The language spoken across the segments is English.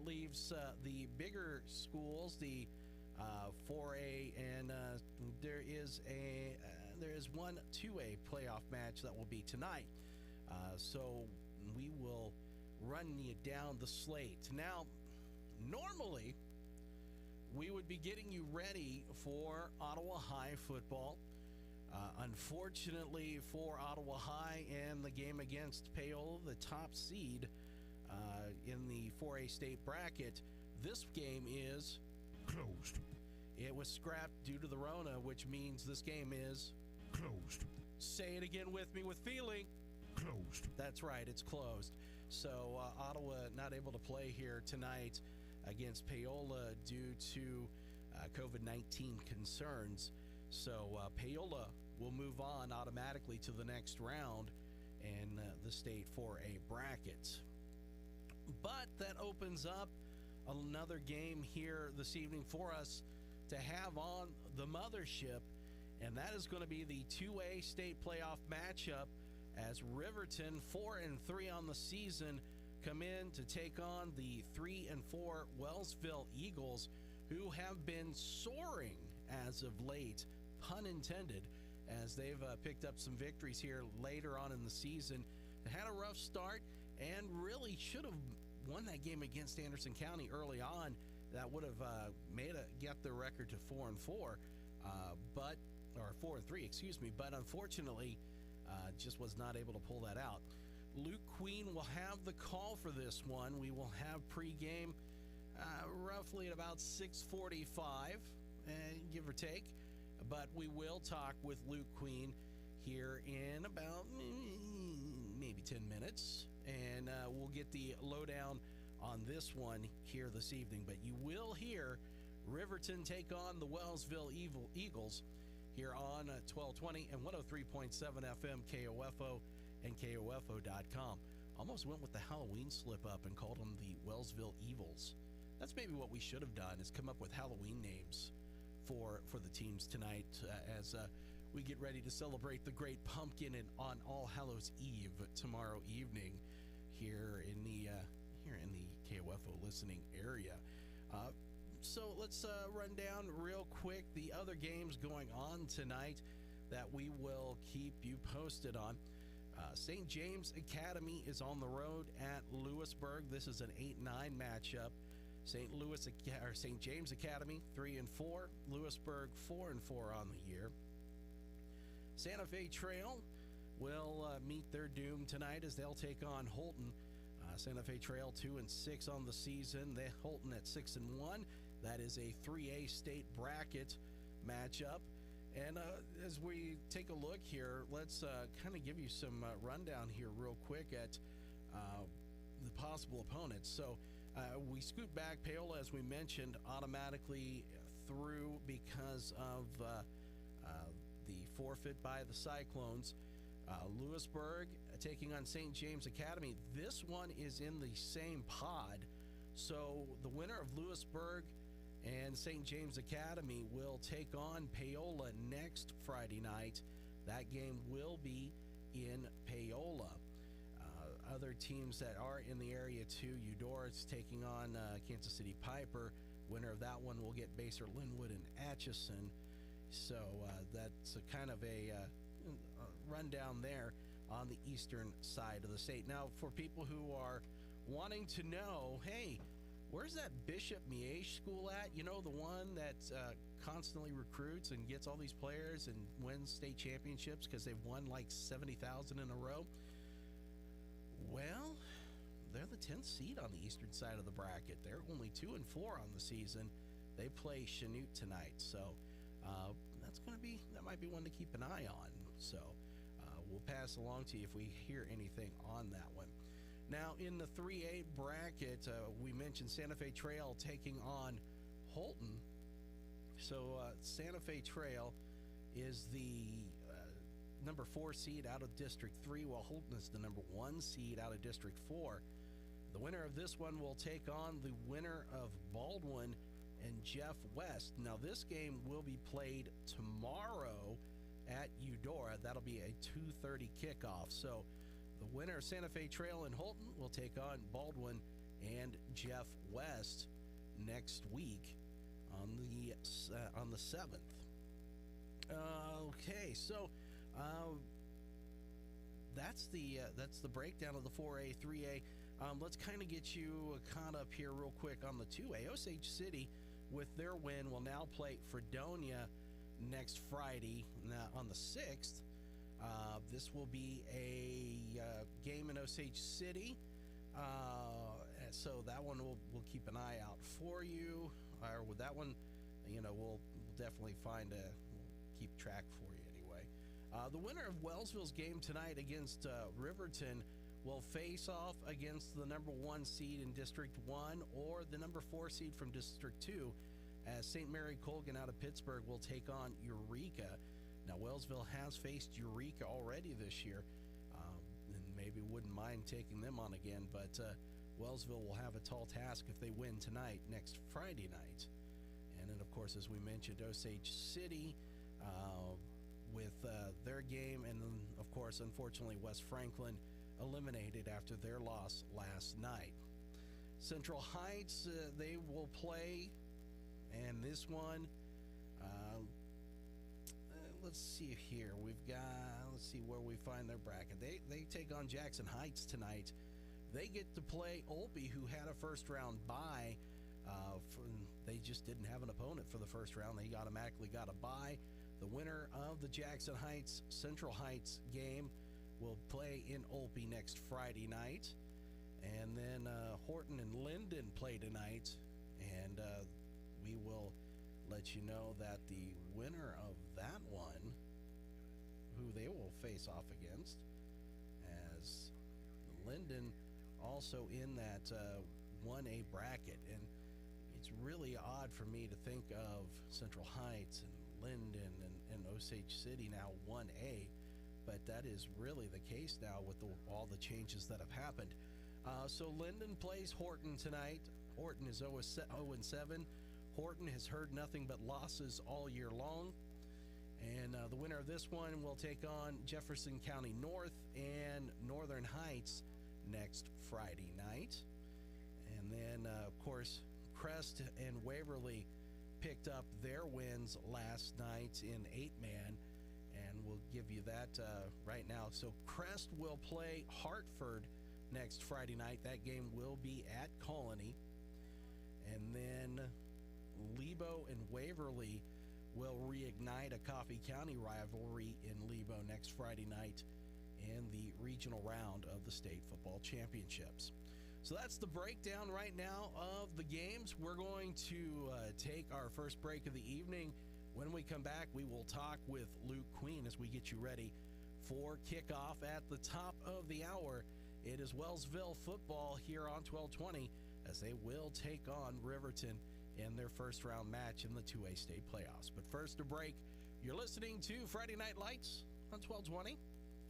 leaves the bigger schools, the 4A, and there is one 2A playoff match that will be tonight. So we will run you down the slate. Now, normally, we would be getting you ready for Ottawa High football. Unfortunately for Ottawa High and the game against Paola, the top seed in the 4A state bracket, this game is closed. It was scrapped due to the Rona, which means this game is closed. Say it again with me with feeling. Closed. That's right, it's closed. So Ottawa not able to play here tonight against Paola due to COVID-19 concerns. So Paola will move on automatically to the next round in the state 4A bracket. But that opens up another game here this evening for us to have on the mothership, and that is going to be the 2A state playoff matchup as Riverton, 4-3 on the season, come in to take on the 3-4 Wellsville Eagles, who have been soaring as of late, pun intended, as they've picked up some victories here later on in the season. They had a rough start and really should have won that game against Anderson County early on. That would have got their record to 4-4, but 4-3, excuse me. But unfortunately, just was not able to pull that out. Luke Queen will have the call for this one. We will have pregame roughly at about 6:45, give or take. But we will talk with Luke Queen here in about maybe 10 minutes, and we'll get the lowdown on this one here this evening. But you will hear Riverton take on the Wellsville Eagles here on 1220 and 103.7 FM KOFO and KOFO.com. Almost went with the Halloween slip up and called them the Wellsville Evils. That's maybe what we should have done, is come up with Halloween names for the teams tonight as we get ready to celebrate the Great Pumpkin and on All Hallows Eve tomorrow evening here in the KOFO listening area. So let's run down real quick the other games going on tonight that we will keep you posted on. St. James Academy is on the road at Lewisburg. This is an 8-9 matchup. St. James Academy 3-4, Lewisburg 4-4 on the year. Santa Fe Trail will meet their doom tonight as they'll take on Holton. Santa Fe Trail 2-6 on the season. Holton at 6-1. That is a 3A state bracket matchup. And as we take a look here, let's kind of give you some rundown here real quick at the possible opponents. So we scoot back. Paola, as we mentioned, automatically through because of the forfeit by the Cyclones. Lewisburg taking on St. James Academy. This one is in the same pod. So the winner of Lewisburg and St. James Academy will take on Paola next Friday night. That game will be in Paola. Other teams that are in the area too, Eudora's taking on Kansas City Piper. Winner of that one will get Baser Linwood and Atchison. So that's a kind of a rundown there on the eastern side of the state. Now, for people who are wanting to know, hey, where's that Bishop Miege school at? You know, the one that constantly recruits and gets all these players and wins state championships because they've won like 70,000 in a row. Well, they're the 10th seed on the eastern side of the bracket. They're only 2-4 on the season. They play Chanute tonight, so that might be one to keep an eye on. So we'll pass along to you if we hear anything on that one. Now, in the 3A bracket, we mentioned Santa Fe Trail taking on Holton. So Santa Fe Trail is the number 4 seed out of District 3, while Holton is the number 1 seed out of District 4. The winner of this one will take on the winner of Baldwin and Jeff West. Now, this game will be played tomorrow at Eudora. That'll be a 2:30 kickoff. So the winner of Santa Fe Trail and Holton will take on Baldwin and Jeff West next week on the 7th. Okay, so that's the breakdown of the 4A, 3A. Let's kind of get you caught up here real quick on the 2A. Osage City, with their win, will now play Fredonia next Friday on the 6th. This will be a game in Osage City. So that one we'll keep an eye out for you. Or with that one, we'll definitely we'll keep track for you anyway. The winner of Wellsville's game tonight against Riverton will face off against the number 1 seed in District 1 or the number 4 seed from District 2, as St. Mary Colgan out of Pittsburgh will take on Eureka. Now, Wellsville has faced Eureka already this year, and maybe wouldn't mind taking them on again, but Wellsville will have a tall task if they win tonight, next Friday night. And then, of course, as we mentioned, Osage City with their game, and then, of course, unfortunately, West Franklin eliminated after their loss last night. Central Heights, they will play, and this one, let's see here. Let's see where we find their bracket. They take on Jackson Heights tonight. They get to play Olpe, who had a first-round bye. They just didn't have an opponent for the first round. They automatically got a bye. The winner of the Jackson Heights Central Heights game will play in Olpe next Friday night. And then Horton and Linden play tonight. And we will let you know that the winner of that one, who they will face off against, as Linden also in that 1A bracket. And it's really odd for me to think of Central Heights and Linden and Osage City now 1A, but that is really the case now with all the changes that have happened. So Linden plays Horton tonight. Horton is 0-7. Horton has heard nothing but losses all year long. And the winner of this one will take on Jefferson County North and Northern Heights next Friday night. And then, of course, Crest and Waverly picked up their wins last night in 8-man, and we'll give you that right now. So Crest will play Hartford next Friday night. That game will be at Colony. And then Lebo and Waverly will reignite a Coffee County rivalry in Lebo next Friday night in the regional round of the state football championships. So that's the breakdown right now of the games. We're going to take our first break of the evening. When we come back, we will talk with Luke Queen as we get you ready for kickoff at the top of the hour. It is Wellsville football here on 1220 as they will take on Riverton in their first round match in the 2A state playoffs. But first, a break. You're listening to Friday Night Lights on 1220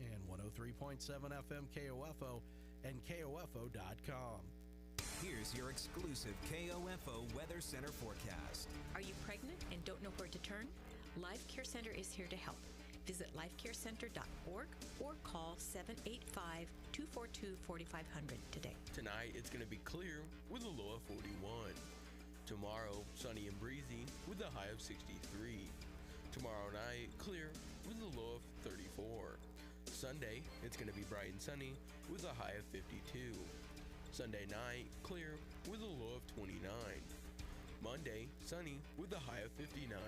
and 103.7 FM KOFO and KOFO.com. Here's your exclusive KOFO Weather Center forecast. Are you pregnant and don't know where to turn? Life Care Center is here to help. Visit lifecarecenter.org or call 785-242-4500 today. Tonight, it's going to be clear with a low of 41. Tomorrow, sunny and breezy with a high of 63. Tomorrow night, clear with a low of 34. Sunday, it's going to be bright and sunny with a high of 52. Sunday night, clear with a low of 29. Monday, sunny with a high of 59.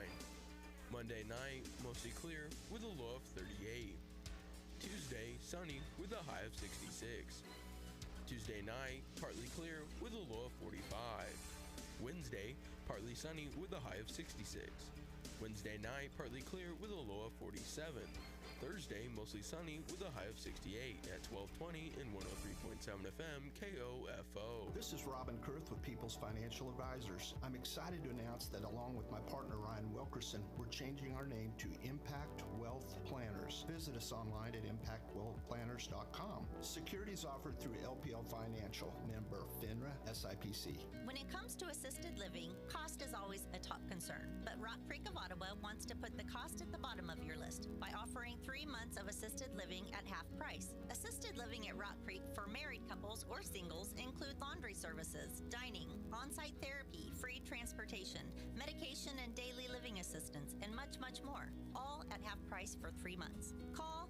Monday night, mostly clear with a low of 38. Tuesday, sunny with a high of 66. Tuesday night, partly clear with a low of 45. Wednesday, partly sunny with a high of 66. Wednesday night, partly clear with a low of 47. Thursday, mostly sunny with a high of 68 at 1220 and 103.7 FM KOFO. This is Robin Kurth with People People's Financial Advisors. I'm excited to announce that along with my partner Ryan Wilkerson, we're changing our name to Impact Wealth Planners. Visit us online at impactwealthplanners.com. Securities offered through LPL Financial, member FINRA SIPC. When it comes to assisted living, cost is always a top concern. But Rock Creek of Ottawa wants to put the cost at the bottom of your list by offering 3 months of assisted living at half price. Assisted living at Rock Creek for married couples or singles include laundry services, dining, on-site therapy, free transportation, medication and daily living assistance, and much, much more. All at half price for 3 months. Call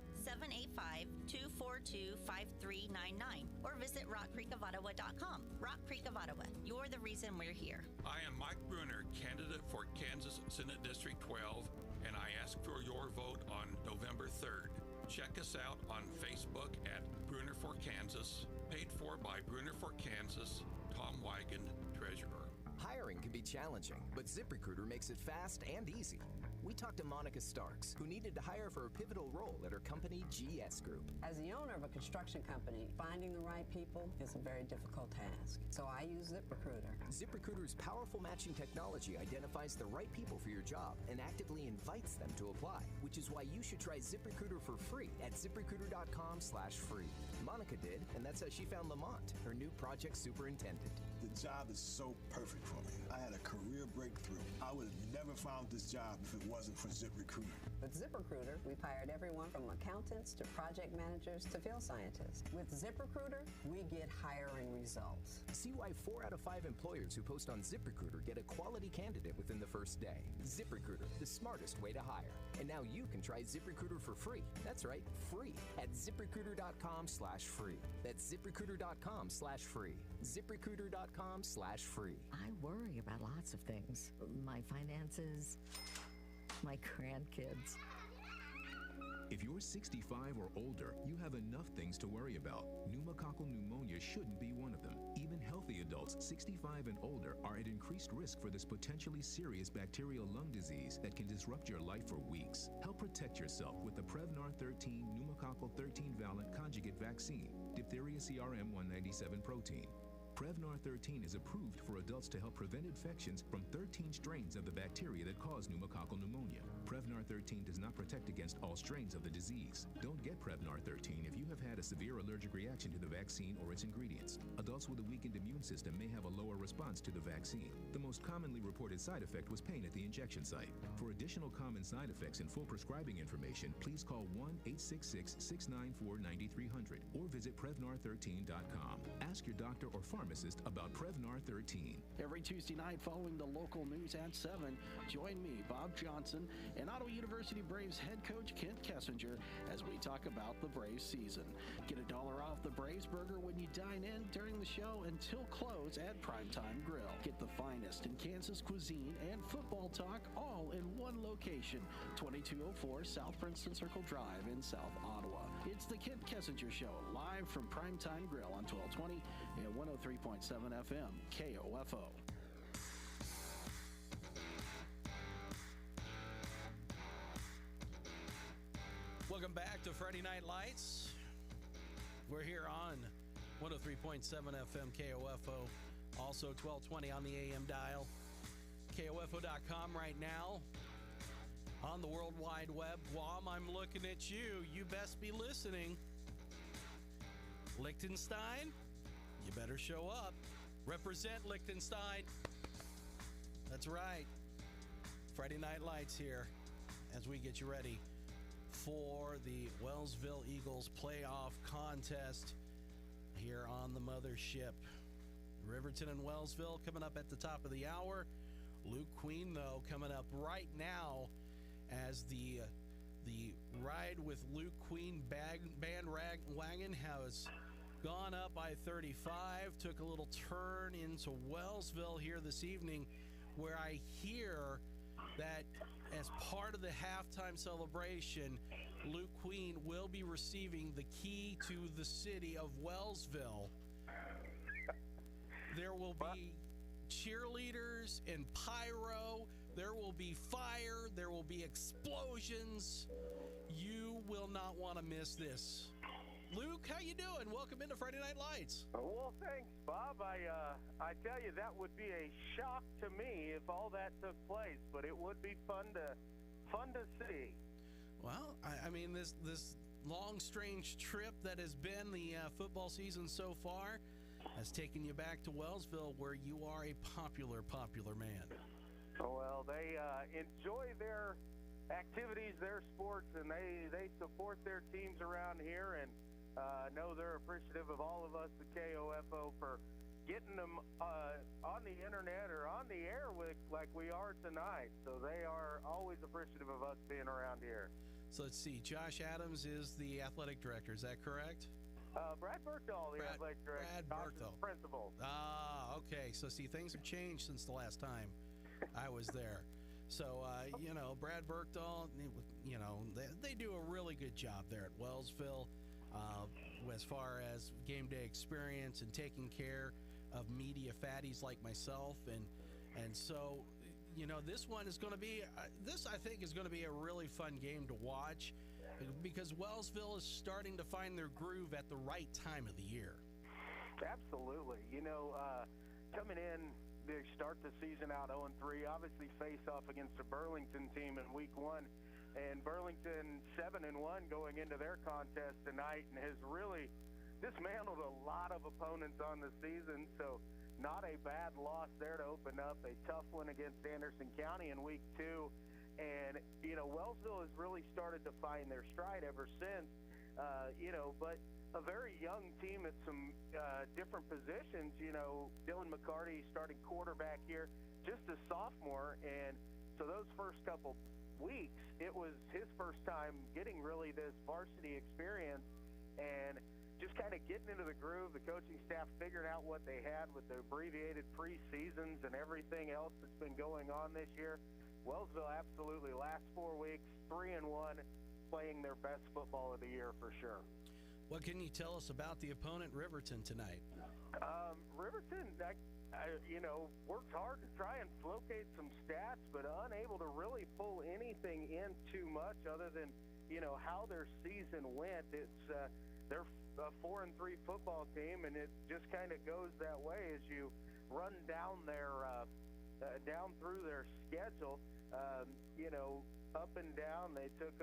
785-242-5399 or visit rockcreekofottawa.com. Rock Creek of Ottawa, you're the reason we're here. I am Mike Bruner, candidate for Kansas Senate District 12, and I ask for your vote on November 3rd. Check us out on Facebook at Bruner for Kansas, paid for by Bruner for Kansas, Tom Wigan, Treasurer. Hiring can be challenging, but ZipRecruiter makes it fast and easy. We talked to Monica Starks, who needed to hire for a pivotal role at her company, GS Group. As the owner of a construction company, finding the right people is a very difficult task. So I use ZipRecruiter. ZipRecruiter's powerful matching technology identifies the right people for your job and actively invites them to apply, which is why you should try ZipRecruiter for free at ZipRecruiter.com/free. Monica did, and that's how she found Lamont, her new project superintendent. The job is so perfect for me. I had a career breakthrough. I would have never found this job if it wasn't for ZipRecruiter. With ZipRecruiter, we've hired everyone from accountants to project managers to field scientists. With ZipRecruiter, we get hiring results. See why 4 out of 5 employers who post on ZipRecruiter get a quality candidate within the first day. ZipRecruiter, the smartest way to hire. And now you can try ZipRecruiter for free. That's right, free at ZipRecruiter.com/free. That's ZipRecruiter.com/free. ZipRecruiter.com/free. I worry about lots of things. My finances, my grandkids. If you're 65 or older, you have enough things to worry about. Pneumococcal pneumonia shouldn't be one of them. Even healthy adults 65 and older are at increased risk for this potentially serious bacterial lung disease that can disrupt your life for weeks. Help protect yourself with the Prevnar 13 pneumococcal 13-valent conjugate vaccine, diphtheria CRM 197 protein. Prevnar 13 is approved for adults to help prevent infections from 13 strains of the bacteria that cause pneumococcal pneumonia. Prevnar 13 does not protect against all strains of the disease. Don't get Prevnar 13 if you have had a severe allergic reaction to the vaccine or its ingredients. Adults with a weakened immune system may have a lower response to the vaccine. The most commonly reported side effect was pain at the injection site. For additional common side effects and full prescribing information, please call 1-866-694-9300 or visit Prevnar13.com. Ask your doctor or pharmacist about Prevnar 13. Every Tuesday night following the local news at 7, join me, Bob Johnson, and Ottawa University Braves head coach Kent Kessinger as we talk about the Braves season. Get $1 off the Braves burger when you dine in during the show until close at Primetime Grill. Get the finest in Kansas cuisine and football talk all in one location, 2204 South Princeton Circle Drive in South Ottawa. It's the Kent Kessinger Show, live from Primetime Grill on 1220 and 103.7 FM, KOFO. Welcome back to Friday Night Lights. We're here on 103.7 FM, KOFO, also 1220 on the AM dial, KOFO.com right now. On the World Wide Web, Guam, I'm looking at you. You best be listening. Liechtenstein, you better show up. Represent Liechtenstein. That's right. Friday Night Lights here as we get you ready for the Wellsville Eagles playoff contest here on the mothership. Riverton and Wellsville coming up at the top of the hour. Luke Queen, though, coming up right now as the ride with Luke Queen bandwagon has gone up I-35, took a little turn into Wellsville here this evening, where I hear that as part of the halftime celebration, Luke Queen will be receiving the key to the city of Wellsville. There will be cheerleaders and pyro. There will be fire. There will be explosions. You will not want to miss this. Luke, how you doing? Welcome into Friday Night Lights. Well, thanks, Bob. I tell you, that would be a shock to me if all that took place, but it would be fun to see. Well, I mean, this long, strange trip that has been the football season so far has taken you back to Wellsville, where you are a popular man. Well, they enjoy their activities, their sports, and they support their teams around here, and know they're appreciative of all of us at KOFO for getting them on the internet or on the air with like we are tonight. So they are always appreciative of us being around here. So let's see. Josh Adams is the athletic director. Is that correct? Brad Berthold, the athletic director. Brad Berthold. Principal. Ah, okay. So see, things have changed since the last time I was there. So, Brad Berthold, they do a really good job there at Wellsville as far as game day experience and taking care of media fatties like myself. And so, this one is going to be, I think is going to be a really fun game to watch because Wellsville is starting to find their groove at the right time of the year. Absolutely. Coming in, they start the season out 0-3, obviously face off against the Burlington team in week 1, and Burlington 7-1 going into their contest tonight, and has really dismantled a lot of opponents on the season. So not a bad loss there to open up. A tough one against Anderson County in week 2, and Wellsville has really started to find their stride ever since. But a very young team at some different positions. Dylan McCarty starting quarterback here, just a sophomore, and so those first couple weeks, it was his first time getting really this varsity experience and just kind of getting into the groove. The coaching staff figured out what they had with the abbreviated preseasons and everything else that's been going on this year. Wellsville absolutely last 4 weeks, 3-1, playing their best football of the year for sure. What can you tell us about the opponent, Riverton, tonight? Riverton, worked hard to try and locate some stats, but unable to really pull anything in too much other than, how their season went. It's they're a 4-3 football team, and it just kind of goes that way as you run down down through their schedule. Up and down, they took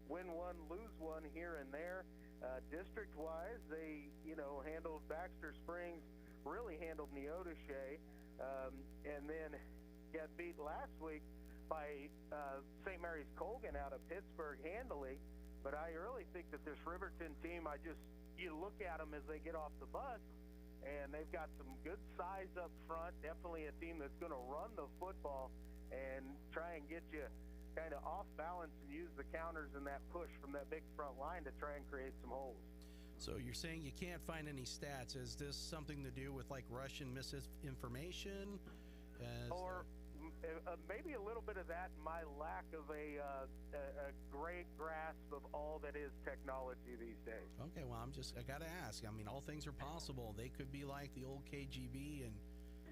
win one, lose one here and there. District-wise, they, handled Baxter Springs, really handled Neodesha, and then got beat last week by St. Mary's Colgan out of Pittsburgh handily. But I really think that this Riverton team, you look at them as they get off the bus, and they've got some good size up front, definitely a team that's going to run the football and try and get you kind of off balance and use the counters and that push from that big front line to try and create some holes. So you're saying you can't find any stats. Is this something to do with like Russian misinformation? Maybe a little bit of that, my lack of a great grasp of all that is technology these days. Okay, well, I got to ask. I mean, all things are possible. They could be like the old KGB and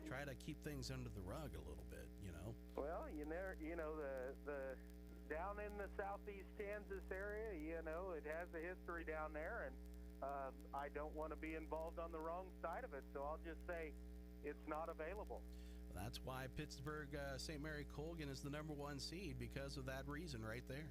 try to keep things under the rug a little bit, Well, the down in the southeast Kansas area, it has a history down there, and I don't want to be involved on the wrong side of it, so I'll just say it's not available. That's why Pittsburgh St. Mary Colgan is the #1 seed, because of that reason right there.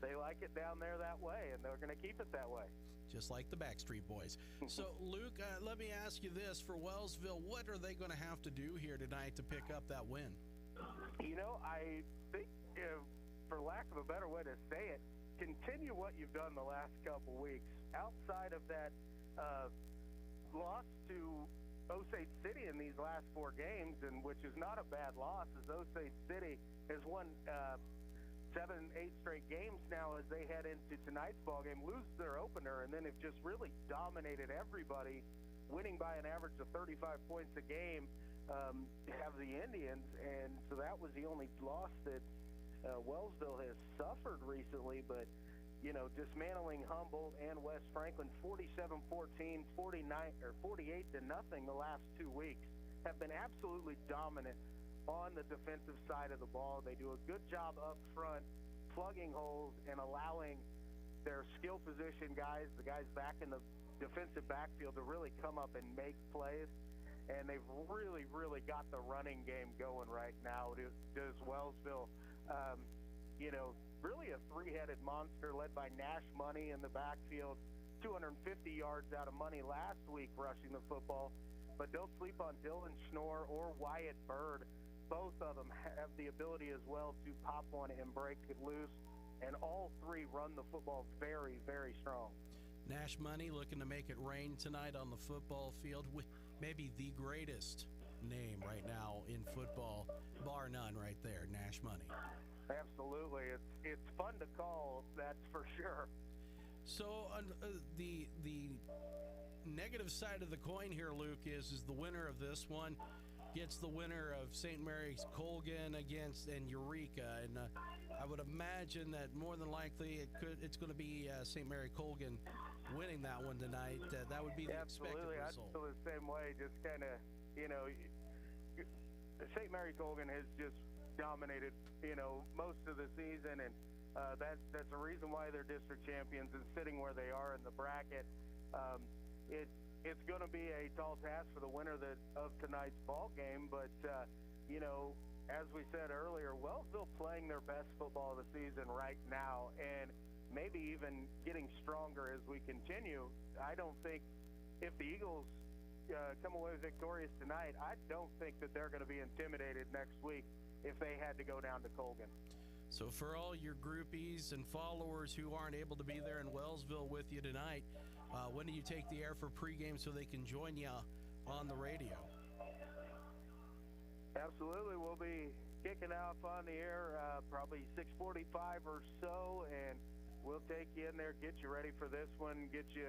They like it down there that way, and they're going to keep it that way. Just like the Backstreet Boys. So, Luke, let me ask you this. For Wellsville, what are they going to have to do here tonight to pick up that win? I think, for lack of a better way to say it, continue what you've done the last couple weeks. Outside of that loss to Osage City in these last 4 games, and which is not a bad loss, as Osage City has won 7-8 straight games now as they head into tonight's ball game, lose their opener, and then have just really dominated everybody, winning by an average of 35 points a game, have the Indians, and so that was the only loss that Wellsville has suffered recently. But dismantling Humboldt and West Franklin 47-14, 48-0 the last 2 weeks, have been absolutely dominant on the defensive side of the ball. They do a good job up front, plugging holes and allowing their skill position guys, the guys back in the defensive backfield, to really come up and make plays. And they've really, really got the running game going right now. Does Wellsville, really a three-headed monster led by Nash Money in the backfield. 250 yards out of Money last week rushing the football. But don't sleep on Dylan Schnorr or Wyatt Bird. Both of them have the ability as well to pop one and break it loose. And all three run the football very, very strong. Nash Money looking to make it rain tonight on the football field with maybe the greatest name right now in football, bar none right there, Nash Money. Absolutely. It's fun to call, that's for sure. So the negative side of the coin here, Luke, is the winner of this one gets the winner of St. Mary's Colgan and Eureka, and I would imagine that more than likely it's going to be St. Mary Colgan winning that one tonight. That would be the expected result. I feel the same way. Just kind of, St. Mary Colgan has just dominated, most of the season, and that's the reason why they're district champions and sitting where they are in the bracket. It's going to be a tall task for the winner of tonight's ball game, but as we said earlier, Wellsville playing their best football of the season right now, and maybe even getting stronger as we continue. I don't think if the Eagles come away victorious tonight, I don't think that they're going to be intimidated next week if they had to go down to Colgan. So for all your groupies and followers who aren't able to be there in Wellsville with you tonight, when do you take the air for pregame so they can join you on the radio? Absolutely. We'll be kicking off on the air probably 6:45 or so, and we'll take you in there, get you ready for this one, get you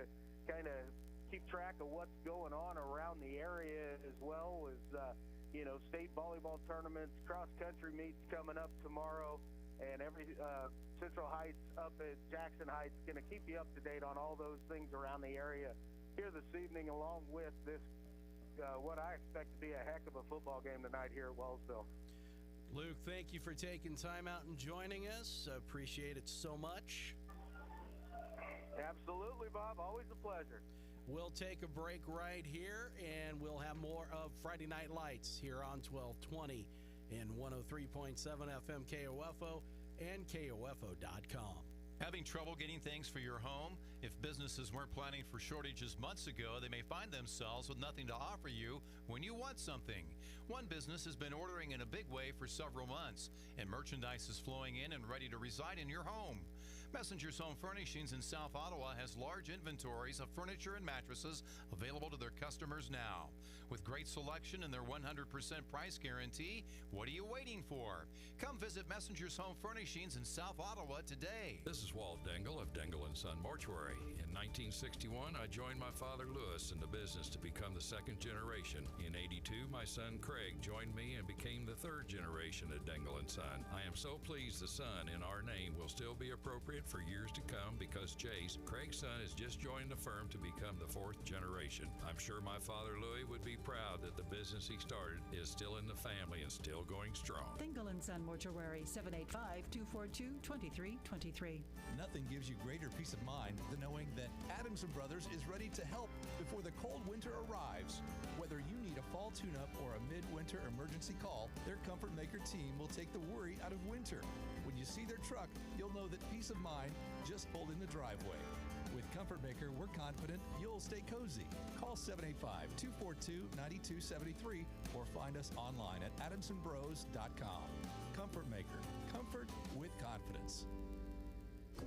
kind of keep track of what's going on around the area, as well as, state volleyball tournaments, cross-country meets coming up tomorrow, and every Central Heights up at Jackson Heights going to keep you up to date on all those things around the area here this evening, along with this what I expect to be a heck of a football game tonight here at Wellsville. Luke, thank you for taking time out and joining us. Appreciate it so much. Absolutely, Bob. Always a pleasure. We'll take a break right here, and we'll have more of Friday Night Lights here on 1220 and 103.7 FM KOFO and KOFO.com. Having trouble getting things for your home? If businesses weren't planning for shortages months ago, they may find themselves with nothing to offer you when you want something. One business has been ordering in a big way for several months, and merchandise is flowing in and ready to reside in your home. Messenger's Home Furnishings in South Ottawa has large inventories of furniture and mattresses available to their customers now. With great selection and their 100% price guarantee, what are you waiting for? Come visit Messenger's Home Furnishings in South Ottawa today. This is Walt Dengel of Dengel & Son Mortuary. In 1961, I joined my father Lewis in the business to become the second generation. In 82, my son Craig joined me and became the third generation of Dengel & Son. I am so pleased the son in our name will still be appropriate for years to come because Chase, Craig's son, has just joined the firm to become the fourth generation. I'm sure my father Louis would be proud that the business he started is still in the family and still going strong. Dengel & Son Mortuary, 785-242-2323. Nothing gives you greater peace of mind than knowing that Adams & Brothers is ready to help before the cold winter arrives. Whether you need a fall tune-up or a midwinter emergency call, their Comfort Maker team will take the worry out of winter. When you see their truck, you'll know that peace of mind just pulled in the driveway. With Comfort Maker, we're confident you'll stay cozy. Call 785-242-9273 or find us online at adamsandbros.com. Comfort Maker. Comfort with confidence.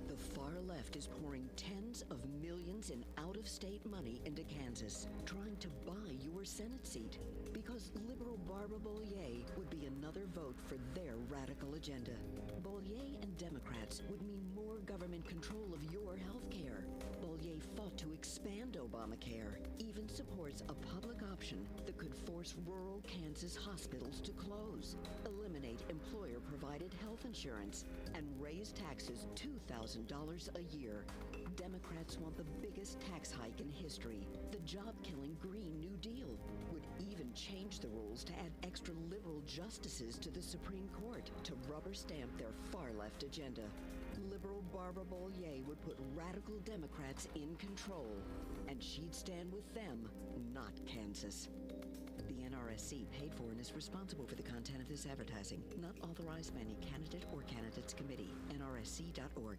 The far left is pouring tens of millions in out-of-state money into Kansas, trying to buy your Senate seat, because liberal Barbara Bollier would be another vote for their radical agenda. Bollier and Democrats would mean more government control of your health care. Bollier fought to expand Obamacare, even supports a public option that could force rural Kansas hospitals to close, eliminate employer-provided health insurance, and raise taxes $2,000 a year. Democrats want the biggest tax hike in history. The job-killing Green New Deal would even change the rules to add extra liberal justices to the Supreme Court to rubber stamp their far-left agenda. Liberal Barbara Bollier would put radical Democrats in control, and she'd stand with them, not Kansas. The NRSC paid for and is responsible for the content of this advertising, not authorized by any candidate or candidates committee. NRSC.org.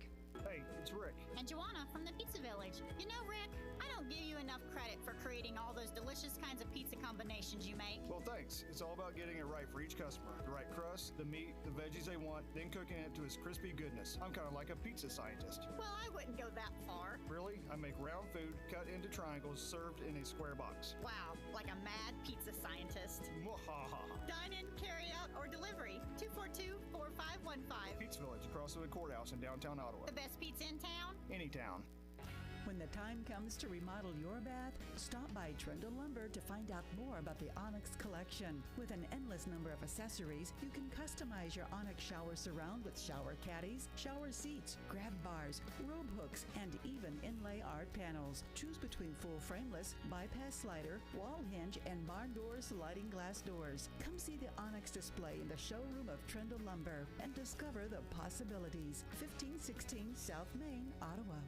Hey, it's Rick. And Joanna from the Pizza Village. You know, Rick, I don't give you enough credit for creating all those delicious kinds of pizza combinations you make. Well, thanks. It's all about getting it right for each customer. The right crust, the meat, the veggies they want, then cooking it to its crispy goodness. I'm kind of like a pizza scientist. Well, I wouldn't go that far. Really? I make round food cut into triangles served in a square box. Wow, like a mad pizza scientist. Mwahaha. Dine in, carry out, or delivery. 242-4515. Pizza Village, across the courthouse in downtown Ottawa. The best pizza in town? Any town. When the time comes to remodel your bath, stop by Trundle Lumber to find out more about the Onyx collection. With an endless number of accessories, you can customize your Onyx shower surround with shower caddies, shower seats, grab bars, robe hooks, and even inlay art panels. Choose between full frameless, bypass slider, wall hinge, and barn door sliding glass doors. Come see the Onyx display in the showroom of Trundle Lumber and discover the possibilities. 1516 South Main, Ottawa.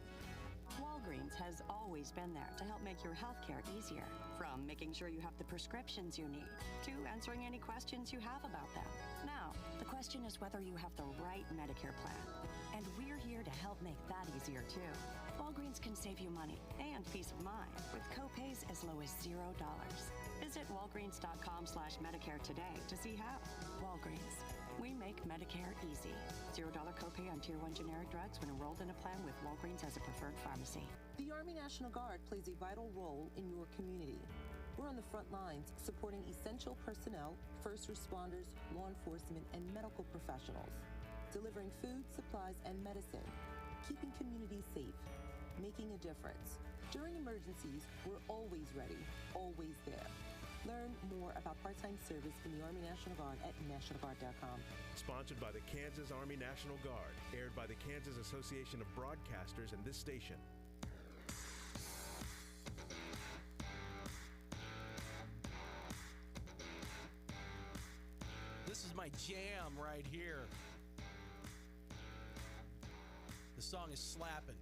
Walgreens has always been there to help make your healthcare easier. From making sure you have the prescriptions you need to answering any questions you have about them. Now, the question is whether you have the right Medicare plan. And we're here to help make that easier too. Walgreens can save you money and peace of mind with copays as low as $0. Visit walgreens.com/Medicare today to see how. Walgreens. We make Medicare easy. $0 copay on Tier 1 generic drugs when enrolled in a plan with Walgreens as a preferred pharmacy. The Army National Guard plays a vital role in your community. We're on the front lines supporting essential personnel, first responders, law enforcement, and medical professionals, delivering food, supplies, and medicine, keeping communities safe, making a difference. During emergencies, we're always ready, always there. Learn more about part-time service in the Army National Guard at nationalguard.com. Sponsored by the Kansas Army National Guard. Aired by the Kansas Association of Broadcasters and this station. This is my jam right here. The song is slapping.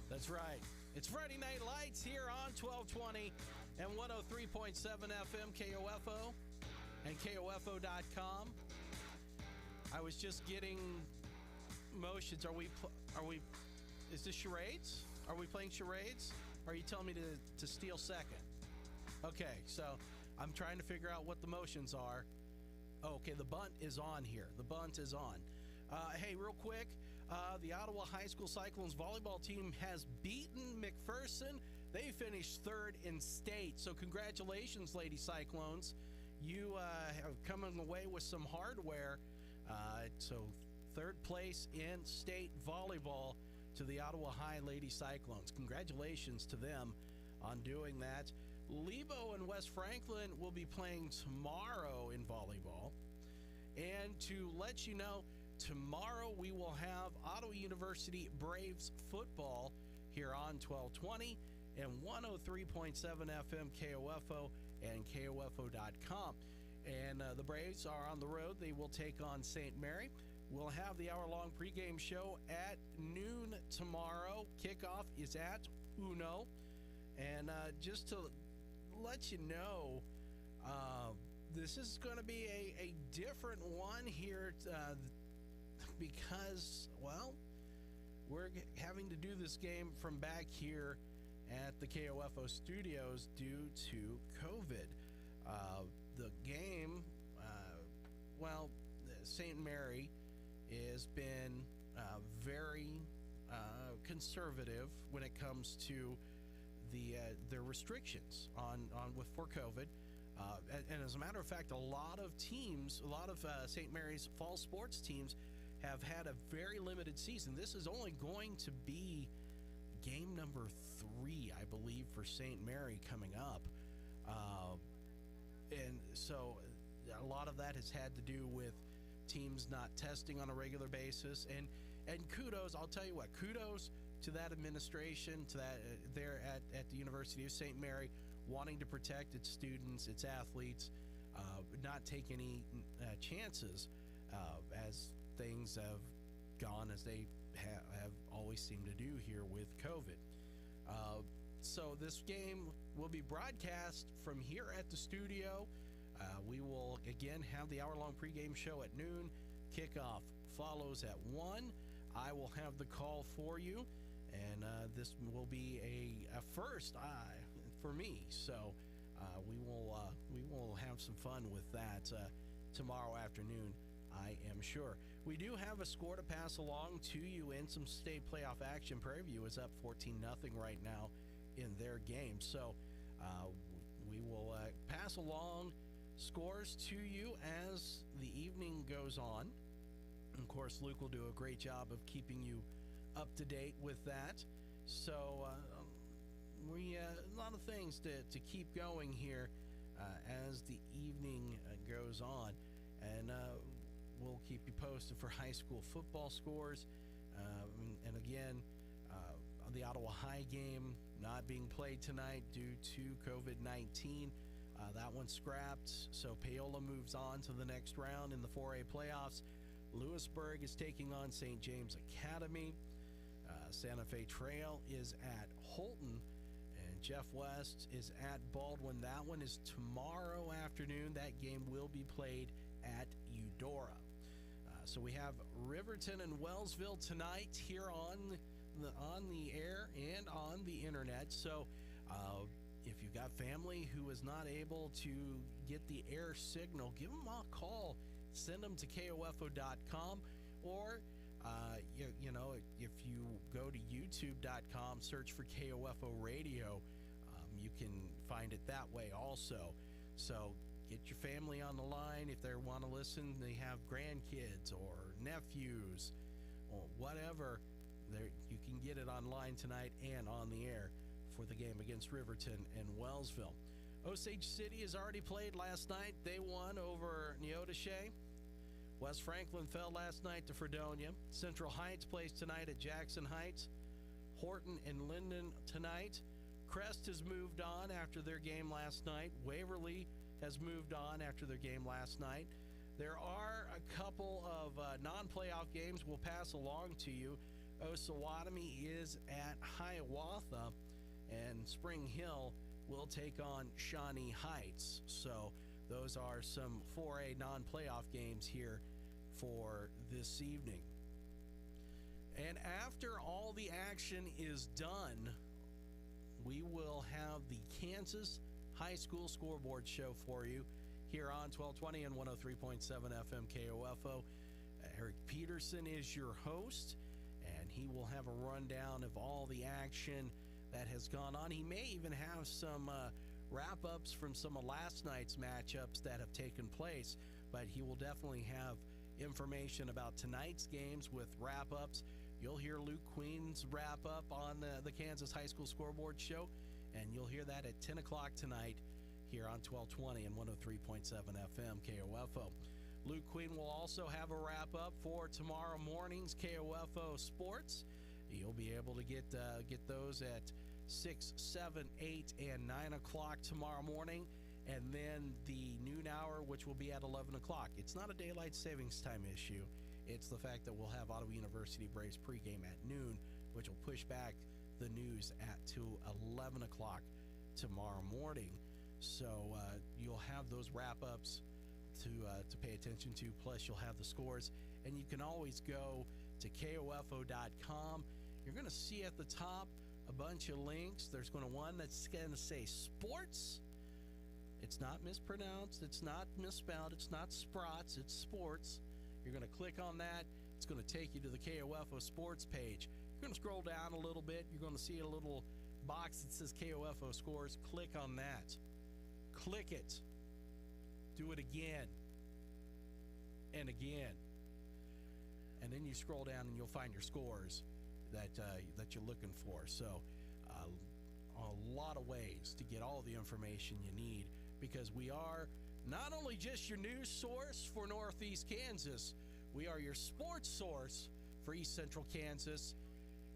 That's right. It's Friday Night Lights here on 1220 and 103.7 FM KOFO and KOFO.com. I was just getting motions. Is this charades? Are we playing charades? Or are you telling me to steal second? Okay, so I'm trying to figure out what the motions are. Oh, okay, the bunt is on here. The bunt is on. Hey, real quick, the Ottawa High School Cyclones volleyball team has beaten McPherson. They finished third in state. So congratulations, Lady Cyclones. You have coming away with some hardware. So third place in state volleyball to the Ottawa High Lady Cyclones. Congratulations to them on doing that. Lebo and West Franklin will be playing tomorrow in volleyball. And to let you know, tomorrow we will have Ottawa University Braves football here on 1220 and 103.7 FM KOFO and KOFO.com. And the Braves are on the road. They will take on St. Mary. We'll have the hour-long pregame show at noon tomorrow. Kickoff is at Uno. And just to let you know, this is going to be a different one here because, well, we're having to do this game from back here at the KOFO studios due to COVID. The game, St. Mary has been very conservative when it comes to their restrictions for COVID. And as a matter of fact, a lot of St. Mary's fall sports teams have had a very limited season. This is only going to be game number 3, I believe, for St. Mary coming up. And so a lot of that has had to do with teams not testing on a regular basis. And kudos, I'll tell you what, kudos to that administration, to that there at the University of St. Mary, wanting to protect its students, its athletes, not take any chances as things have gone as they have always seemed to do here with COVID. So this game will be broadcast from here at the studio. We will again have the hour-long pregame show at noon. Kickoff follows at 1. I will have the call for you, and this will be a first for me. So we will have some fun with that tomorrow afternoon, I am sure. We do have a score to pass along to you in some state playoff action. Prairie View is up 14-0 right now in their game. So we will pass along scores to you as the evening goes on. Of course, Luke will do a great job of keeping you up to date with that. So we a lot of things to keep going here as the evening goes on. And we'll keep you posted for high school football scores. And again, the Ottawa High game not being played tonight due to COVID-19. That one's scrapped. So Paola moves on to the next round in the 4A playoffs. Lewisburg is taking on St. James Academy. Santa Fe Trail is at Holton. And Jeff West is at Baldwin. That one is tomorrow afternoon. That game will be played at Eudora. So we have Riverton and Wellsville tonight here on the air and on the internet. So if you've got family who is not able to get the air signal, give them a call. Send them to KOFO.com, or if you go to YouTube.com, search for KOFO Radio, you can find it that way also. So get your family on the line if they want to listen. They have grandkids or nephews or whatever. You can get it online tonight and on the air for the game against Riverton and Wellsville. Osage City has already played last night. They won over Neodesha. West Franklin fell last night to Fredonia. Central Heights plays tonight at Jackson Heights. Horton and Linden tonight. Crest has moved on after their game last night. Waverly has moved on after their game last night. There are a couple of non-playoff games we'll pass along to you. Osawatomie is at Hiawatha, and Spring Hill will take on Shawnee Heights. So those are some 4A non-playoff games here for this evening. And after all the action is done, we will have the Kansas High School Scoreboard Show for you here on 1220 and 103.7 FM KOFO. Eric Peterson is your host, and he will have a rundown of all the action that has gone on. He may even have some wrap-ups from some of last night's matchups that have taken place, but he will definitely have information about tonight's games with wrap-ups. You'll hear Luke Queen's wrap-up on the Kansas High School Scoreboard Show, and you'll hear that at 10 o'clock tonight here on 1220 and 103.7 FM KOFO. Luke Queen will also have a wrap-up for tomorrow morning's KOFO Sports. You'll be able to get those at 6, 7, 8, and 9 o'clock tomorrow morning, and then the noon hour, which will be at 11 o'clock. It's not a daylight savings time issue. It's the fact that we'll have Ottawa University Braves pregame at noon, which will push back the news to 11 o'clock tomorrow morning. So you'll have those wrap-ups to pay attention to, plus you'll have the scores. And you can always go to KOFO.com. You're going to see at the top a bunch of links. There's one that's going to say sports. It's not mispronounced. It's not misspelled. It's not sprots. It's sports. You're going to click on that. It's going to take you to the KOFO sports page. You're going to scroll down a little bit. You're going to see a little box that says KOFO scores. Click on that. Click it. Do it again and again. And then you scroll down and you'll find your scores that you're looking for. So a lot of ways to get all the information you need, because we are not only just your news source for Northeast Kansas, we are your sports source for East Central Kansas.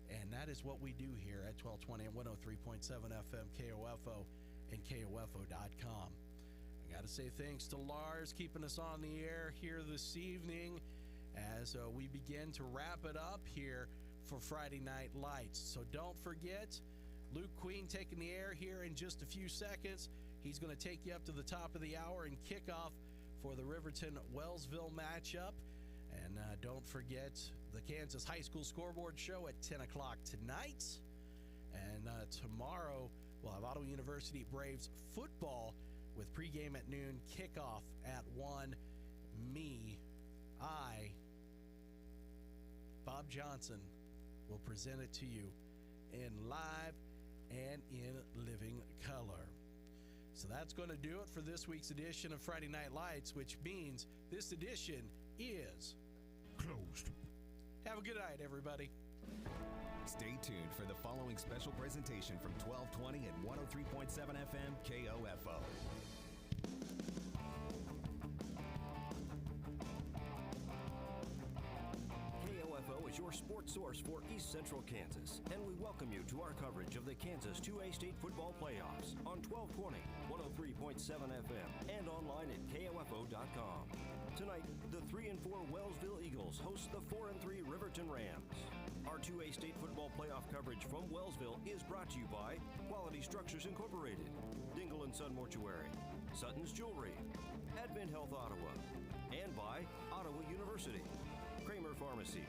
And that is what we do here at 1220 and 103.7 FM KOFO and KOFO.com. I got to say thanks to Lars keeping us on the air here this evening. as we begin to wrap it up here for Friday Night Lights. So don't forget, Luke Queen taking the air here in just a few seconds. He's going to take you up to the top of the hour and kick off for the Riverton-Wellsville matchup. And don't forget the Kansas High School Scoreboard Show at 10 o'clock tonight. And tomorrow we'll have Ottawa University Braves football with pregame at noon, kickoff at 1. Bob Johnson, will present it to you in live and in living color. So that's going to do it for this week's edition of Friday Night Lights, which means this edition is closed. Have a good night, everybody. Stay tuned for the following special presentation from 1220 at 103.7 FM KOFO. KOFO is your sports source for East Central Kansas, and we welcome you to our coverage of the Kansas 2A State Football Playoffs on 1220, 103.7 FM, and online at KOFO.com. Tonight, the 3-4 Wellsville Eagles host the 4-3 Riverton Rams. Our 2A State Football Playoff coverage from Wellsville is brought to you by Quality Structures Incorporated, Dingle & Son Mortuary, Sutton's Jewelry, Advent Health Ottawa, and by Ottawa University, Kramer Pharmacy,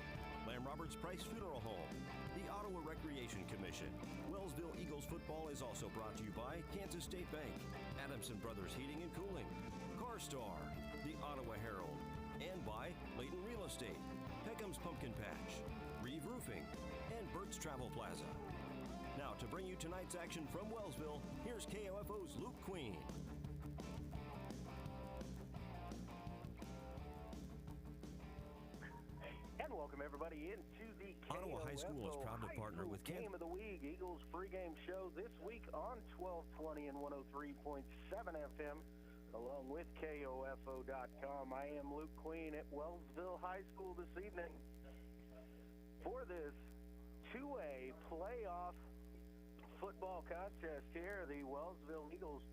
Lamb Roberts Price Funeral Home, the Ottawa Recreation Commission. Wellsville Eagles football is also brought to you by Kansas State Bank, Adamson Brothers Heating and Cooling, CarStar, the Ottawa Herald, and by Layton Real Estate, Peckham's Pumpkin Patch, Reeve Roofing, and Burt's Travel Plaza. Now, to bring you tonight's action from Wellsville, here's KOFO's Luke Queen. And welcome everybody into the Ottawa High School is proud to partner with Game of the Week Eagles pregame show this week on 1220 and 103.7 FM, along with KOFO.com. I am Luke Queen at Wellsville High School this evening for this 2A playoff football contest here. The Wellsville Eagles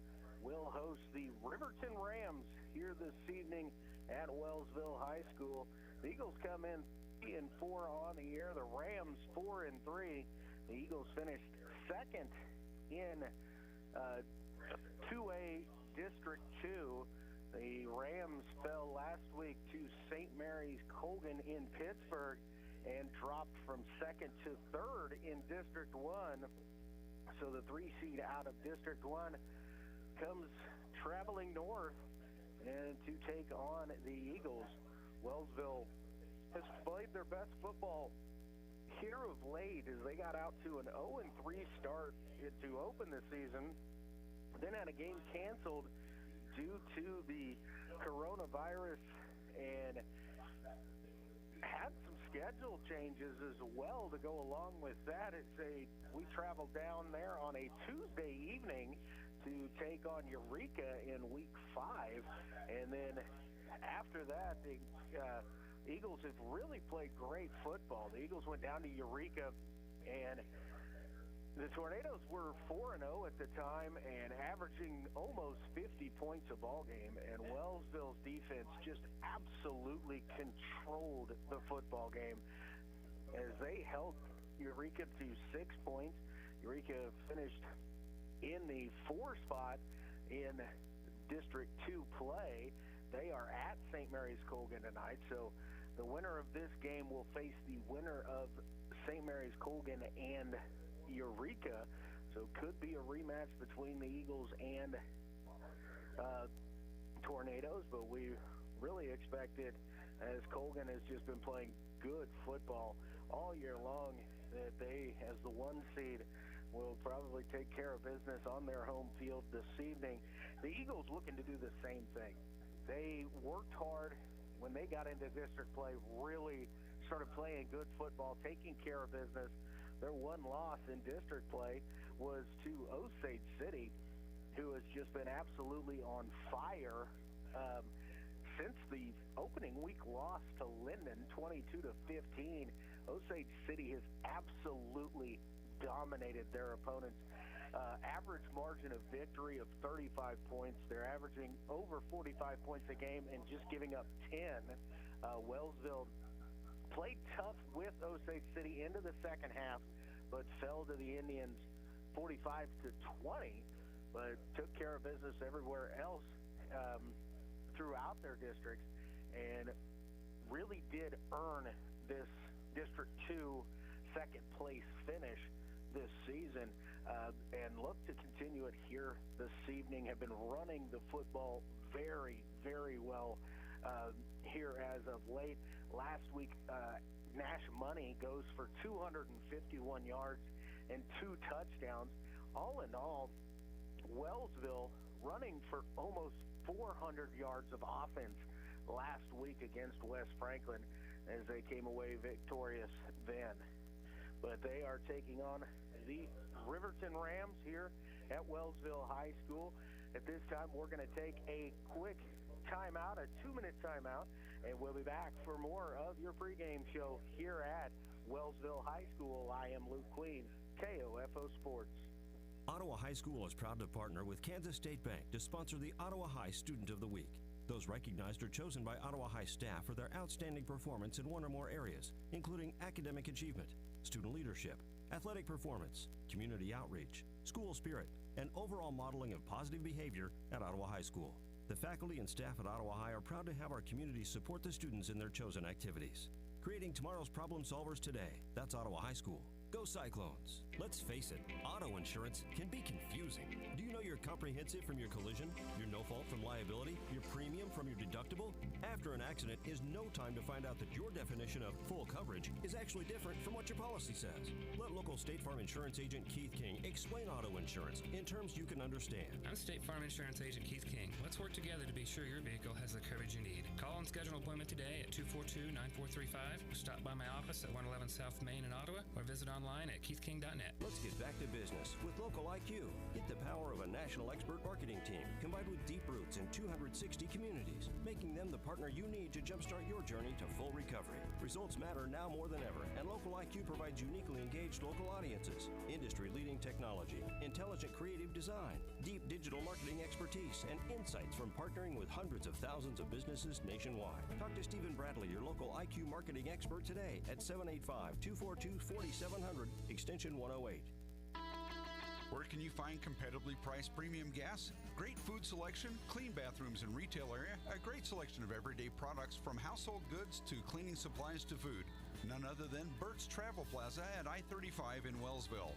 will host the Riverton Rams here this evening at Wellsville High School. The Eagles come in 3-4 on the year. The Rams 4-3. The Eagles finished second in 2A District 2. The Rams fell last week to St. Mary's Colgan in Pittsburgh and dropped from second to third in District 1. So the 3 seed out of District 1 comes traveling north and to take on the Eagles. Wellsville has played their best football here of late as they got out to an 0-3 start to open the season, then had a game canceled due to the coronavirus and had some schedule changes as well to go along with that. We traveled down there on a Tuesday evening to take on Eureka in week 5, and then after that the Eagles have really played great football. The Eagles went down to Eureka, and the Tornadoes were 4-0 at the time and averaging almost 50 points a ball game, and Wellsville's defense just absolutely controlled the football game as they held Eureka to 6 points. Eureka finished in the 4 spot in District 2 play. They are at St. Mary's Colgan tonight, so the winner of this game will face the winner of St. Mary's Colgan and Eureka, so could be a rematch between the Eagles and Tornadoes, but we really expected, as Colgan has just been playing good football all year long, that they, as the 1 seed, will probably take care of business on their home field this evening. The Eagles looking to do the same thing. They worked hard when they got into district play, really started playing good football, taking care of business. Their one loss in district play was to Osage City, who has just been absolutely on fire since the opening week loss to Linden, 22-15. Osage City has absolutely dominated their opponents Average margin of victory of 35 points. They're averaging over 45 points a game and just giving up 10. Wellsville played tough with Osage City into the second half, but fell to the Indians 45-20, but took care of business everywhere else throughout their districts and really did earn this District 2 second place finish this season, and look to continue it here this evening. Have been running the football very, very well here as of late. Last week, Nash Money goes for 251 yards and 2 touchdowns. All in all, Wellsville running for almost 400 yards of offense last week against West Franklin as they came away victorious then. But they are taking on the Riverton Rams here at Wellsville High School. At this time, we're going to take a quick timeout, a 2-minute timeout, and we'll be back for more of your pregame show here at Wellsville High School. I am Luke Queen, KOFO Sports. Ottawa High School is proud to partner with Kansas State Bank to sponsor the Ottawa High Student of the Week. Those recognized are chosen by Ottawa High staff for their outstanding performance in one or more areas, including academic achievement, student leadership, athletic performance, community outreach, school spirit, and overall modeling of positive behavior at Ottawa High School. The faculty and staff at Ottawa High are proud to have our community support the students in their chosen activities. Creating tomorrow's problem solvers today. That's Ottawa High School. Go Cyclones. Let's face it, auto insurance can be confusing. Do you know your comprehensive from your collision, your no-fault from liability, your premium from your deductible? After an accident is no time to find out that your definition of full coverage is actually different from what your policy says. Let local State Farm Insurance Agent Keith King explain auto insurance in terms you can understand. I'm State Farm Insurance Agent Keith King. Let's work together to be sure your vehicle has the coverage you need. Call and schedule an appointment today at 242-9435. Stop by my office at 111 South Main in Ottawa or visit online at keithking.net. Let's get back to business with Local IQ. Get the power of a national expert marketing team combined with deep roots in 260 communities, making them the partner you need to jumpstart your journey to full recovery. Results matter now more than ever, and Local IQ provides uniquely engaged local audiences, industry-leading technology, intelligent creative design, deep digital marketing expertise, and insights from partnering with hundreds of thousands of businesses nationwide. Talk to Stephen Bradley, your local IQ marketing expert today at 785-242-4700, extension 108. Where can you find competitively priced premium gas? Great food selection, clean bathrooms and retail area, a great selection of everyday products from household goods to cleaning supplies to food. None other than Burt's Travel Plaza at I-35 in Wellsville.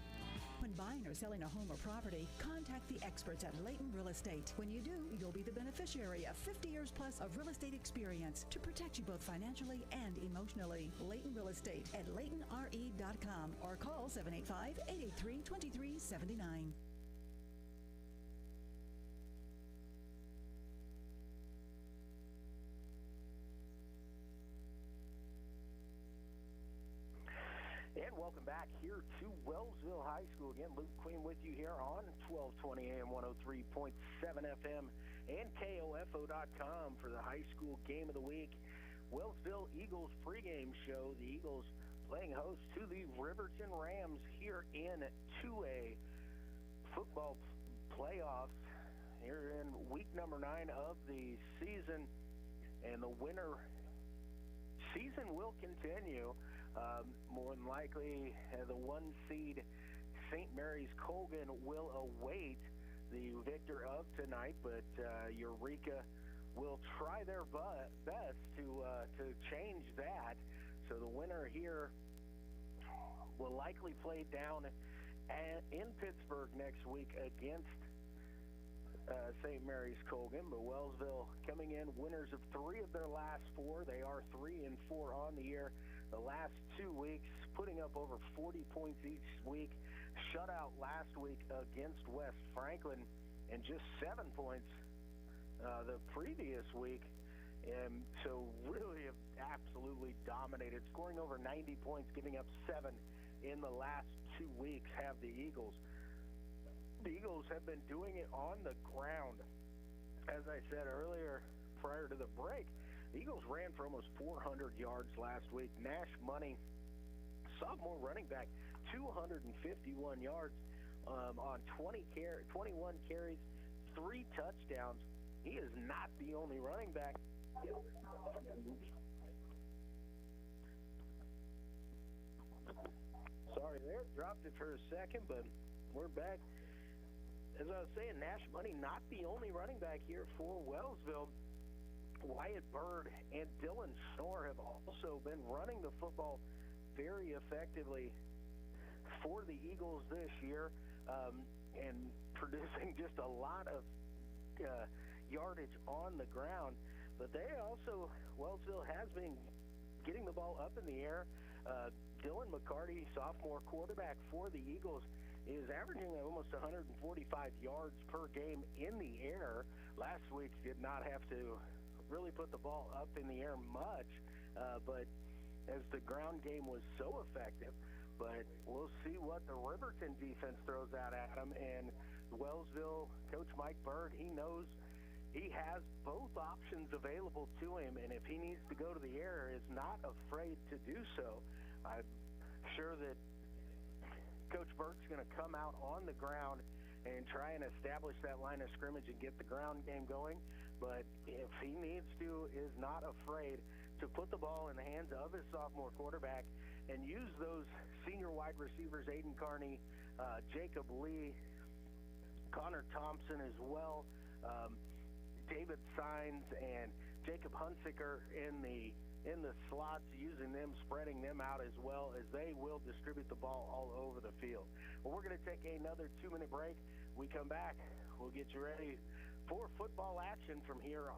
When buying or selling a home or property, contact the experts at Layton Real Estate. When you do, you'll be the beneficiary of 50 years plus of real estate experience to protect you both financially and emotionally. Layton Real Estate at LaytonRE.com or call 785-883-2379. And welcome back here to Wellsville High School. Again, Luke Queen with you here on 1220 AM, 103.7 FM, and KOFO.com for the high school game of the week. Wellsville Eagles pregame show. The Eagles playing host to the Riverton Rams here in 2A football playoffs here in week number 9 of the season. And the winner season will continue. More than likely, the 1 seed St. Mary's Colgan will await the victor of tonight, but Eureka will try their best to change that. So the winner here will likely play down in Pittsburgh next week against St. Mary's Colgan, but Wellsville coming in winners of 3 of their last 4. They are 3-4 on the year. The last 2 weeks, putting up over 40 points each week. Shutout last week against West Franklin, and just 7 points the previous week. And so really have absolutely dominated, scoring over 90 points, giving up 7 in the last 2 weeks have the Eagles. The Eagles have been doing it on the ground. As I said earlier, prior to the break, the Eagles ran for almost 400 yards last week. Nash Money, sophomore running back, 251 yards. on 21 carries, 3 touchdowns. He is not the only running back. Sorry there, dropped it for a second, but we're back. As I was saying, Nash Money not the only running back here for Wellsville. Wyatt Bird and Dylan Schnorr have also been running the football very effectively for the Eagles this year, and producing just a lot of yardage on the ground. But they also, Wellsville has been getting the ball up in the air. Dylan McCarty, sophomore quarterback for the Eagles, is averaging almost 145 yards per game in the air. Last week did not have to really put the ball up in the air much, but as the ground game was so effective. But we'll see what the Riverton defense throws out at him. And Wellsville coach Mike Bird, he knows he has both options available to him, and if he needs to go to the air, is not afraid to do so. I'm sure that Coach Bird's going to come out on the ground and try and establish that line of scrimmage and get the ground game going. But if he needs to, is not afraid to put the ball in the hands of his sophomore quarterback and use those senior wide receivers, Aiden Carney, Jacob Lee, Connor Thompson as well, David Sines and Jacob Hunsicker in the slots, using them, spreading them out as well, as they will distribute the ball all over the field. Well, we're going to take another 2-minute break. We come back, we'll get you ready for football action from here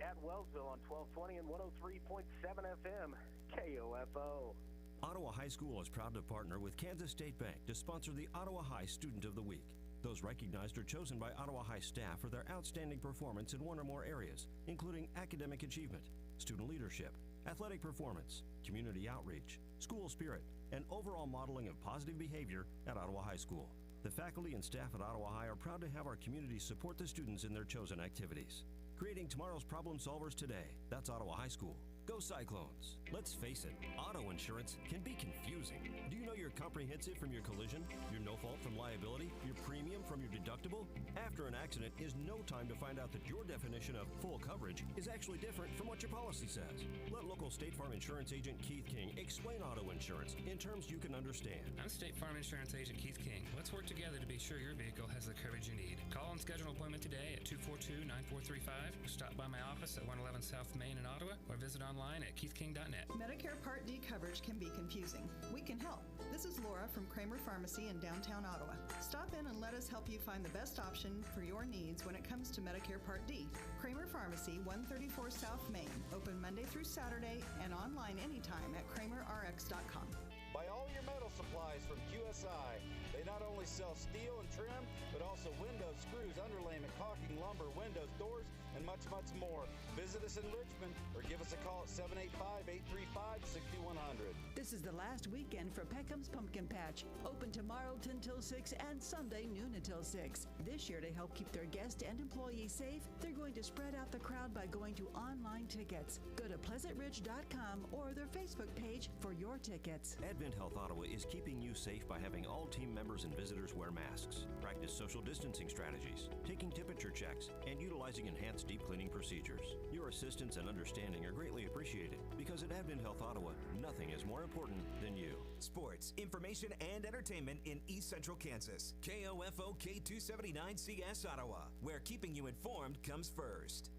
at Wellsville on 1220 and 103.7 FM KOFO. Ottawa High School is proud to partner with Kansas State Bank to sponsor the Ottawa High Student of the Week. Those recognized are chosen by Ottawa High staff for their outstanding performance in one or more areas, including academic achievement, student leadership, athletic performance, community outreach, school spirit, and overall modeling of positive behavior at Ottawa High School. The faculty and staff at Ottawa High are proud to have our community support the students in their chosen activities. Creating tomorrow's problem solvers today. That's Ottawa High School. Go Cyclones. Let's face it, auto insurance can be confusing. Do you know you're comprehensive from your collision, your no fault from liability, your premium from your deductible? After an accident is no time to find out that your definition of full coverage is actually different from what your policy says. Let local State Farm Insurance Agent Keith King explain auto insurance in terms you can understand. I'm State Farm Insurance Agent Keith King. Let's work together to be sure your vehicle has the coverage you need. Call and schedule an appointment today at 242-9435. Stop by my office at 111 South Main in Ottawa, or visit online at keithking.net. Medicare Part D coverage can be confusing. We can help. This is Laura from Kramer Pharmacy in downtown Ottawa. Stop in and let us help you find the best option for your needs when it comes to Medicare Part D. Kramer Pharmacy, 134 South Main, open Monday through Saturday and online anytime at kramerrx.com. Buy all your metal supplies from QSI. They not only sell steel and trim, but also windows, screws, underlayment, caulking, lumber, windows, doors, and much, much more. Visit us in Richmond or give us a call at 785-835-6100. This is the last weekend for Peckham's Pumpkin Patch. Open tomorrow 10 till 6 and Sunday noon until 6. This year, to help keep their guests and employees safe, they're going to spread out the crowd by going to online tickets. Go to pleasantridge.com or their Facebook page for your tickets. Advent Health Ottawa is keeping you safe by having all team members and visitors wear masks, practice social distancing strategies, taking temperature checks, and utilizing enhanced deep cleaning procedures. Your assistance and understanding are greatly appreciated because at Advent Health Ottawa, nothing is more important than you. Sports, information, and entertainment in East Central Kansas. KOFO K279CS Ottawa, where keeping you informed comes first.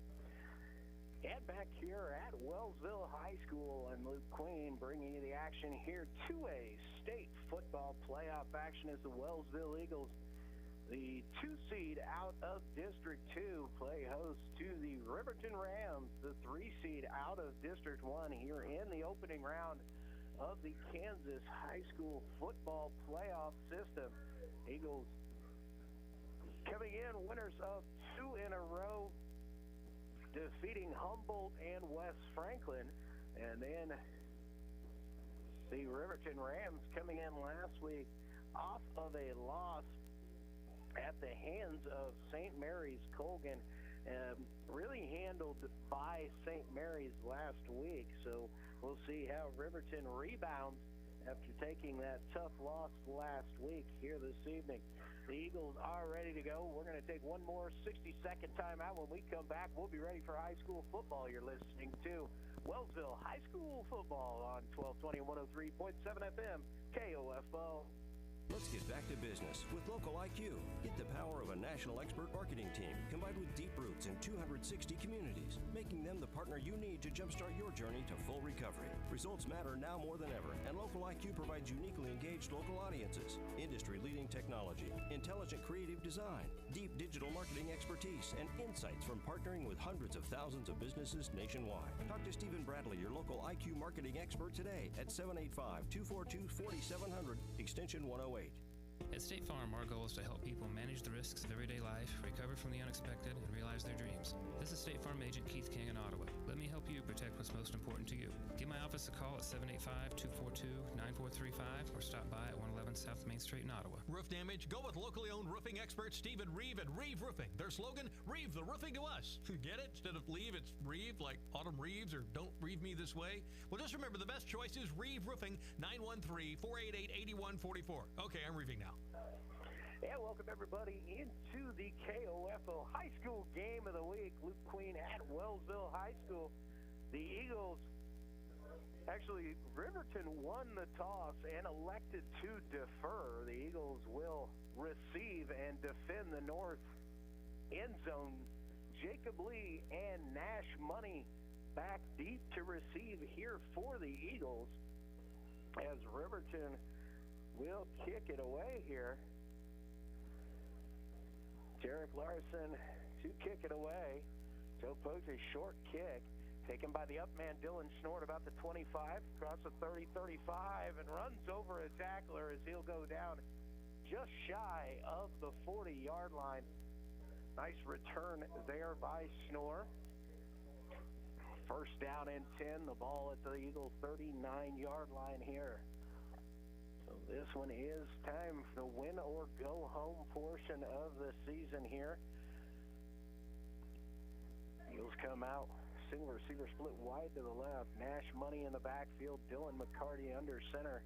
And back here at Wellsville High School, and Luke Queen bringing you the action here. 2A state football playoff action as the Wellsville Eagles, the 2 seed out of District 2, play host to the Riverton Rams, the 3 seed out of District 1 here in the opening round of the Kansas High School football playoff system. Eagles coming in winners of 2 in a row, defeating Humboldt and West Franklin. And then the Riverton Rams coming in last week off of a loss at the hands of St. Mary's Colgan, really handled by St. Mary's last week. So we'll see how Riverton rebounds after taking that tough loss last week here this evening. The Eagles are ready to go. We're going to take one more 60-second timeout. When we come back, we'll be ready for high school football. You're listening to Wellsville High School Football on 1220 103.7 FM, KOFO. Let's get back to business with Local IQ. Get the power of a national expert marketing team combined with deep roots in 260 communities, making them the partner you need to jumpstart your journey to full recovery. Results matter now more than ever, and Local IQ provides uniquely engaged local audiences, industry-leading technology, intelligent creative design, deep digital marketing expertise, and insights from partnering with hundreds of thousands of businesses nationwide. Talk to Stephen Bradley, your local IQ marketing expert today at 785-242-4700, extension 108. At State Farm, our goal is to help people manage the risks of everyday life, recover from the unexpected, and realize their dreams. This is State Farm Agent Keith King in Ottawa. Let me help you protect what's most important to you. Give my office a call at 785-242-9435 or stop by at 111 South Main Street in Ottawa. Roof damage? Go with locally owned roofing expert Stephen Reeve at Reeve Roofing. Their slogan, Reeve the roofing to us. Get it? Instead of leave, it's Reeve, like Autumn Reeves or Don't Reeve Me This Way. Well, just remember the best choice is Reeve Roofing, 913-488-8144. Okay, I'm reeving now. And welcome everybody into the KOFO High School Game of the Week. Luke Queen at Wellsville High School. The Eagles, actually Riverton won the toss and elected to defer. The Eagles will receive and defend the north end zone. Jacob Lee and Nash Money back deep to receive here for the Eagles as Riverton will kick it away here. Jarek Larson to kick it away. Joe Poach, a short kick, taken by the up man Dylan Snort about the 25, across the 30-35, and runs over a tackler as he'll go down just shy of the 40-yard line. Nice return there by Snore. First down and 10, the ball at the Eagles' 39-yard line here. So this one is time for the win or go home portion of the season here. Eagles come out, single receiver split wide to the left. Nash Money in the backfield, Dylan McCarty under center.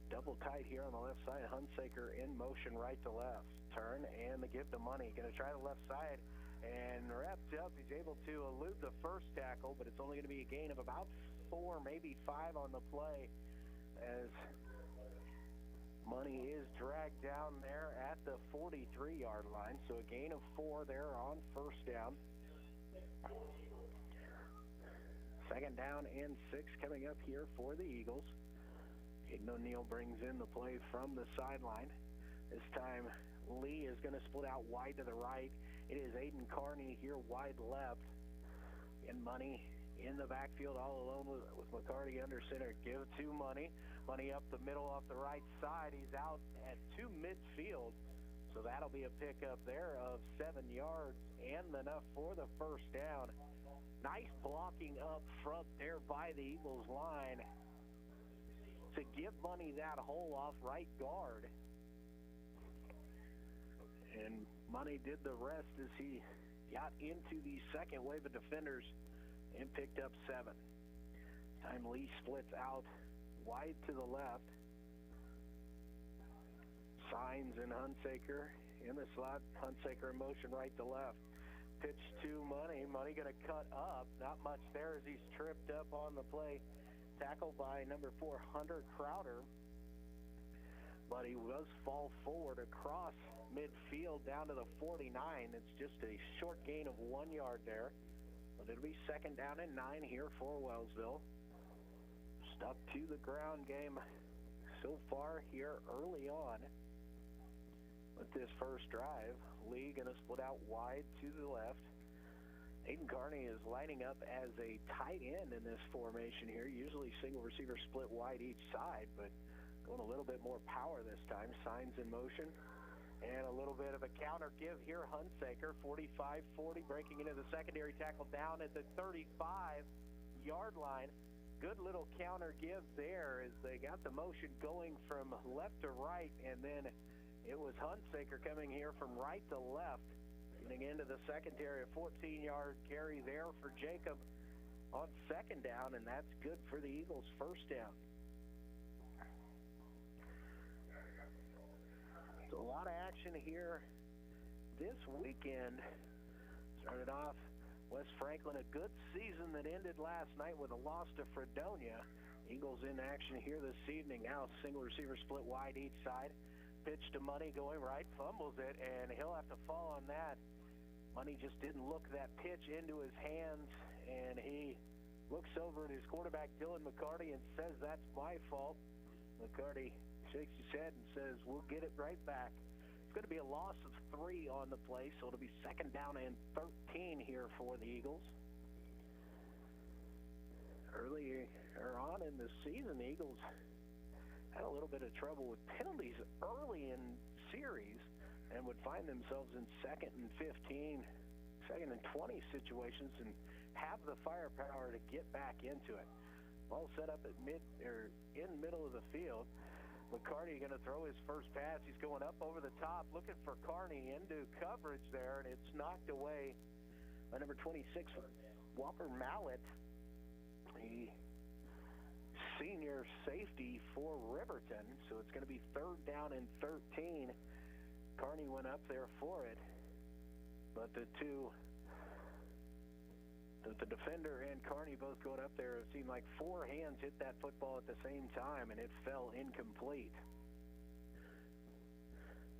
Double tight here on the left side. Hunsaker in motion right to left. Turn and the give to Money. Going to try the left side and wrapped up. He's able to elude the first tackle, but it's only going to be a gain of about 4, maybe 5 on the play as Money is dragged down there at the 43-yard line, so a gain of 4 there on first down. Second down and 6 coming up here for the Eagles. Aiden O'Neill brings in the play from the sideline. This time, Lee is going to split out wide to the right. It is Aiden Carney here wide left. And Money in the backfield all alone with McCarty under center. Give to Money. Money up the middle off the right side. He's out at 2 midfield. So that'll be a pickup there of 7 yards and enough for the first down. Nice blocking up front there by the Eagles line to give Money that hole off right guard. And Money did the rest as he got into the second wave of defenders and picked up 7. Time Lee splits out wide to the left. Signs and Hunsaker in the slot. Hunsaker in motion right to left. Pitch to Money. Money going to cut up. Not much there as he's tripped up on the play. Tackled by number 4, Hunter Crowder. But he does fall forward across midfield down to the 49. It's just a short gain of 1 yard there. But it'll be second down and 9 here for Wellsville. Stuck to the ground game so far here early on with this first drive. Lee going to split out wide to the left. Aiden Carney is lining up as a tight end in this formation here. Usually single receiver split wide each side, but going a little bit more power this time. Signs in motion. And a little bit of a counter give here. Hunsaker, 45-40, breaking into the secondary tackle down at the 35-yard line. Good little counter give there as they got the motion going from left to right, and then it was Hunsaker coming here from right to left, getting into the secondary. A 14-yard carry there for Jacob on second down, and that's good for the Eagles' first down. So a lot of action here this weekend. Started off West Franklin, a good season that ended last night with a loss to Fredonia. Eagles in action here this evening. Now single receiver split wide each side. Pitch to Money going right, fumbles it, and he'll have to fall on that. Money just didn't look that pitch into his hands, and he looks over at his quarterback, Dylan McCarty, and says, "That's my fault." McCarty shakes his head and says, "We'll get it right back." It's going to be a loss of 3 on the play, so it'll be 2nd down and 13 here for the Eagles. Earlier on in the season, the Eagles had a little bit of trouble with penalties early in series and would find themselves in 2nd and 15, 2nd and 20 situations and have the firepower to get back into it. Ball set up at middle of the field. McCarty going to throw his first pass. He's going up over the top, looking for Carney into coverage there, and it's knocked away by number 26, Walker Mallett. The senior safety for Riverton, so it's going to be 3rd down and 13. Carney went up there for it, but the defender and Carney both going up there, it seemed like 4 hands hit that football at the same time, and it fell incomplete.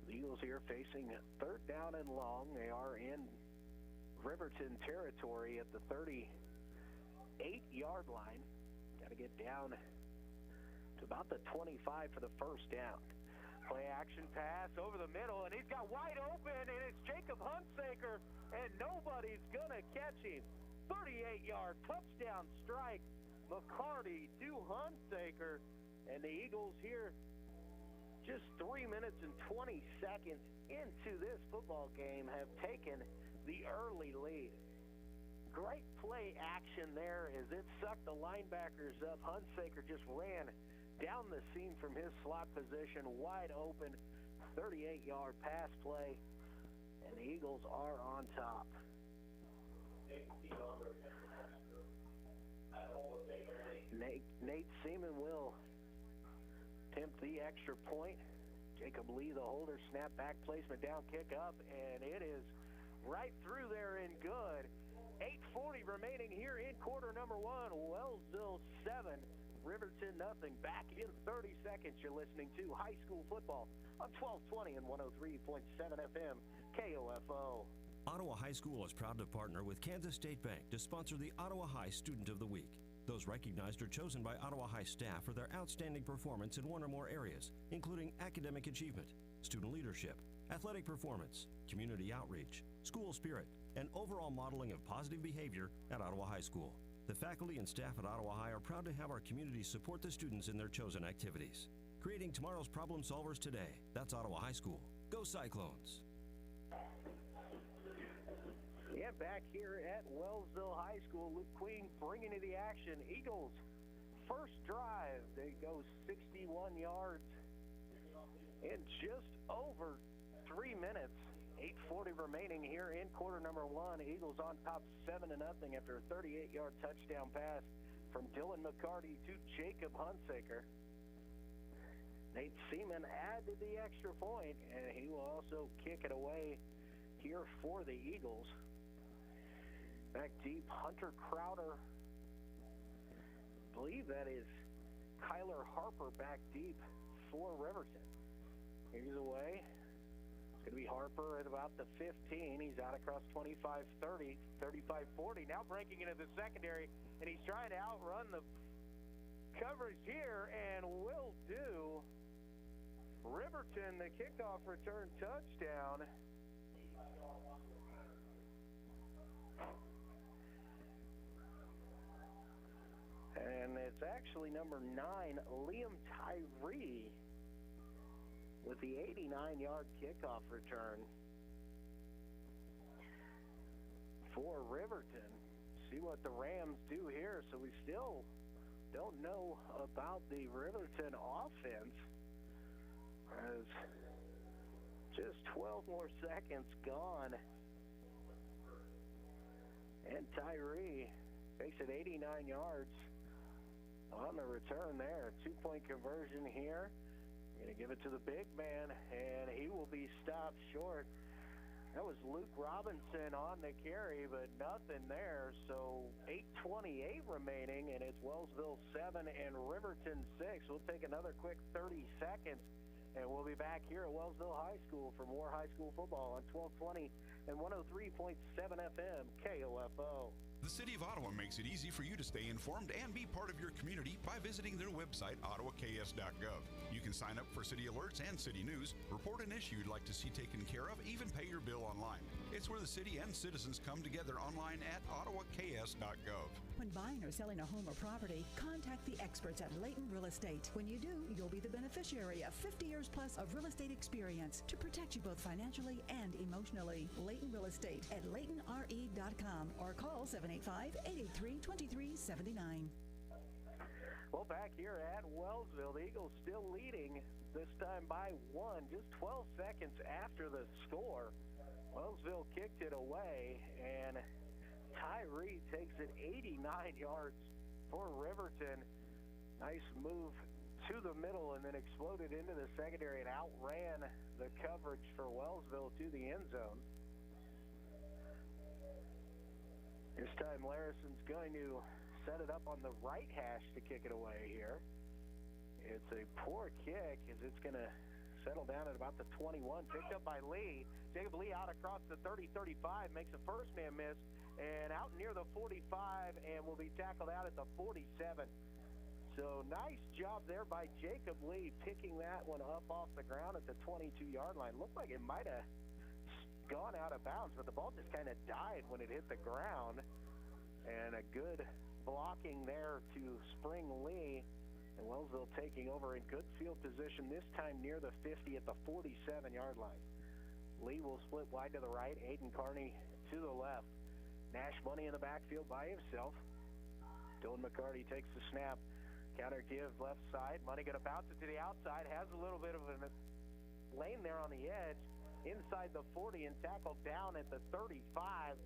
The Eagles here facing 3rd down and long. They are in Riverton territory at the 38-yard line. Got to get down to about the 25 for the first down. Play action pass over the middle, and he's got wide open, and it's Jacob Hunsaker, and nobody's going to catch him. 38-yard touchdown strike. McCarty to Hunsaker, and the Eagles here just 3 minutes and 20 seconds into this football game have taken the early lead. Great play action there as it sucked the linebackers up. Hunsaker just ran down the seam from his slot position, wide open, 38-yard pass play, and the Eagles are on top. Nate Seaman will attempt the extra point. Jacob Lee, the holder, snap back placement, down, kick up, and it is right through there and good. 8:40 remaining here in quarter number 1. Wellsville 7, Riverton nothing. Back in 30 seconds. You're listening to high school football on 1220 and 103.7 FM KOFO. Ottawa High School is proud to partner with Kansas State Bank to sponsor the Ottawa High Student of the Week. Those recognized are chosen by Ottawa High staff for their outstanding performance in one or more areas, including academic achievement, student leadership, athletic performance, community outreach, school spirit, and overall modeling of positive behavior at Ottawa High School. The faculty and staff at Ottawa High are proud to have our community support the students in their chosen activities. Creating tomorrow's problem solvers today. That's Ottawa High School. Go Cyclones! Yeah, back here at Wellsville High School, Luke Queen bringing you the action. Eagles, first drive, they go 61 yards in just over 3 minutes. 8:40 remaining here in quarter number 1. Eagles on top 7-0 after a 38-yard touchdown pass from Dylan McCarty to Jacob Hunsaker. Nate Seaman added the extra point, and he will also kick it away here for the Eagles. Back deep, Hunter Crowder. I believe that is Kyler Harper back deep for Riverton. Here's away. It's going to be Harper at about the 15. He's out across 25-30, 35-40. Now breaking into the secondary, and he's trying to outrun the coverage here, and will do. Riverton, the kickoff return touchdown. And it's actually number 9, Liam Tyree, with the 89-yard kickoff return for Riverton. See what the Rams do here. So we still don't know about the Riverton offense, as just 12 more seconds gone. And Tyree takes it 89 yards on the return there. 2-point conversion here. Going to give it to the big man, and he will be stopped short. That was Luke Robinson on the carry, but nothing there. So 8:28 remaining, and it's Wellsville 7 and Riverton 6. We'll take another quick 30 seconds, and we'll be back here at Wellsville High School for more high school football on 1220 and 103.7 FM KOFO. The City of Ottawa makes it easy for you to stay informed and be part of your community by visiting their website, ottawaks.gov. You can sign up for city alerts and city news, report an issue you'd like to see taken care of, even pay your bill online. It's where the city and citizens come together online at ottawaks.gov. When buying or selling a home or property, contact the experts at Layton Real Estate. When you do, you'll be the beneficiary of 50 years plus of real estate experience to protect you both financially and emotionally. Layton Real Estate at laytonre.com or call 785-883-2379. Well, back here at Wellsville, the Eagles still leading, this time by 1, just 12 seconds after the score. Wellsville kicked it away, and Tyree takes it 89 yards for Riverton. Nice move to the middle and then exploded into the secondary and outran the coverage for Wellsville to the end zone. This time Larison's going to set it up on the right hash to kick it away here. It's a poor kick as it's going to settle down at about the 21. Picked up by Lee. Jacob Lee out across the 30-35, makes a first man miss, and out near the 45 and will be tackled out at the 47. So nice job there by Jacob Lee picking that one up off the ground at the 22-yard line. Looked like it might have gone out of bounds, but the ball just kind of died when it hit the ground. And a good blocking there to spring Lee. And Wellsville taking over in good field position, this time near the 50 at the 47-yard line. Lee will split wide to the right, Aiden Carney to the left. Nash Money in the backfield by himself. Dylan McCarty takes the snap. Counter give left side. Money going to bounce it to the outside. Has a little bit of a lane there on the edge. Inside the 40 and tackled down at the 35.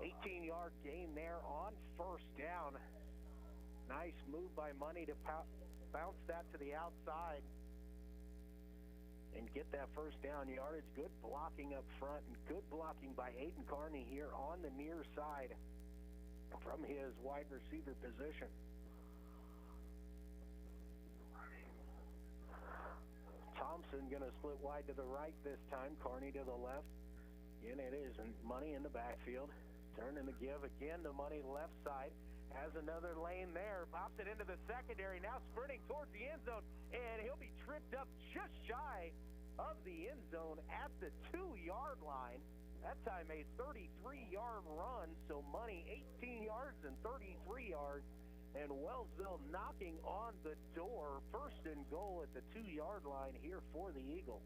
18-yard gain there on first down. Nice move by Money to bounce that to the outside and get that first down yardage. Good blocking up front and good blocking by Aiden Carney here on the near side from his wide receiver position. Thompson going to split wide to the right this time. Carney to the left. Again, it is Money in the backfield. Turning the give again to Money left side. Has another lane there. Pops it into the secondary. Now sprinting towards the end zone. And he'll be tripped up just shy of the end zone at the 2-yard line. That time a 33-yard run. So Money 18 yards and 33 yards. And Wellsville knocking on the door. First and goal at the 2-yard line here for the Eagles.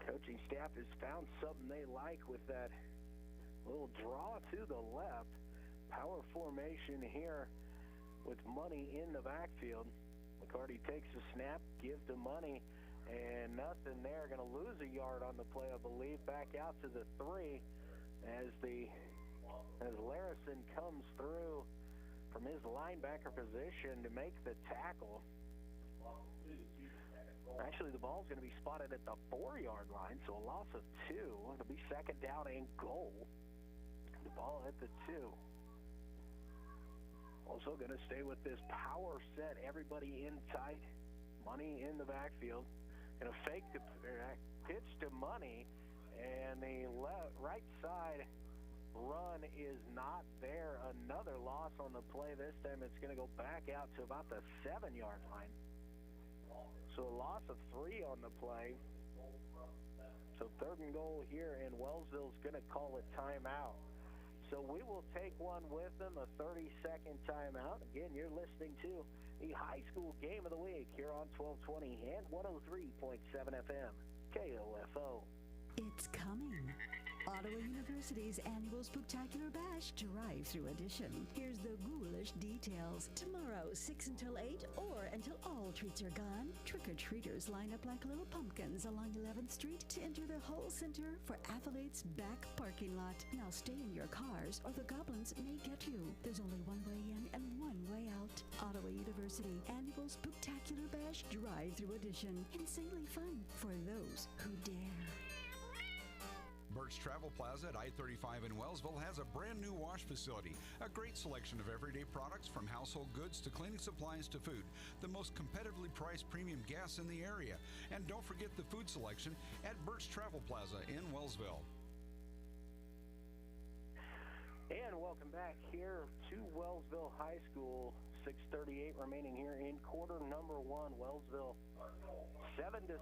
Coaching staff has found something they like with that little draw to the left. Power formation here with Money in the backfield. McCarty takes the snap, give to Money, and nothing there. Going to lose a yard on the play, I believe. Back out to the 3 as Larison comes through from his linebacker position to make the tackle. Actually, the ball's going to be spotted at the 4-yard line, so a loss of 2. It'll be second down and goal. The ball at the 2. Also going to stay with this power set. Everybody in tight. Money in the backfield. Going to fake the pitch to Money, and the right side run is not there. Another loss on the play. This time it's going to go back out to about the 7-yard line. So a loss of 3 on the play. So third and goal here, and Wellsville's going to call a timeout. So we will take one with them, a 30-second timeout. Again, you're listening to the high school game of the week here on 1220 and 103.7 FM, KOFO. It's coming. Ottawa University's annual Spooktacular Bash Drive-Through Edition. Here's the ghoulish details. Tomorrow, 6 until 8 or until all treats are gone. Trick-or-treaters line up like little pumpkins along 11th Street to enter the whole center for Athlete's back parking lot. Now stay in your cars or the goblins may get you. There's only one way in and one way out. Ottawa University annual Spooktacular Bash Drive-Through Edition. Insanely fun for those who dare. Burt's Travel Plaza at I-35 in Wellsville has a brand new wash facility. A great selection of everyday products from household goods to cleaning supplies to food. The most competitively priced premium gas in the area. And don't forget the food selection at Burt's Travel Plaza in Wellsville. And welcome back here to Wellsville High School. 6:38 remaining here in quarter number one. Wellsville 7-6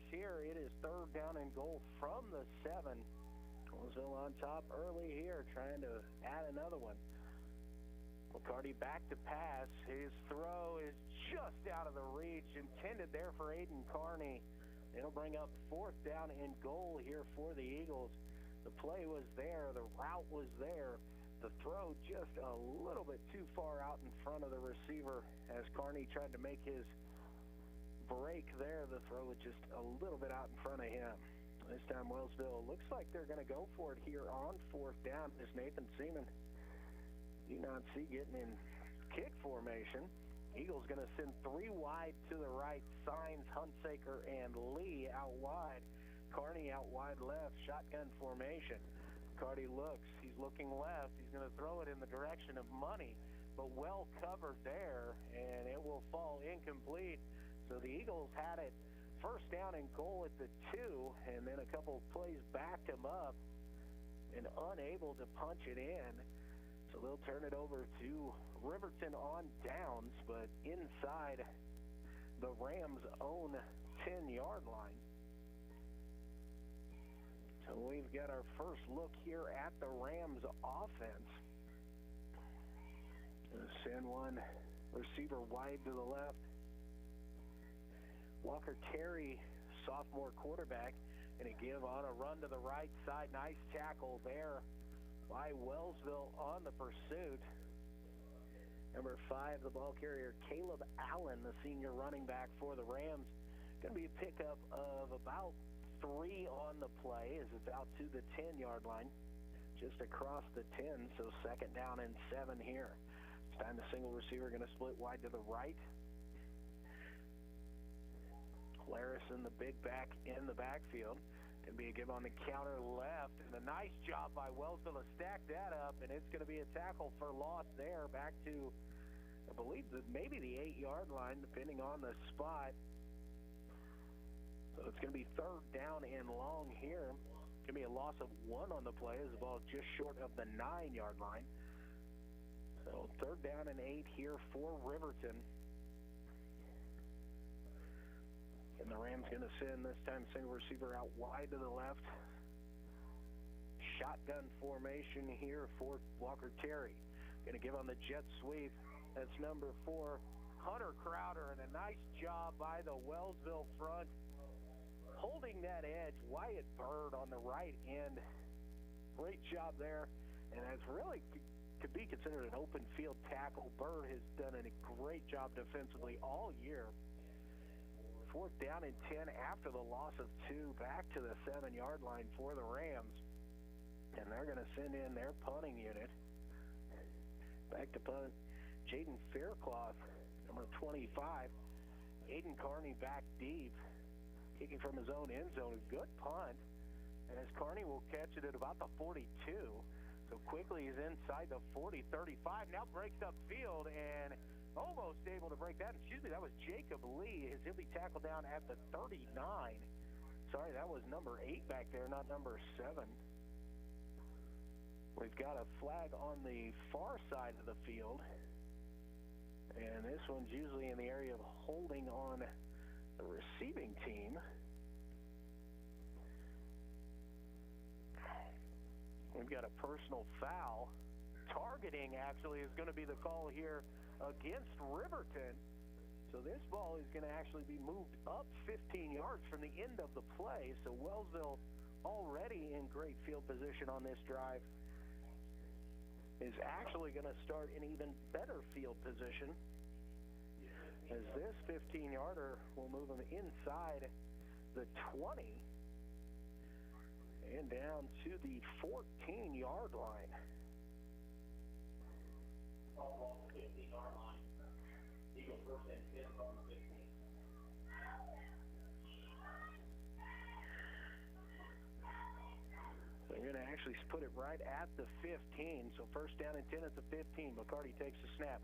here. It is third down and goal from the 7. Wellsville on top early here, trying to add another one. McCarty back to pass. His throw is just out of the reach, intended there for Aiden Carney. It'll bring up fourth down and goal here for the Eagles. The play was there. The route was there. The throw just a little bit too far out in front of the receiver as Carney tried to make his break there. The throw was just a little bit out in front of him. This time Wellsville looks like they're going to go for it here on fourth down as Nathan Seaman do not see getting in kick formation. Eagles going to send three wide to the right. Signs, Hunsaker, and Lee out wide. Carney out wide left, shotgun formation. Carney looks. He's looking left. He's going to throw it in the direction of Money, but well covered there, and it will fall incomplete. So the Eagles had it first down and goal at the 2, and then a couple of plays backed him up and unable to punch it in. So they'll turn it over to Riverton on downs, but inside the Rams' own 10-yard line. So we've got our first look here at the Rams' offense. Gonna send one receiver wide to the left. Walker Terry, sophomore quarterback, going to give on a run to the right side. Nice tackle there by Wellsville on the pursuit. Number 5, the ball carrier, Caleb Allen, the senior running back for the Rams. Going to be a pickup of about 3 on the play as it's out to the 10-yard line, just across the 10, so second down and 7 here. It's time the single receiver going to split wide to the right. Larison, the big back in the backfield. Going to be a give on the counter left, and a nice job by Wellsville to stack that up, and it's going to be a tackle for loss there back to, I believe, maybe the 8-yard line, depending on the spot. So it's going to be third down and long here. Going to be a loss of 1 on the play as the ball just short of the 9-yard line. So third down and 8 here for Riverton. And the Rams going to send this time single receiver out wide to the left. Shotgun formation here for Walker Terry. Going to give on the jet sweep. That's number 4, Hunter Crowder, and a nice job by the Wellsville front. Holding that edge, Wyatt Bird on the right end. Great job there. And that's really could be considered an open field tackle. Bird has done a great job defensively all year. Fourth down and 10 after the loss of 2, back to the 7-yard line for the Rams. And they're going to send in their punting unit. Back to punt, Jaden Faircloth, number 25. Aiden Carney back deep, kicking from his own end zone. A good punt. And as Carney will catch it at about the 42. So quickly he's inside the 40, 35. Now breaks upfield and almost able to break that. Excuse me, that was Jacob Lee. He'll be tackled down at the 39. Sorry, that was number 8 back there, not number 7. We've got a flag on the far side of the field. And this one's usually in the area of holding on the receiving team. We've got a personal foul. Targeting, actually, is going to be the call here against Riverton. So this ball is going to actually be moved up 15 yards from the end of the play. So Wellsville already in great field position on this drive, is actually going to start in even better field position, as this 15-yarder will move him inside the 20 and down to the 14-yard line. 15-yard line. Eagles first and 10 on the 15. They're going to actually put it right at the 15. So first down and 10 at the 15. McCarty takes the snap.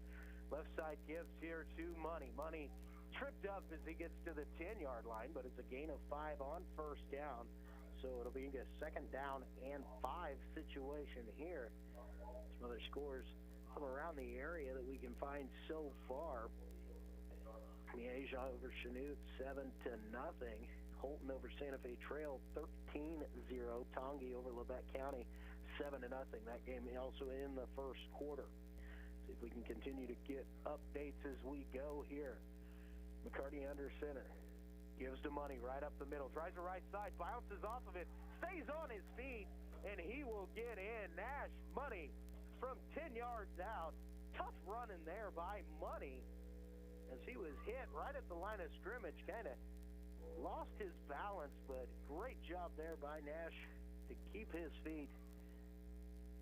Left side gives here to Money. Money tripped up as he gets to the 10-yard line, but it's a gain of 5 on first down. So it'll be a second down and 5 situation here. Some other scores from around the area that we can find so far. Miege over Chanute 7-0. Holton over Santa Fe Trail 13-0. Tongi over Lebec County 7-0. That game also in the first quarter. See if we can continue to get updates as we go here. McCarty under center. Gives to Money right up the middle. Tries the right side. Bounces off of it. Stays on his feet. And he will get in. Nash Money from 10 yards out. Tough running there by Money as he was hit right at the line of scrimmage. Kind of lost his balance, but great job there by Nash to keep his feet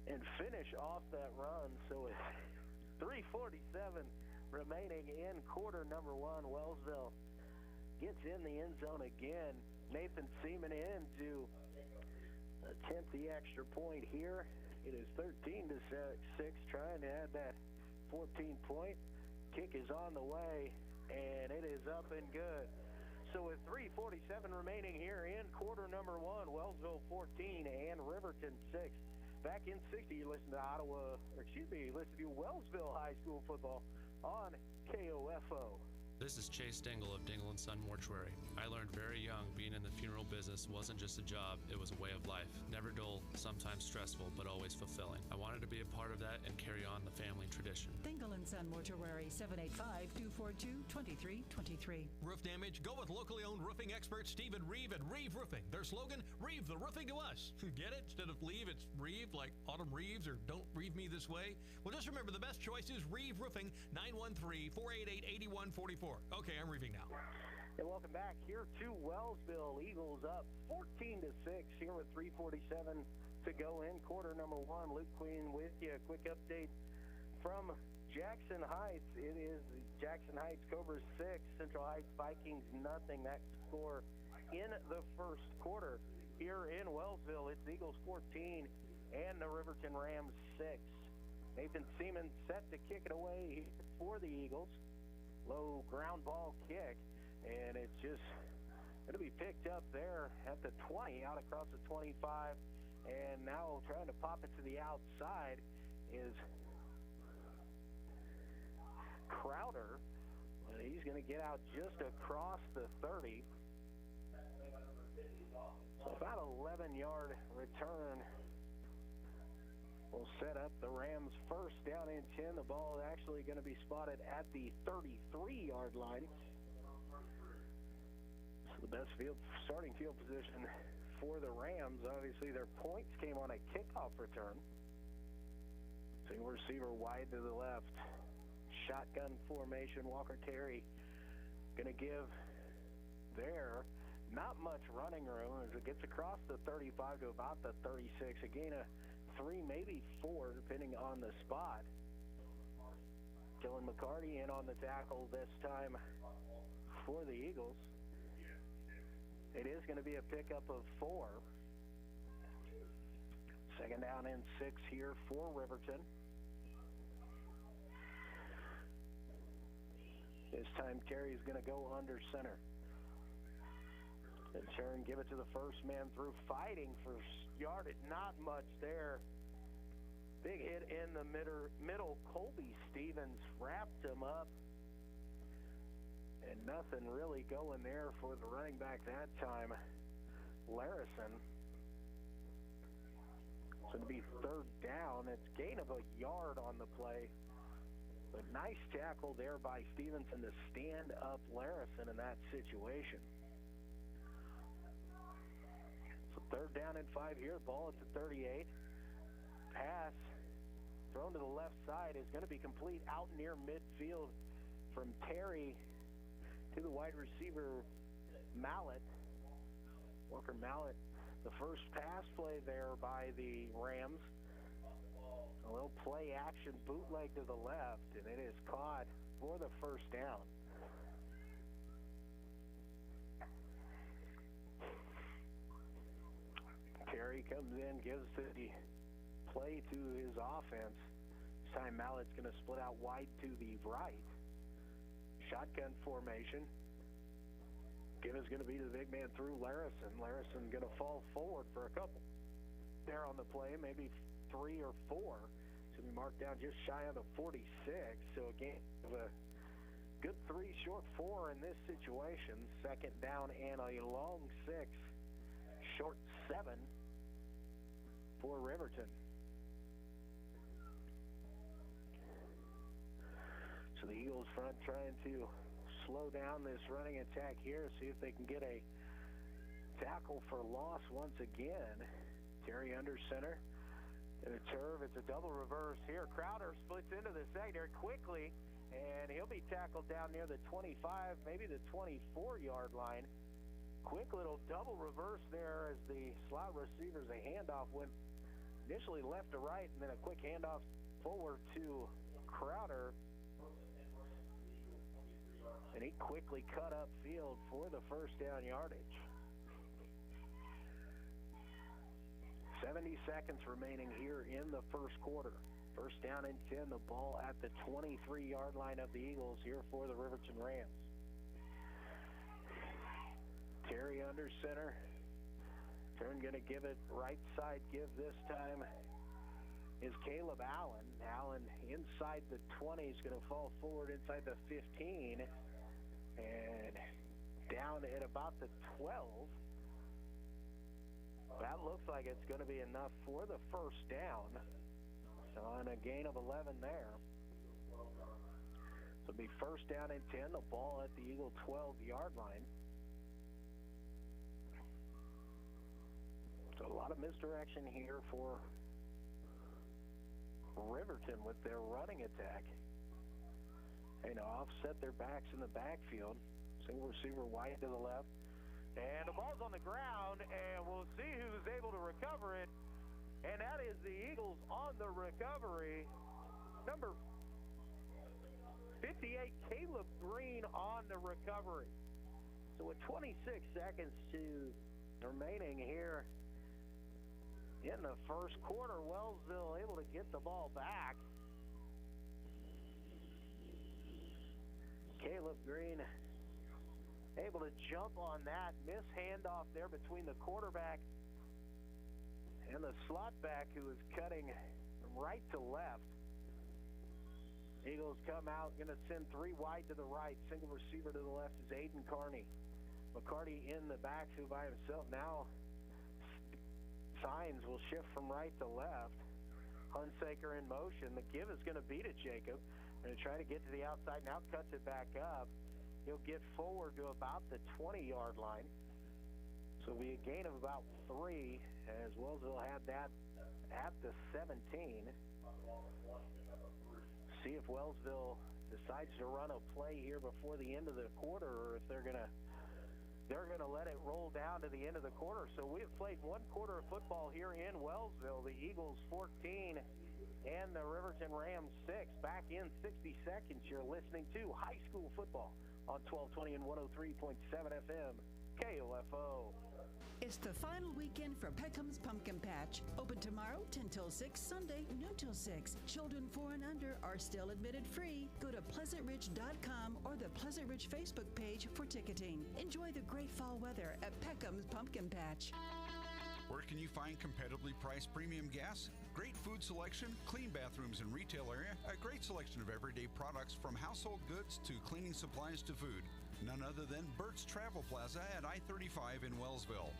and finish off that run. So it's 3:47 remaining in quarter number 1. Wellsville gets in the end zone again. Nathan Seaman into attempt the extra point here. It is 13-6, trying to add that 14-point. Kick is on the way, and it is up and good. So with 3:47 remaining here in quarter number 1, Wellsville 14 and Riverton 6. Back in 60, you listen to listen to Wellsville High School football on KOFO. This is Chase Dingle of Dingle & Son Mortuary. I learned very young being in the funeral business wasn't just a job, it was a way of life. Never dull, sometimes stressful, but always fulfilling. I wanted to be a part of that and carry on the family tradition. Dingle & Son Mortuary, 785-242-2323. Roof damage? Go with locally owned roofing expert Stephen Reeve at Reeve Roofing. Their slogan, Reeve the roofing to us. Get it? Instead of leave, it's Reeve, like Autumn Reeves or Don't Reeve Me This Way. Well, just remember the best choice is Reeve Roofing, 913-488-8144. Okay, I'm reeving now. And welcome back here to Wellsville. Eagles up 14-6 here with 3:47 to go in quarter number 1. Luke Queen with you. A quick update from Jackson Heights. It is Jackson Heights Cobras 6, Central Heights Vikings nothing. That score in the first quarter. Here in Wellsville, it's Eagles 14 and the Riverton Rams 6. Nathan Seaman set to kick it away for the Eagles. Low ground ball kick, and it's just going to be picked up there at the 20, out across the 25, and now trying to pop it to the outside is Crowder. Well, he's going to get out just across the 30. So about an 11-yard return will set up the Rams first down and 10. The ball actually going to be spotted at the 33-yard line. So the best starting field position for the Rams. Obviously, their points came on a kickoff return. Single receiver wide to the left. Shotgun formation. Walker Terry going to give there not much running room as it gets across the 35 to about the 36. A gain of 3, maybe 4, depending on the spot. Dylan McCarty in on the tackle this time for the Eagles. It is going to be a pickup of 4. Second down and 6 here for Riverton. This time Terry's going to go under center. And turn, give it to the first man through, fighting for yardage. Not much there. Big hit in the middle. Colby Stevens wrapped him up. And nothing really going there for the running back that time, Larison. So to be third down, it's gain of a yard on the play. But nice tackle there by Stevenson to stand up Larison in that situation. So Third down and 5 here. Ball at the 38. Pass thrown to the left side is going to be complete out near midfield from Terry to the wide receiver Mallet. Walker Mallet, the first pass play there by the Rams. A little play action bootleg to the left, and it is caught for the first down. Terry comes in, gives the play to his offense. This time Mallett's going to split out wide to the right. Shotgun formation. Give is going to be to the big man through Larison. Larison going to fall forward for a couple. There on the play, maybe 3 or 4. So we marked down just shy of the 46. So again, a good 3, short 4 in this situation. Second down and a long 6, short 7 for Riverton. So the Eagles front trying to slow down this running attack here, see if they can get a tackle for loss once again. Terry under center. And a curve, it's a double reverse here. Crowder splits into the secondary quickly, and he'll be tackled down near the 25, maybe the 24-yard line. Quick little double reverse there as the slot receivers, a handoff went initially left to right, and then a quick handoff forward to Crowder. And he quickly cut upfield for the first down yardage. 70 seconds remaining here in the first quarter. First down and 10, the ball at the 23-yard line of the Eagles here for the Riverton Rams. Terry under center. Turn going to give it right side give this time is Caleb Allen. Allen inside the 20 is going to fall forward inside the 15 and down at about the 12. That looks like it's going to be enough for the first down. So on a gain of 11 there. So it'll be first down and 10, the ball at the Eagle 12-yard line. So a lot of misdirection here for Riverton with their running attack. Offset their backs in the backfield. Single receiver wide to the left. And the ball's on the ground, and we'll see who's able to recover it. And that is the Eagles on the recovery. Number 58, Caleb Green on the recovery. So with 26 seconds remaining here in the first quarter, Wellsville able to get the ball back. Caleb Green able to jump on that. Miss handoff there between the quarterback and the slot back who is cutting from right to left. Eagles come out, going to send 3 wide to the right. Single receiver to the left is Aiden Carney. McCarty in the backfield by himself. Now signs will shift from right to left. Hunsaker in motion. The give is going to be to Jacob. Going to try to get to the outside. Now cuts it back up. He'll get forward to about the 20-yard line. So it'll be a gain of about 3 as Wellsville had that at the 17. See if Wellsville decides to run a play here before the end of the quarter, or if they're gonna let it roll down to the end of the quarter. So we have played 1 quarter of football here in Wellsville. The Eagles 14 and the Riverton Rams 6. Back in 60 seconds, you're listening to high school football on 1220 and 103.7 FM, KOFO. It's the final weekend for Peckham's Pumpkin Patch. Open tomorrow, 10 till 6, Sunday, noon till 6. Children 4 and under are still admitted free. Go to PleasantRidge.com or the Pleasant Ridge Facebook page for ticketing. Enjoy the great fall weather at Peckham's Pumpkin Patch. Where can you find competitively priced premium gas? Great food selection, clean bathrooms and retail area, a great selection of everyday products from household goods to cleaning supplies to food. None other than Bert's Travel Plaza at I-35 in Wellsville.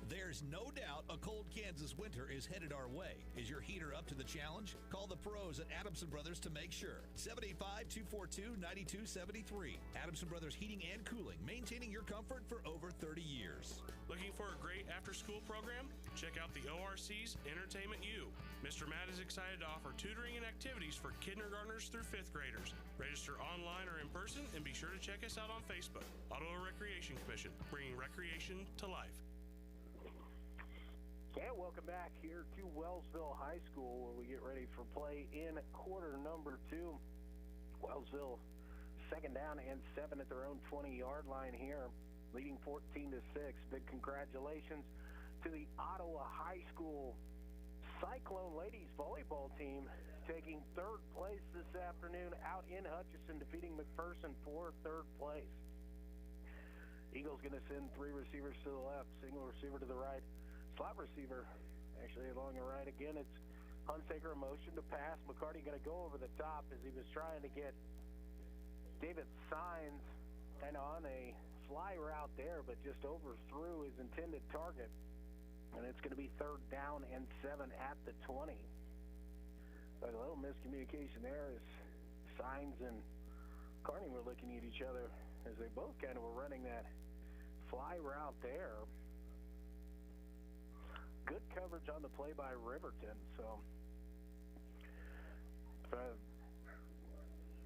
There's no doubt a cold Kansas winter is headed our way. Is your heater up to the challenge? Call the pros at Adamson Brothers to make sure. 785-242-9273. Adamson Brothers Heating and Cooling, maintaining your comfort for over 30 years. Looking for a great after-school program? Check out the ORC's Entertainment U. Mr. Matt is excited to offer tutoring and activities for kindergartners through 5th graders. Register online or in person, and be sure to check us out on Facebook. Ottawa Recreation Commission, bringing recreation to life. And welcome back here to Wellsville High School, where we get ready for play in quarter number 2. Wellsville second down and 7 at their own 20-yard line here, leading 14-6. Big congratulations to the Ottawa High School Cyclone ladies volleyball team, taking 3rd place this afternoon out in Hutchinson, defeating McPherson for 3rd place. Eagles going to send 3 receivers to the left, single receiver to the right. Slot receiver, actually along the right again. It's Hunsaker in motion to pass. McCarty going to go over the top as he was trying to get David Sines kind of on a fly route there, but just overthrew his intended target. And it's going to be 3rd down and 7 at the 20. But a little miscommunication there as Sines and Carney were looking at each other as they both kind of were running that fly route there. Good coverage on the play by Riverton. So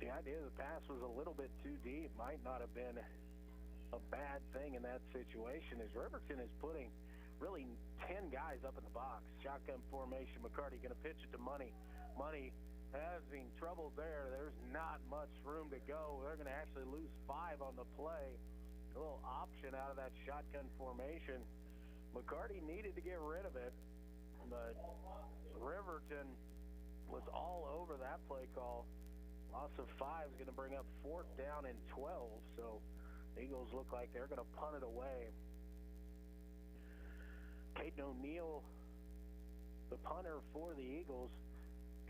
the idea of the pass was a little bit too deep. Might not have been a bad thing in that situation, as Riverton is putting really 10 guys up in the box. Shotgun formation. McCarty going to pitch it to Money. Money having trouble there. There's not much room to go. They're going to actually lose 5 on the play. A little option out of that shotgun formation. McCarty needed to get rid of it, but Riverton was all over that play call. Loss of 5 is going to bring up 4th down and 12, so the Eagles look like they're going to punt it away. Caden O'Neill, the punter for the Eagles,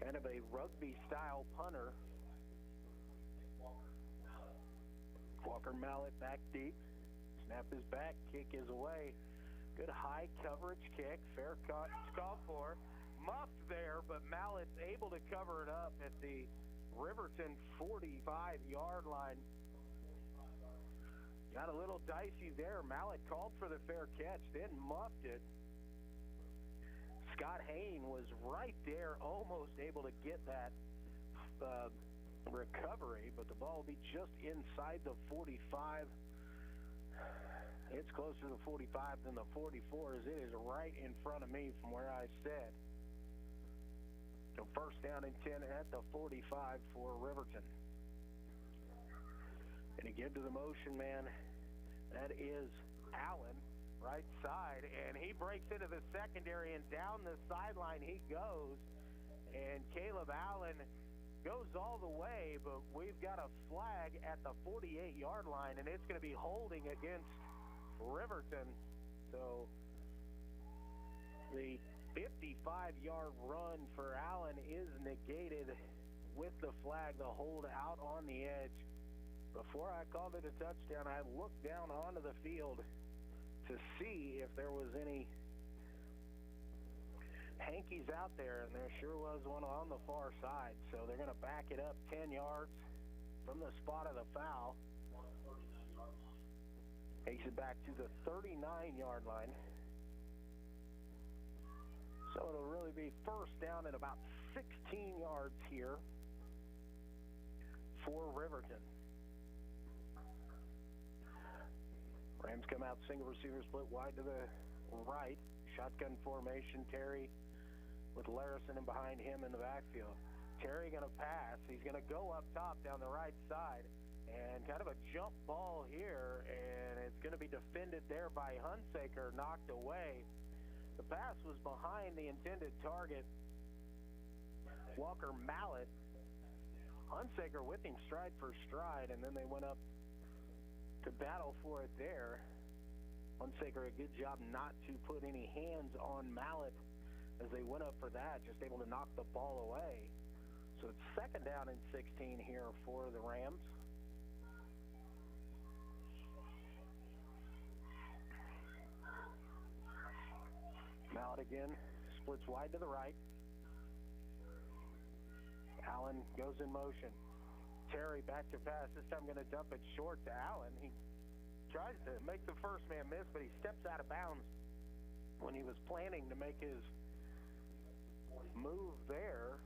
kind of a rugby-style punter. Walker Mallet back deep. Snap is back, kick is away. Good high coverage kick. Fair call for. Muffed there, but Mallett's able to cover it up at the Riverton 45-yard line. Got a little dicey there. Mallett called for the fair catch, then muffed it. Scott Hain was right there, almost able to get that recovery, but the ball will be just inside the 45. It's closer to the 45 than the 44, as it is right in front of me from where I sit. So 1st down and 10 at the 45 for Riverton. And again to the motion man, that is Allen, right side, and he breaks into the secondary, and down the sideline he goes, and Caleb Allen goes all the way, but we've got a flag at the 48-yard line, and it's going to be holding against Riverton. So the 55-yard run for Allen is negated with the flag, the hold out on the edge. Before I called it a touchdown, I looked down onto the field to see if there was any hankies out there, and there sure was one on the far side. So they're going to back it up 10 yards from the spot of the foul. Takes it back to the 39-yard line. So it'll really be 1st down and about 16 yards here for Riverton. Rams come out single receiver split wide to the right. Shotgun formation. Terry with Larison and behind him in the backfield. Terry going to pass. He's going to go up top down the right side. And kind of a jump ball here, and it's going to be defended there by Hunsaker, knocked away. The pass was behind the intended target, Walker Mallet. Hunsaker with him stride for stride, and then they went up to battle for it there. Hunsaker, a good job not to put any hands on Mallet as they went up for that, just able to knock the ball away. So it's 2nd down and 16 here for the Rams. Mallett again, splits wide to the right. Allen goes in motion. Terry back to pass. This time going to dump it short to Allen. He tries to make the first man miss, but he steps out of bounds when he was planning to make his move there.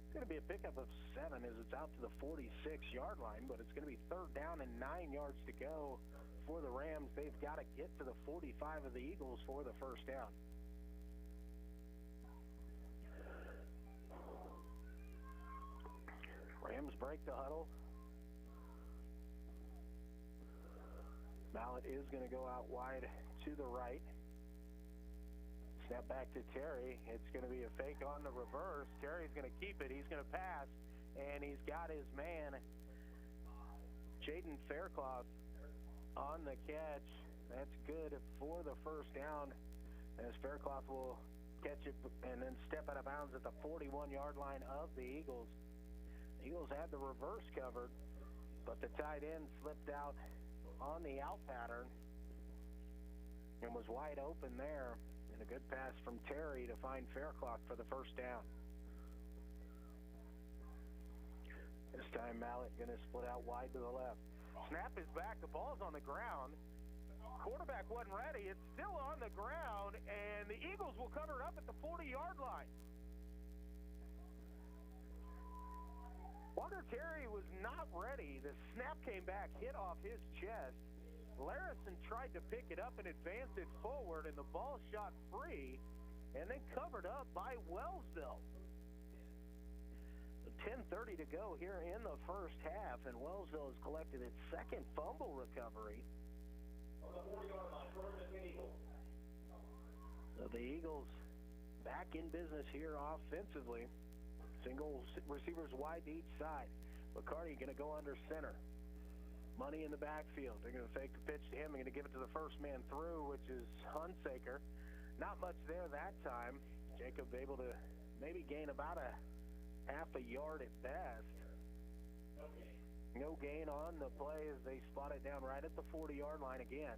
It's going to be a pickup of 7 as it's out to the 46-yard line, but it's going to be 3rd down and 9 yards to go for the Rams. They've got to get to the 45 of the Eagles for the first down. Rams break the huddle. Mallett is going to go out wide to the right. Snap back to Terry. It's going to be a fake on the reverse. Terry's going to keep it. He's going to pass, and he's got his man, Jaden Faircloth, on the catch. That's good for the first down, as Faircloth will catch it and then step out of bounds at the 41-yard line of the Eagles. The Eagles had the reverse covered, but the tight end slipped out on the out pattern and was wide open there. And a good pass from Terry to find Faircloth for the first down. This time Mallett going to split out wide to the left. Snap is back. The ball's on the ground. Quarterback wasn't ready. It's still on the ground, and the Eagles will cover it up at the 40-yard line. Walker Terry was not ready. The snap came back, hit off his chest. Larison tried to pick it up and advance it forward, and the ball shot free and then covered up by Wellsville. 10:30 to go here in the first half, and Wellsville has collected its second fumble recovery. So the Eagles back in business here offensively. Single receivers wide to each side. McCarty going to go under center. Money in the backfield. They're going to fake the pitch to him. They're going to give it to the first man through, which is Hunsaker. Not much there that time. Jacob able to maybe gain about a half a yard at best. No gain on the play as they spot it down right at the 40-yard line again.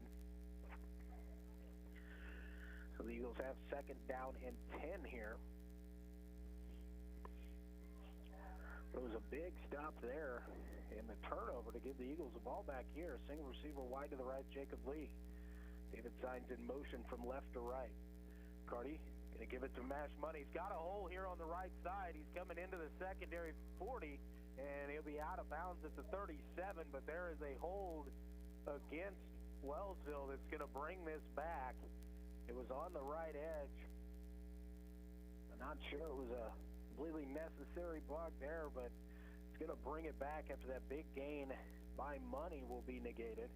So the Eagles have 2nd down and 10 here. It was a big stop there in the turnover to give the Eagles the ball back here. Single receiver wide to the right, Jacob Lee. David Signs in motion from left to right. Carty going to give it to Mash Money. He's got a hole here on the right side. He's coming into the secondary 40, and he'll be out of bounds at the 37, but there is a hold against Wellsville that's going to bring this back. It was on the right edge. I'm not sure it was a completely necessary block there, but it's going to bring it back after that big gain by Money will be negated.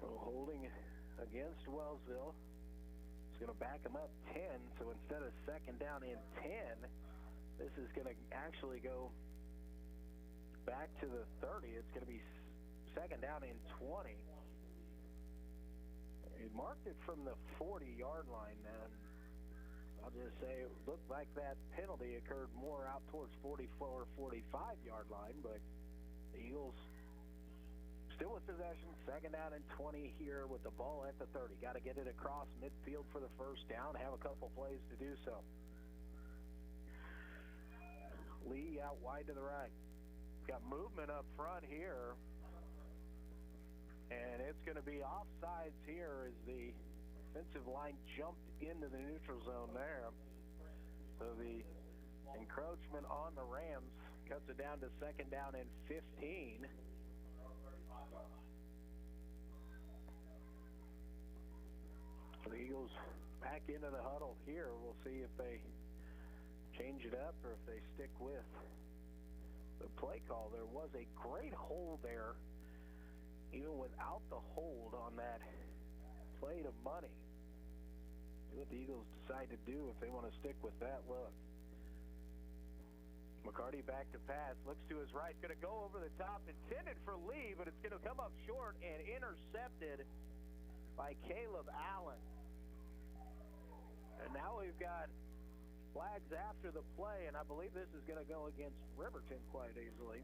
So holding against Wellsville. It's going to back them up 10, so instead of 2nd down and 10, this is going to actually go back to the 30. It's going to be 2nd down and 20. He marked it from the 40-yard line, and I'll just say it looked like that penalty occurred more out towards 44 or 45-yard line, but the Eagles still with possession, 2nd down and 20 here with the ball at the 30. Got to get it across midfield for the first down, have a couple plays to do so. Lee out wide to the right. Got movement up front here, and it's going to be offsides here as the offensive line jumped into the neutral zone there. So the encroachment on the Rams cuts it down to 2nd down and 15. So the Eagles back into the huddle here. We'll see if they change it up or if they stick with the play call. There was a great hold there, even without the hold on that play to Money. See what the Eagles decide to do if they want to stick with that look. McCarty back to pass, looks to his right, going to go over the top, intended for Lee, but it's going to come up short and intercepted by Caleb Allen. And now we've got flags after the play, and I believe this is going to go against Riverton quite easily.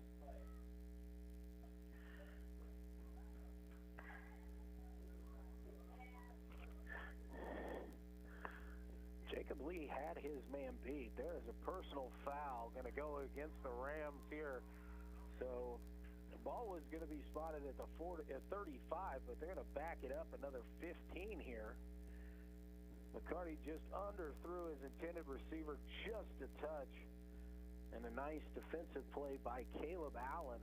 Lee had his man beat. There is a personal foul going to go against the Rams here. So the ball was going to be spotted at the 35, but they're going to back it up another 15 here. McCarty just underthrew his intended receiver just a touch. And a nice defensive play by Caleb Allen.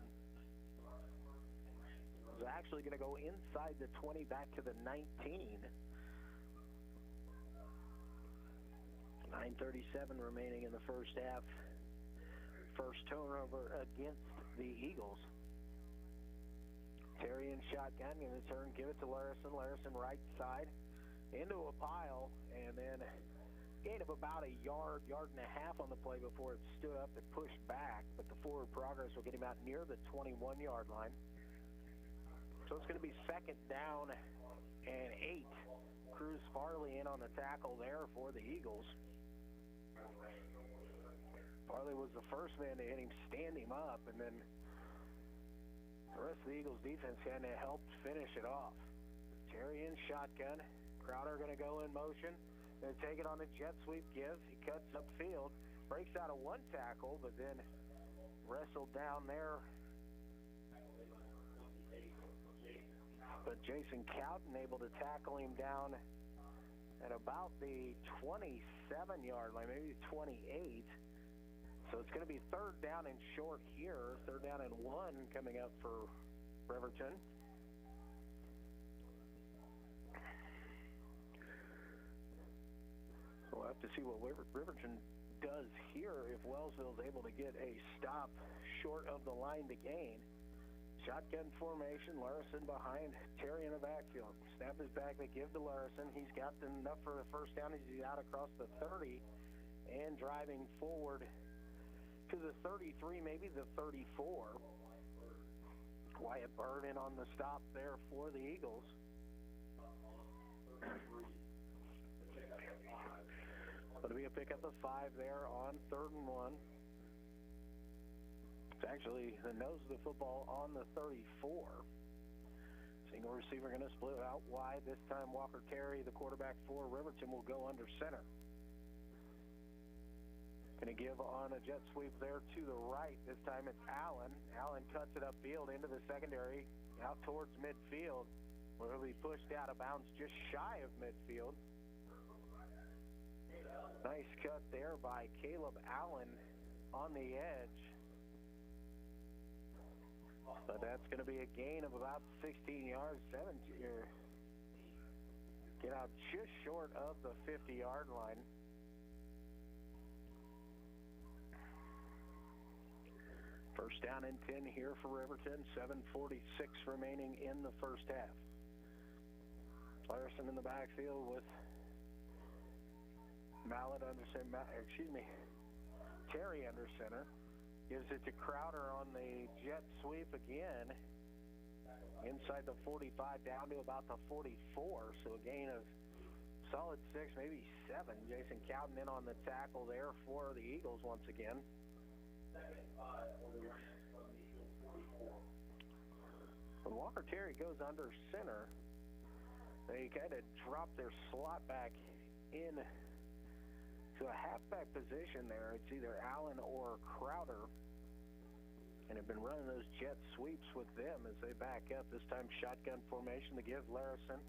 It was actually going to go inside the 20 back to the 19. 9:37 remaining in the first half. First turnover against the Eagles. Terry in shotgun, going to turn, give it to Larison. Larison right side into a pile, and then gain of about a yard and a half on the play before it stood up and pushed back, but the forward progress will get him out near the 21-yard line. So it's going to be second down and 8. Cruz Farley in on the tackle there for the Eagles. Farley was the first man to hit him, stand him up, and then the rest of the Eagles defense kind of helped finish it off. Terry in shotgun. Crowder going to go in motion. Going to take it on the jet sweep give. He cuts upfield. Breaks out of one tackle, but then wrestled down there. But Jason Cowden able to tackle him down at about the 27-yard line, maybe 28. So it's going to be third down and short here. Third down and 1 coming up for Riverton. So we'll have to see what Riverton does here if Wellsville is able to get a stop short of the line to gain. Shotgun formation, Larison behind Terry in the backfield. Snap is back, they give to Larison. He's got enough for the first down as he's out across the 30 and driving forward to the 33, maybe the 34. Wyatt Bird in on the stop there for the Eagles. Going to be a pickup of 5 there on 3rd and 1. It's actually the nose of the football on the 34. Single receiver going to split out wide. This time Walker Terry, the quarterback for Riverton, will go under center. Going to give on a jet sweep there to the right. This time it's Allen. Allen cuts it upfield into the secondary, out towards midfield, where he'll be pushed out of bounds just shy of midfield. Nice cut there by Caleb Allen on the edge. But that's going to be a gain of about 16 yards. Get out just short of the 50-yard line. First down and 10 here for Riverton. 7:46 remaining in the first half. Larison in the backfield with Terry under center. Gives it to Crowder on the jet sweep again. Inside the 45 down to about the 44. So a gain of solid 6, maybe 7. Jason Cowden in on the tackle there for the Eagles once again. When Walker Terry goes under center, they kind of drop their slot back in to a halfback position there. It's either Allen or Crowder, and have been running those jet sweeps with them as they back up. This time shotgun formation to give Larison.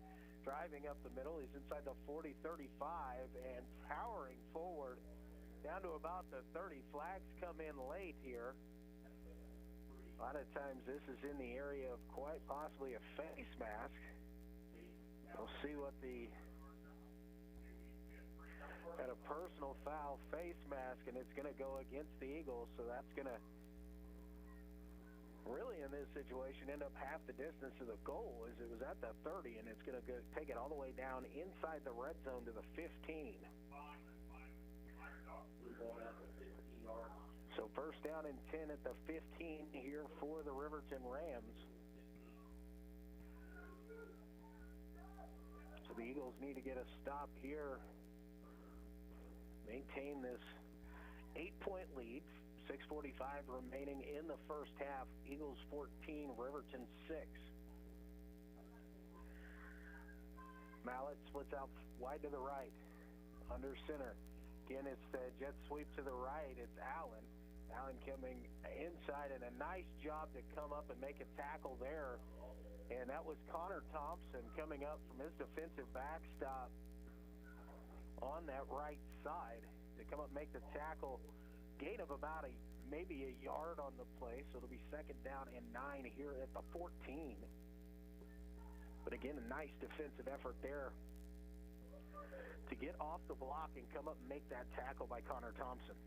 Driving up the middle, he's inside the 40, 35, and powering forward down to about the 30. Flags come in late here. A lot of times this is in the area of quite possibly a face mask. We'll see what at a personal foul face mask, and it's going to go against the Eagles, so that's going to really, in this situation, end up half the distance to the goal as it was at the 30, and it's going to take it all the way down inside the red zone to the 15. So first down and 10 at the 15 here for the Riverton Rams. So the Eagles need to get a stop here. Maintain this 8-point lead. 6:45 remaining in the first half. Eagles 14, Riverton 6. Mallet splits out wide to the right. Under center. Again, it's the jet sweep to the right. It's Allen. Allen coming inside, and a nice job to come up and make a tackle there. And that was Connor Thompson coming up from his defensive backstop on that right side to come up and make the tackle. Gain of about maybe a yard on the play, so it'll be 2nd down and 9 here at the 14. But again, a nice defensive effort there to get off the block and come up and make that tackle by Connor Thompson.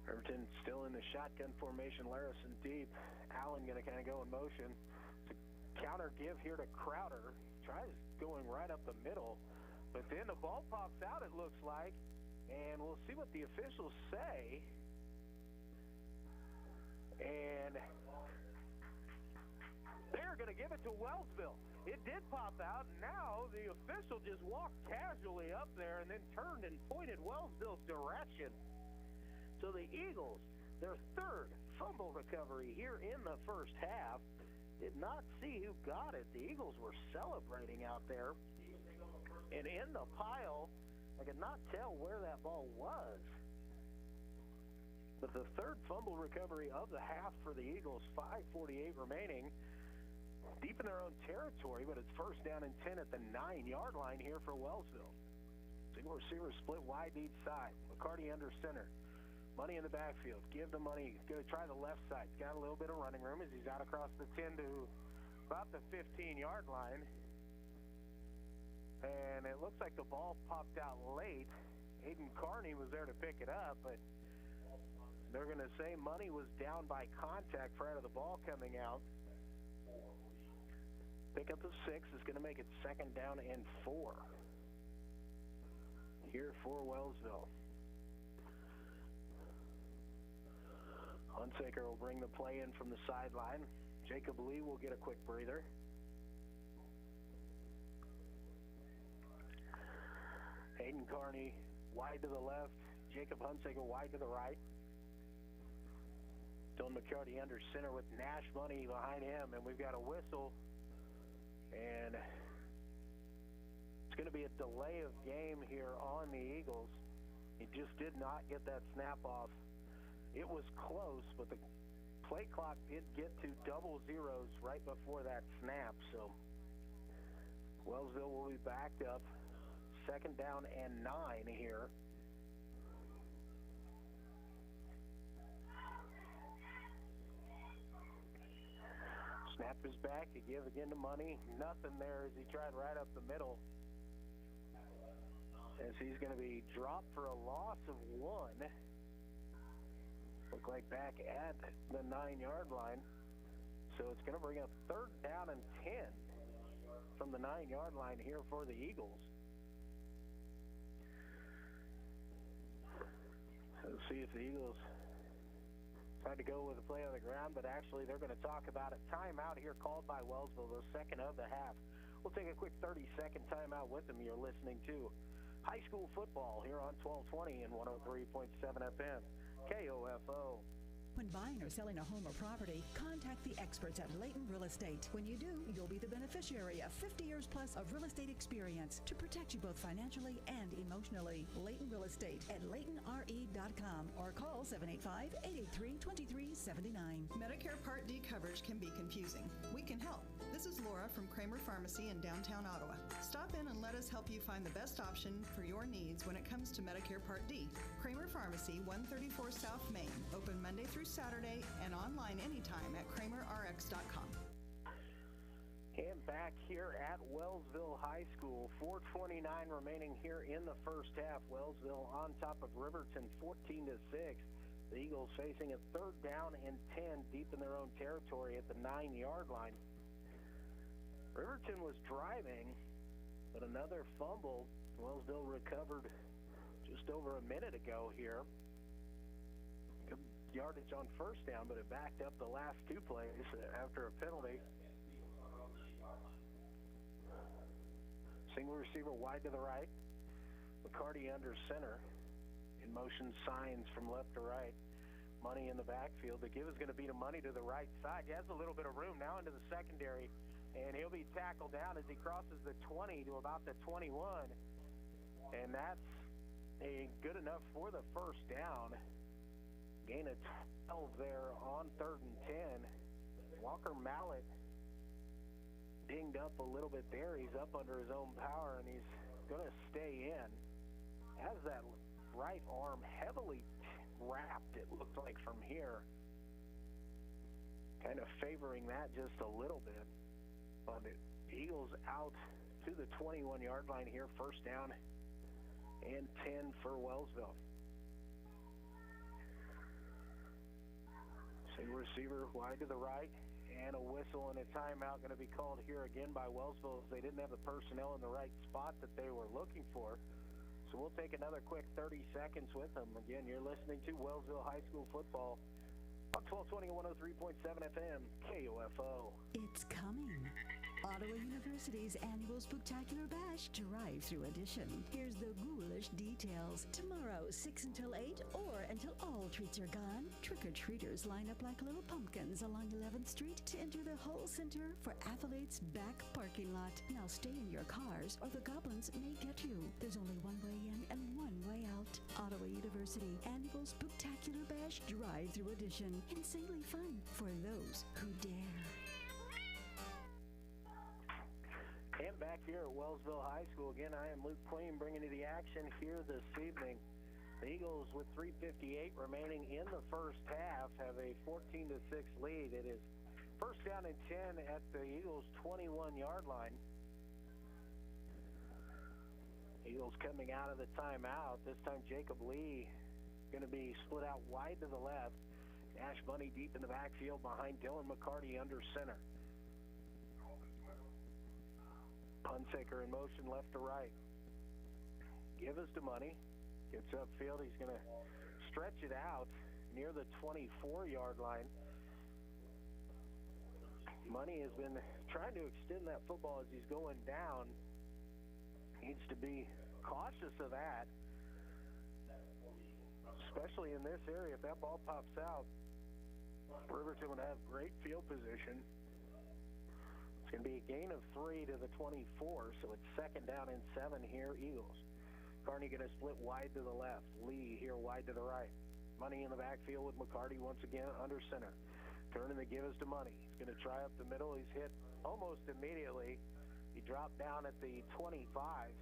Riverton still in the shotgun formation. Larison deep. Allen going to kind of go in motion. It's a counter give here to Crowder. Tries going right up the middle. But then the ball pops out, it looks like. And we'll see what the officials say. And they're going to give it to Wellsville. It did pop out. Now the official just walked casually up there and then turned and pointed Wellsville's direction. So the Eagles, their 3rd fumble recovery here in the first half, did not see who got it. The Eagles were celebrating out there. And in the pile, I could not tell where that ball was. But the 3rd fumble recovery of the half for the Eagles, 5:48 remaining. Deep in their own territory, but it's 1st down and 10 at the 9-yard line here for Wellsville. Single receiver split wide each side. McCarty under center. Money in the backfield. Give the money. Going to try the left side. Got a little bit of running room as he's out across the 10 to about the 15-yard line. And it looks like the ball popped out late. Hayden Carney was there to pick it up, but they're going to say Money was down by contact prior to the ball coming out. Pick up the 6 is going to make it 2nd down and 4 here for Wellsville. Hunsaker will bring the play in from the sideline. Jacob Lee will get a quick breather. Hayden Carney wide to the left. Jacob Hunsaker wide to the right. Dylan McCarty under center with Nash Money behind him. And we've got a whistle. And it's going to be a delay of game here on the Eagles. He just did not get that snap off. It was close, but the play clock did get to double zeros right before that snap. So Wellsville will be backed up. 2nd down and 9 here. Snap is back. You give again to Money. Nothing there as he tried right up the middle. As he's going to be dropped for a loss of 1. Look like back at the 9-yard line. So it's going to bring up 3rd down and 10 from the 9-yard line here for the Eagles. Let's see if the Eagles tried to go with a play on the ground, but actually they're going to talk about a timeout here called by Wellsville, the 2nd of the half. We'll take a quick 30-second timeout with them. You're listening to high school football here on 1220 and 103.7 FM. KOFO. When buying or selling a home or property, contact the experts at Layton Real Estate. When you do, you'll be the beneficiary of 50 years plus of real estate experience to protect you both financially and emotionally. Layton Real Estate at LaytonRE.com or call 785-883-2379. Medicare Part D coverage can be confusing. We can help. This is Laura from Kramer Pharmacy in downtown Ottawa. Stop in and let us help you find the best option for your needs when it comes to Medicare Part D. Kramer Pharmacy, 134 South Main, open Monday through Saturday and online anytime at KramerRx.com. And back here at Wellsville High School, 4:29 remaining here in the first half. Wellsville on top of Riverton, 14-6. The Eagles facing a 3rd down and 10 deep in their own territory at the 9-yard line. Riverton was driving, but another fumble. Wellsville recovered just over a minute ago here. Good yardage on 1st down, but it backed up the last 2 plays after a penalty. Single receiver wide to the right. McCarty under center. In motion signs from left to right. Money in the backfield. The give is going to be to Money to the right side. He has a little bit of room now into the secondary, and he'll be tackle down as he crosses the 20 to about the 21. And that's good enough for the first down. Gain of 12 there on 3rd and 10. Walker Mallett dinged up a little bit there. He's up under his own power, and he's going to stay in. Has that right arm heavily wrapped, it looks like, from here. Kind of favoring that just a little bit. But the Eagles out to the 21-yard line here, first down and 10 for Wellsville. Single receiver wide to the right, and a whistle and a timeout going to be called here again by Wellsville as they didn't have the personnel in the right spot that they were looking for. So we'll take another quick 30 seconds with them. Again, you're listening to Wellsville High School football on 1220 and 103.7 FM, KOFO. It's coming. Ottawa University's annual Spooktacular Bash drive-through edition. Here's the ghoulish details. Tomorrow, 6 until 8, or until all treats are gone. Trick-or-treaters line up like little pumpkins along 11th Street to enter the whole center for Athlete's back parking lot. Now stay in your cars, or the goblins may get you. There's only one way in and one way out. Ottawa University annual Spooktacular Bash drive-through edition. Insanely fun for those who dare. And back here at Wellsville High School, again, I am Luke Queen bringing you the action here this evening. The Eagles, with 3:58 remaining in the first half, have a 14-6 lead. It is first down and 10 at the Eagles' 21-yard line. Eagles coming out of the timeout. This time Jacob Lee going to be split out wide to the left. Ash Bunny deep in the backfield behind Dylan McCarty under center. Hunsaker in motion left to right. Give us to Money. Gets upfield. He's going to stretch it out near the 24-yard line. Money has been trying to extend that football as he's going down. Needs to be cautious of that, especially in this area. If that ball pops out, Riverton would have great field position. It's going to be a gain of 3 to the 24, so it's second down and 7 here, Eagles. Carney going to split wide to the left. Lee here wide to the right. Money in the backfield with McCarty once again under center. Turning the give us to Money. He's going to try up the middle. He's hit almost immediately. He dropped down at the 25,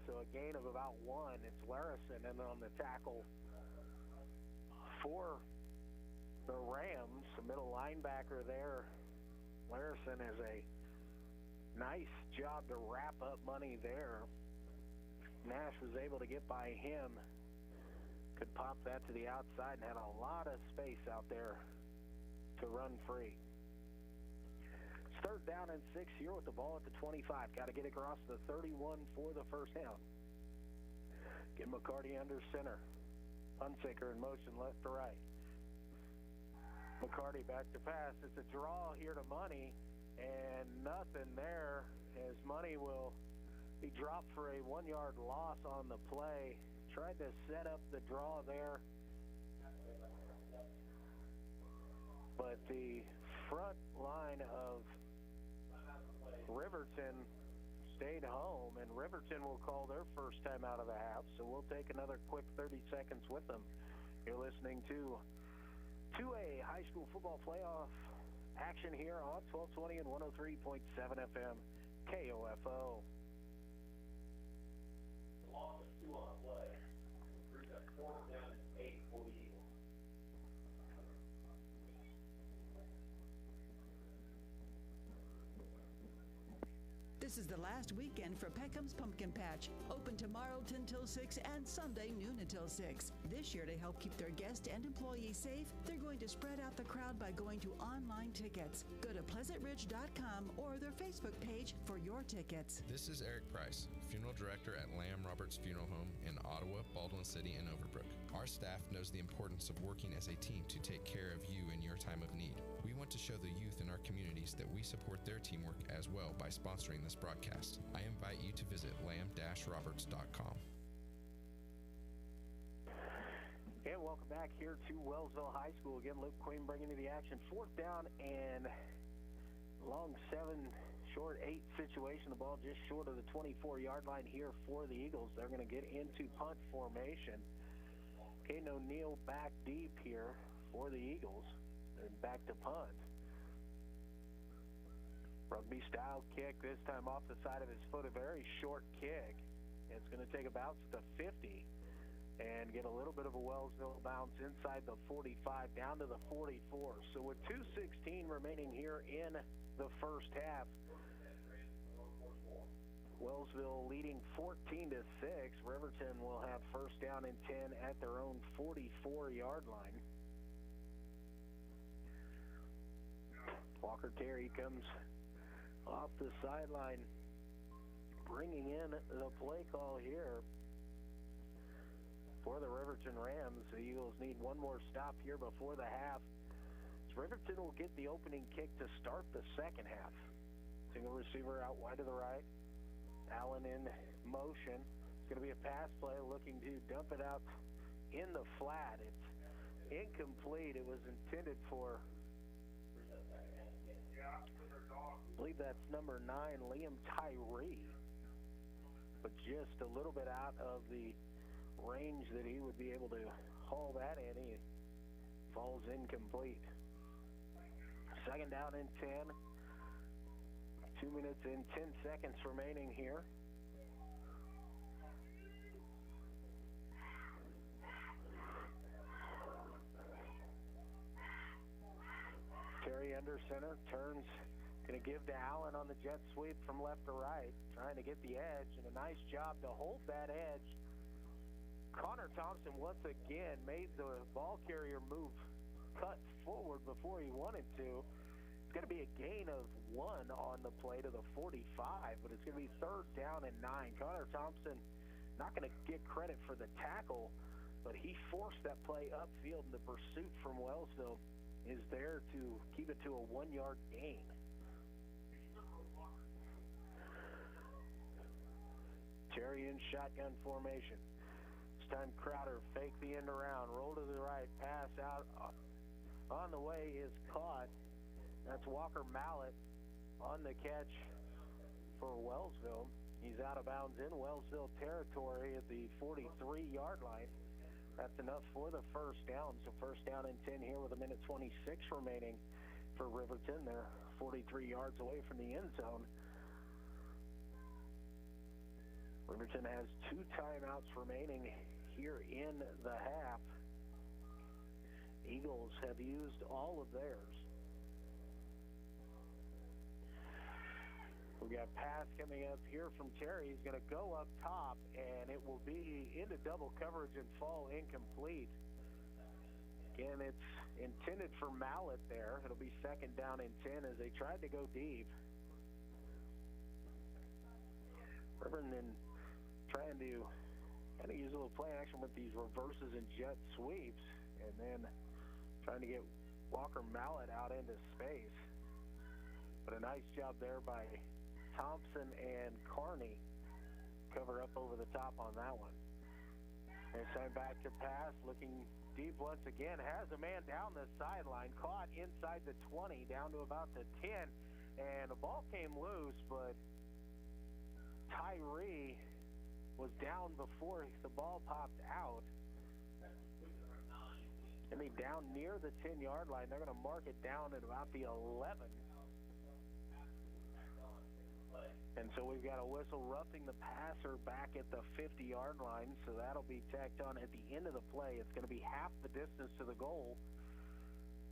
so a gain of about 1. It's Larison, and on the tackle for the Rams, the middle linebacker there, Larison has a nice job to wrap up Money there. Nash was able to get by him. Could pop that to the outside and had a lot of space out there to run free. It's third down and 6 here with the ball at the 25. Got to get across the 31 for the first down. Get McCarty under center. Hunsaker in motion left to right. McCarty back to pass. It's a draw here to Money. And nothing there as Money will be dropped for a 1-yard loss on the play. Tried to set up the draw there, but the front line of Riverton stayed home, and Riverton will call their first time out of the half, so we'll take another quick 30 seconds with them. You're listening to 2A High School Football Playoff action here on 1220 and 103.7 FM, KOFO. Loss of 2 on the play. Brings up fourth down and 8 for the Eagles. This is the last weekend for Peckham's Pumpkin Patch. Open tomorrow 10 till 6 and Sunday noon until 6. This year, to help keep their guests and employees safe, they're going to spread out the crowd by going to online tickets. Go to pleasantridge.com or their Facebook page for your tickets. This is Eric Price, Funeral Director at Lamb Roberts Funeral Home in Ottawa, Baldwin City, and Overbrook. Our staff knows the importance of working as a team to take care of you in your time of need. We want to show the youth in our communities that we support their teamwork as well by sponsoring this broadcast. I invite you to visit lamb-roberts.com. And welcome back here to Wellsville High School. Again, Luke Queen bringing you the action. Fourth down and long 7 short 8 situation. The ball just short of the 24-yard line here for the Eagles. They're going to get into punt formation. Caden O'Neill back deep here for the Eagles. And back to punt. Rugby-style kick, this time off the side of his foot. A very short kick. It's going to take a bounce at the 50 and get a little bit of a Wellsville bounce inside the 45 down to the 44. So with 2:16 remaining here in the first half, Wellsville leading 14-6. Riverton will have first down and 10 at their own 44-yard line. Walker Terry comes off the sideline, bringing in the play call here for the Riverton Rams. The Eagles need one more stop here before the half. Riverton will get the opening kick to start the second half. Single receiver out wide to the right. Allen in motion. It's going to be a pass play looking to dump it out in the flat. It's incomplete. It was intended for, I believe that's number 9, Liam Tyree. But just a little bit out of the range that he would be able to haul that in. He falls incomplete. Second down and 10. 2 minutes and 10 seconds remaining here. Terry under center, turns, going to give to Allen on the jet sweep from left to right, trying to get the edge, and a nice job to hold that edge. Connor Thompson once again made the ball carrier move, cut forward before he wanted to. It's going to be a gain of 1 on the play to the 45, but it's going to be third down and 9. Connor Thompson not going to get credit for the tackle, but he forced that play upfield, and the pursuit from Wellsville is there to keep it to a 1-yard gain. Terry in shotgun formation. This time Crowder fake the end around, roll to the right, pass out on the way is caught. That's Walker Mallett on the catch for Wellsville. He's out of bounds in Wellsville territory at the 43-yard line. That's enough for the first down. So first down and 10 here with 1:26 remaining for Riverton. They're 43 yards away from the end zone. Riverton has 2 timeouts remaining here in the half. Eagles have used all of theirs. We got pass coming up here from Terry. He's going to go up top, and it will be into double coverage and fall incomplete. Again, it's intended for Mallett there. It'll be second down and 10 as they tried to go deep. Riverton trying to kind of use a little play action with these reverses and jet sweeps, and then trying to get Walker Mallett out into space. But a nice job there by Thompson and Carney. Cover up over the top on that one. They send back to pass, looking deep once again. Has a man down the sideline, caught inside the 20, down to about the 10, and the ball came loose, but Tyree was down before the ball popped out. And they down near the 10-yard line. They're going to mark it down at about the 11. And so we've got a whistle roughing the passer back at the 50-yard line. So that'll be tacked on at the end of the play. It's going to be half the distance to the goal.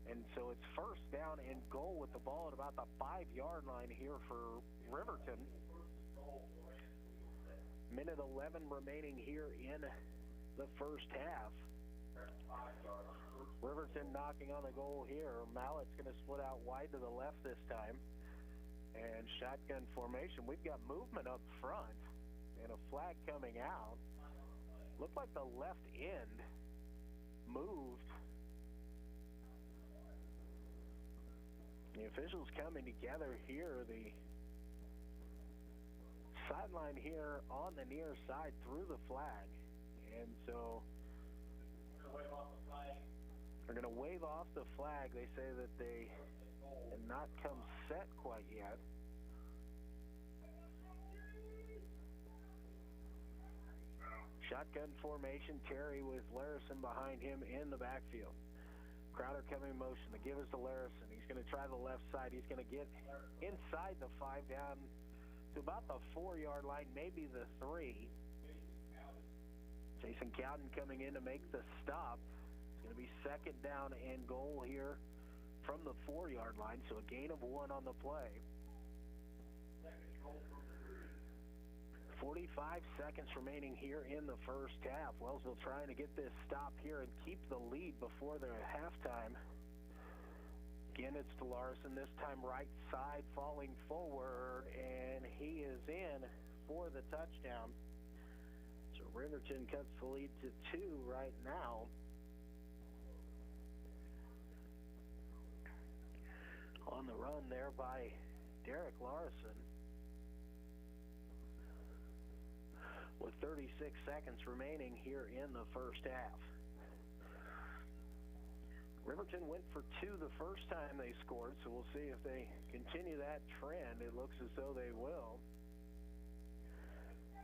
And so it's first down and goal with the ball at about the 5-yard line here for Riverton. Minute 11 remaining here in the first half. Riverton knocking on the goal here. Mallett's going to split out wide to the left this time. And shotgun formation. We've got movement up front and a flag coming out. Looked like the left end moved. The officials coming together here. The sideline here on the near side through the flag. And so they're going to wave off the flag. They say that they have not come set quite yet. Shotgun formation. Terry with Larison behind him in the backfield. Crowder coming in motion. The give is to Larison. He's going to try the left side. He's going to get inside the 5 down to about the 4-yard line, maybe the 3. Jason Cowden coming in to make the stop. It's going to be 2nd down and goal here from the 4-yard line, so a gain of 1 on the play. 45 seconds remaining here in the first half. Wellsville trying to get this stop here and keep the lead before their halftime. Again, it's to Larson, this time right side, falling forward, and he is in for the touchdown. So Riverton cuts the lead to 2 right now. On the run there by Derek Larson. With 36 seconds remaining here in the first half. Riverton went for 2 the first time they scored, so we'll see if they continue that trend. It looks as though they will.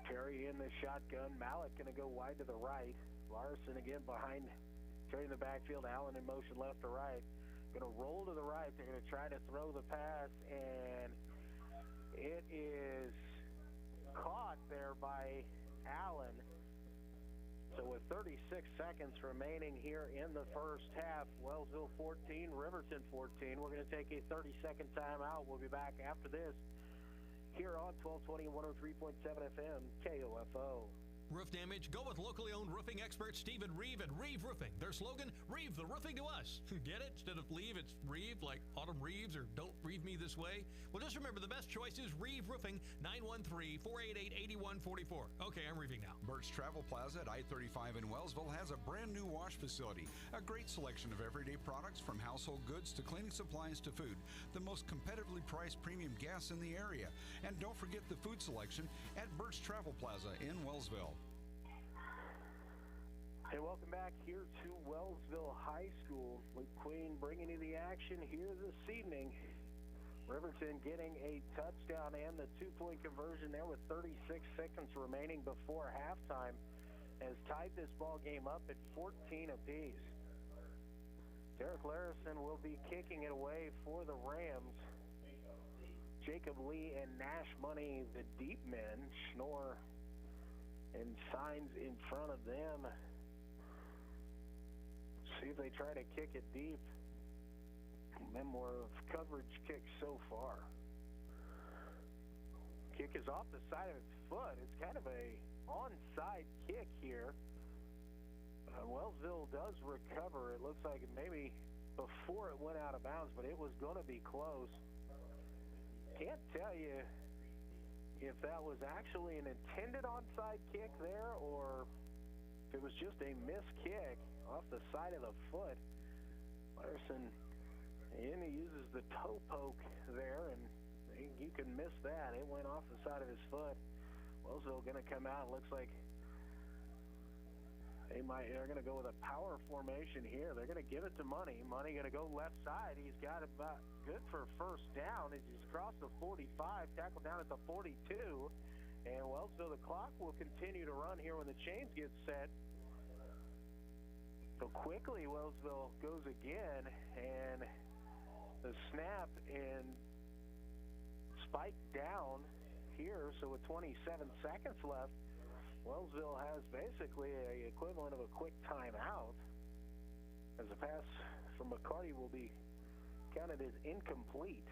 Terry in the shotgun. Malik going to go wide to the right. Larson again behind Terry in the backfield. Allen in motion left to right. Going to roll to the right. They're going to try to throw the pass, and it is caught there by Allen. So with 36 seconds remaining here in the first half, Wellsville 14, Riverton 14. We're going to take a 30-second timeout. We'll be back after this here on 1220 and 103.7 FM KOFO. Roof damage? Go with locally owned roofing expert Stephen Reeve at Reeve Roofing. Their slogan, Reeve the roofing to us. Get it? Instead of leave, it's Reeve, like Autumn Reeves or Don't Reeve Me This Way. Well, just remember the best choice is Reeve Roofing, 913-488-8144. Okay, I'm reeving now. Birch Travel Plaza at I-35 in Wellsville has a brand new wash facility. A great selection of everyday products from household goods to cleaning supplies to food. The most competitively priced premium gas in the area. And don't forget the food selection at Birch Travel Plaza in Wellsville. Hey, welcome back here to Wellsville High School. Luke Queen bringing you the action here this evening. Riverton getting a touchdown and the 2-point conversion there with 36 seconds remaining before halftime has tied this ball game up at 14 apiece. Derek Larison will be kicking it away for the Rams. Jacob Lee and Nash Money, the deep men, Schnorr and Signs in front of them. See if they try to kick it deep. Memoir of coverage kicks so far. Kick is off the side of its foot. It's kind of a onside kick here. Wellsville does recover. It looks like maybe before it went out of bounds, but it was going to be close. Can't tell you if that was actually an intended onside kick there or if it was just a missed kick off the side of the foot. Larson, he uses the toe poke there, and you can miss that. It went off the side of his foot. Wellsville going to come out. Looks like they're going to go with a power formation here. They're going to give it to Money. Money going to go left side. He's got it about good for first down. He's crossed the 45, tackled down at the 42. And Wellsville, the clock will continue to run here when the chains get set. So quickly, Wellsville goes again, and the snap and spike down here. So with 27 seconds left, Wellsville has basically an equivalent of a quick timeout, as the pass from McCarty will be counted as incomplete.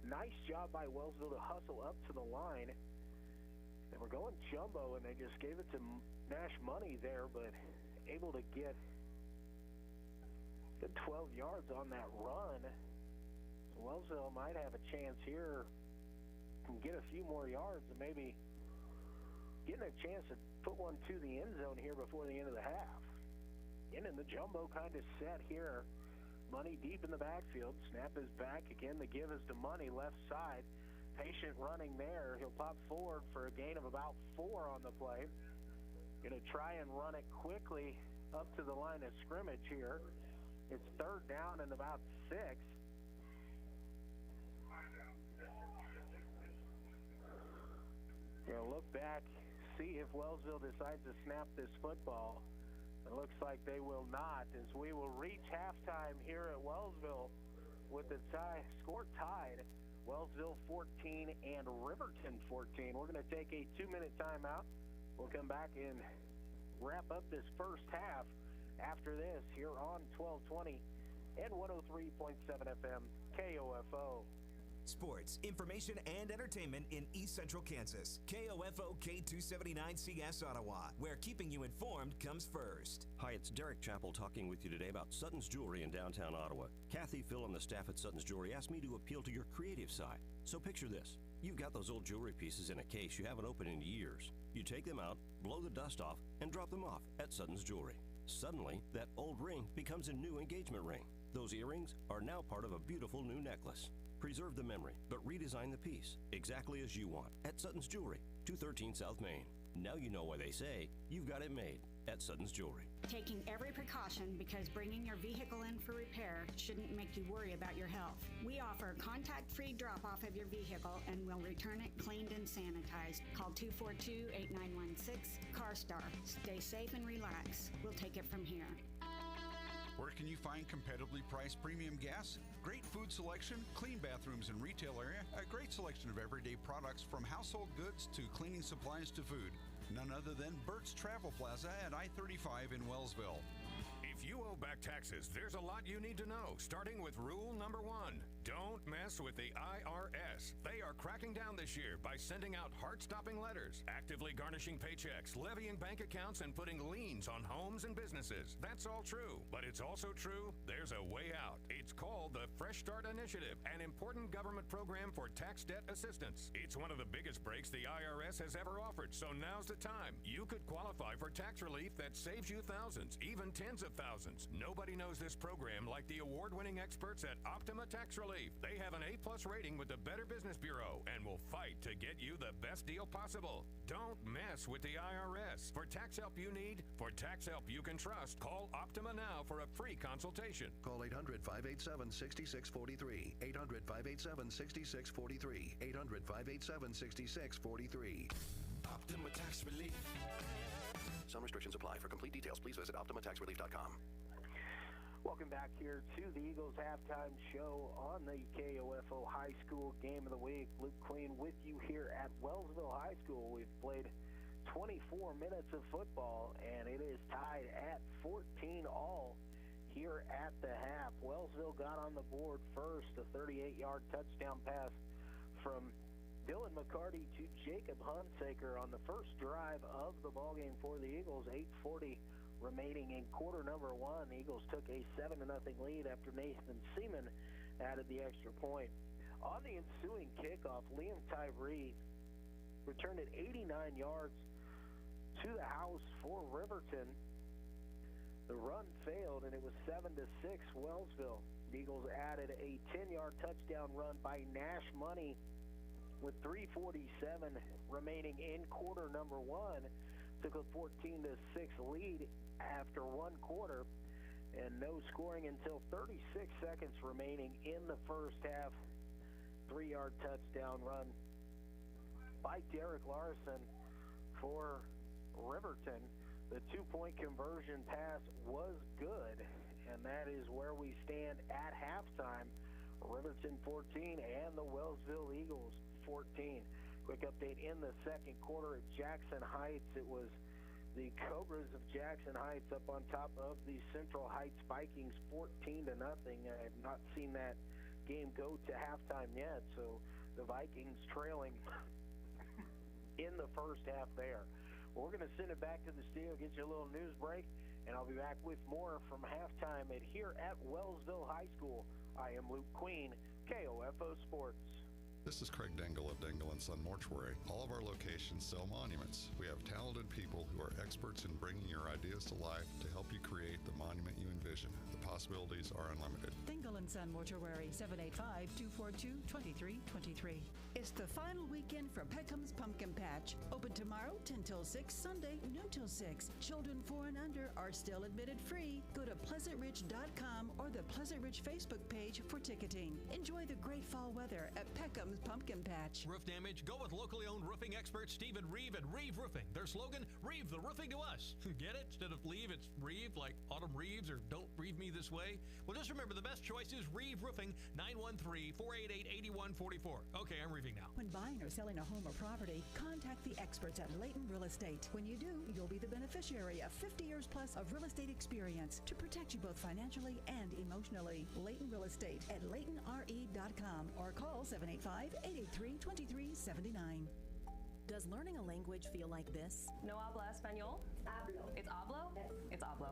Nice job by Wellsville to hustle up to the line. They were going jumbo, and they just gave it to Nash Money there, but able to get good 12 yards on that run. So Wellsville might have a chance here and get a few more yards and maybe getting a chance to put one to the end zone here before the end of the half. In the jumbo kind of set here. Money deep in the backfield. Snap is back. Again, the give is to Money left side. Patient running there. He'll pop forward for a gain of about 4 on the play. Going to try and run it quickly up to the line of scrimmage here. It's 3rd down and about 6. Going to look back, see if Wellsville decides to snap this football. It looks like they will not, as we will reach halftime here at Wellsville with the score tied. Wellsville 14 and Riverton 14. We're going to take a 2-minute timeout. We'll come back and wrap up this first half after this here on 1220 and 103.7 FM KOFO. Sports, information, and entertainment in East Central Kansas. KOFO K279CS Ottawa, where keeping you informed comes first. Hi, it's Derek Chappell talking with you today about Sutton's Jewelry in downtown Ottawa. Kathy, Phil, and the staff at Sutton's Jewelry asked me to appeal to your creative side. So picture this. You've got those old jewelry pieces in a case you haven't opened in years. You take them out, blow the dust off, and drop them off at Sutton's Jewelry. Suddenly, that old ring becomes a new engagement ring. Those earrings are now part of a beautiful new necklace. Preserve the memory, but redesign the piece exactly as you want at Sutton's Jewelry, 213 South Main. Now you know why they say you've got it made at Sutton's Jewelry. Taking every precaution because bringing your vehicle in for repair shouldn't make you worry about your health. We offer contact-free drop-off of your vehicle and we'll return it cleaned and sanitized. Call 242-8916 CarStar. Stay safe and relax. We'll take it from here. Where can you find competitively priced premium gas? Great food selection, clean bathrooms and retail area, a great selection of everyday products from household goods to cleaning supplies to food. None other than Bert's Travel Plaza at I-35 in Wellsville. If you owe back taxes, there's a lot you need to know, starting with rule number 1. Don't mess with the IRS. They are cracking down this year by sending out heart-stopping letters, actively garnishing paychecks, levying bank accounts, and putting liens on homes and businesses. That's all true. But it's also true there's a way out. It's called the Fresh Start Initiative, an important government program for tax debt assistance. It's one of the biggest breaks the IRS has ever offered, so now's the time. You could qualify for tax relief that saves you thousands, even tens of thousands. Nobody knows this program like the award-winning experts at Optima Tax Relief. They have an A+ rating with the Better Business Bureau and will fight to get you the best deal possible. Don't mess with the IRS. For tax help you need, for tax help you can trust, call Optima now for a free consultation. Call 800-587-6643. 800-587-6643. 800-587-6643. Optima Tax Relief. Some restrictions apply. For complete details, please visit OptimaTaxRelief.com. Welcome back here to the Eagles halftime show on the KOFO High School Game of the Week. Luke Queen with you here at Wellsville High School. We've played 24 minutes of football, and it is tied at 14 all here at the half. Wellsville got on the board first, a 38-yard touchdown pass from Dylan McCarty to Jacob Hunsaker on the first drive of the ballgame for the Eagles. 8:40 remaining in quarter number 1. The Eagles took a 7-0 lead after Nathan Seaman added the extra point. On the ensuing kickoff, Liam Tyree returned it 89 yards to the house for Riverton. The run failed, and it was 7-6 Wellsville. The Eagles added a 10-yard touchdown run by Nash Money with 3:47 remaining in quarter number 1. Took a 14-6 lead after one quarter, and no scoring until 36 seconds remaining in the first half. 3-yard touchdown run by Derek Larson for Riverton. The 2-point conversion pass was good, and that is where we stand at halftime. Riverton 14 and the Wellsville Eagles 14. Quick update in the second quarter at Jackson Heights. It was the Cobras of Jackson Heights up on top of the Central Heights Vikings 14-0. I have not seen that game go to halftime yet, so the Vikings trailing in the first half there. We're going to send it back to the studio, get you a little news break, and I'll be back with more from halftime here at Wellsville High School. I am Luke Queen, KOFO Sports. This is Craig Dingle of Dingle & Son Mortuary. All of our locations sell monuments. We have talented people who are experts in bringing your ideas to life to help you create the monument you envision. The possibilities are unlimited. Dingle & Son Mortuary, 785-242-2323. It's the final weekend for Peckham's Pumpkin Patch. Open tomorrow, 10 till 6, Sunday, noon till 6. Children 4 and under are still admitted free. Go to PleasantRidge.com or the Pleasant Ridge Facebook page for ticketing. Enjoy the great fall weather at Peckham's Pumpkin Patch. Roof damage? Go with locally owned roofing expert Steve Stephen Reeve at Reeve Roofing. Their slogan, Reeve the roofing to us. Get it? Instead of leave, it's Reeve, like Autumn Reeves or Don't Reeve Me This Way. Well, just remember the best choice is Reeve Roofing, 913-488-8144. Okay, I'm reeving now. When buying or selling a home or property, contact the experts at Layton Real Estate. When you do, you'll be the beneficiary of 50 years plus of real estate experience to protect you both financially and emotionally. Layton Real Estate at LaytonRE.com or call 785-883-2379. Does learning a language feel like this? No habla español? Hablo. It's hablo? Yes. It's hablo.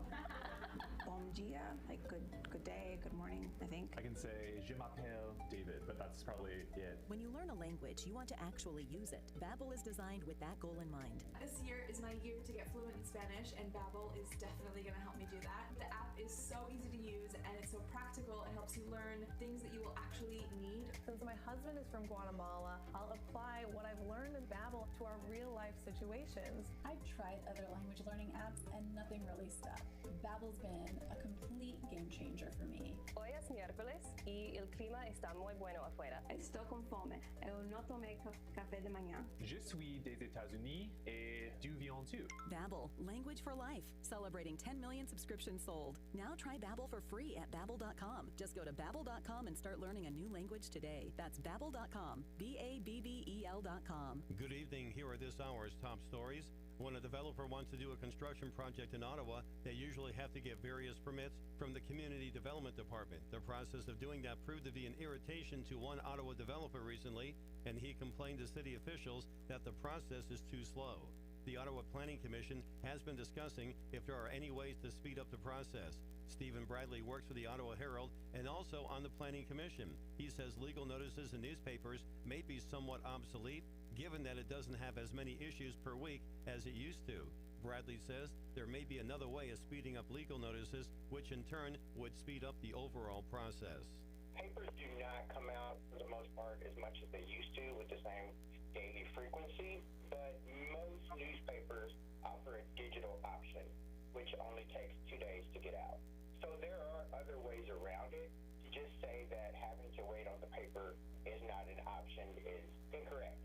Bon dia, like good day, good morning, I think. I can say, je m'appelle David, but that's probably it. When you learn a language, you want to actually use it. Babbel is designed with that goal in mind. This year is my year to get fluent in Spanish, and Babbel is definitely going to help me do that. The app is so easy to use, and it's so practical. It helps you learn things that you will actually need. Since my husband is from Guatemala, I'll apply what I've learned in Babbel to our real-life situations. I've tried other language learning apps, and nothing really stuck. Babbel's been a complete game changer for me. Hoy es miércoles y el clima está muy bueno afuera. Estoy con fome. Eu no tomé café de mañana. Je suis des États-Unis et du viens tu. Babbel, language for life, celebrating 10 million subscriptions sold. Now try Babbel for free at Babbel.com. Just go to Babbel.com and start learning a new language today. That's Babbel.com, Babbel.com. Good evening. Here are this hour's top stories. When a developer wants to do a construction project in Ottawa, they usually have to get various permits from the Community Development Department. The process of doing that proved to be an irritation to one Ottawa developer recently, and he complained to city officials that the process is too slow. The Ottawa Planning Commission has been discussing if there are any ways to speed up the process. Stephen Bradley works for the Ottawa Herald and also on the Planning Commission. He says legal notices in newspapers may be somewhat obsolete, given that it doesn't have as many issues per week as it used to. Bradley says there may be another way of speeding up legal notices, which in turn would speed up the overall process. Papers do not come out, for the most part, as much as they used to with the same daily frequency, but most newspapers offer a digital option, which only takes 2 days to get out. So there are other ways around it. To just say that having to wait on the paper is not an option is incorrect.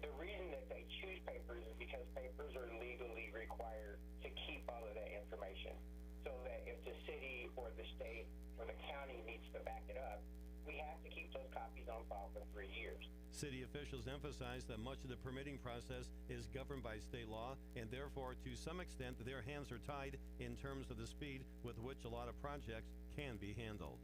The reason that they choose papers is because papers are legally required to keep all of that information. So that if the city or the state or the county needs to back it up, we have to keep those copies on file for 3 years. City officials emphasize that much of the permitting process is governed by state law, and therefore, to some extent, their hands are tied in terms of the speed with which a lot of projects can be handled.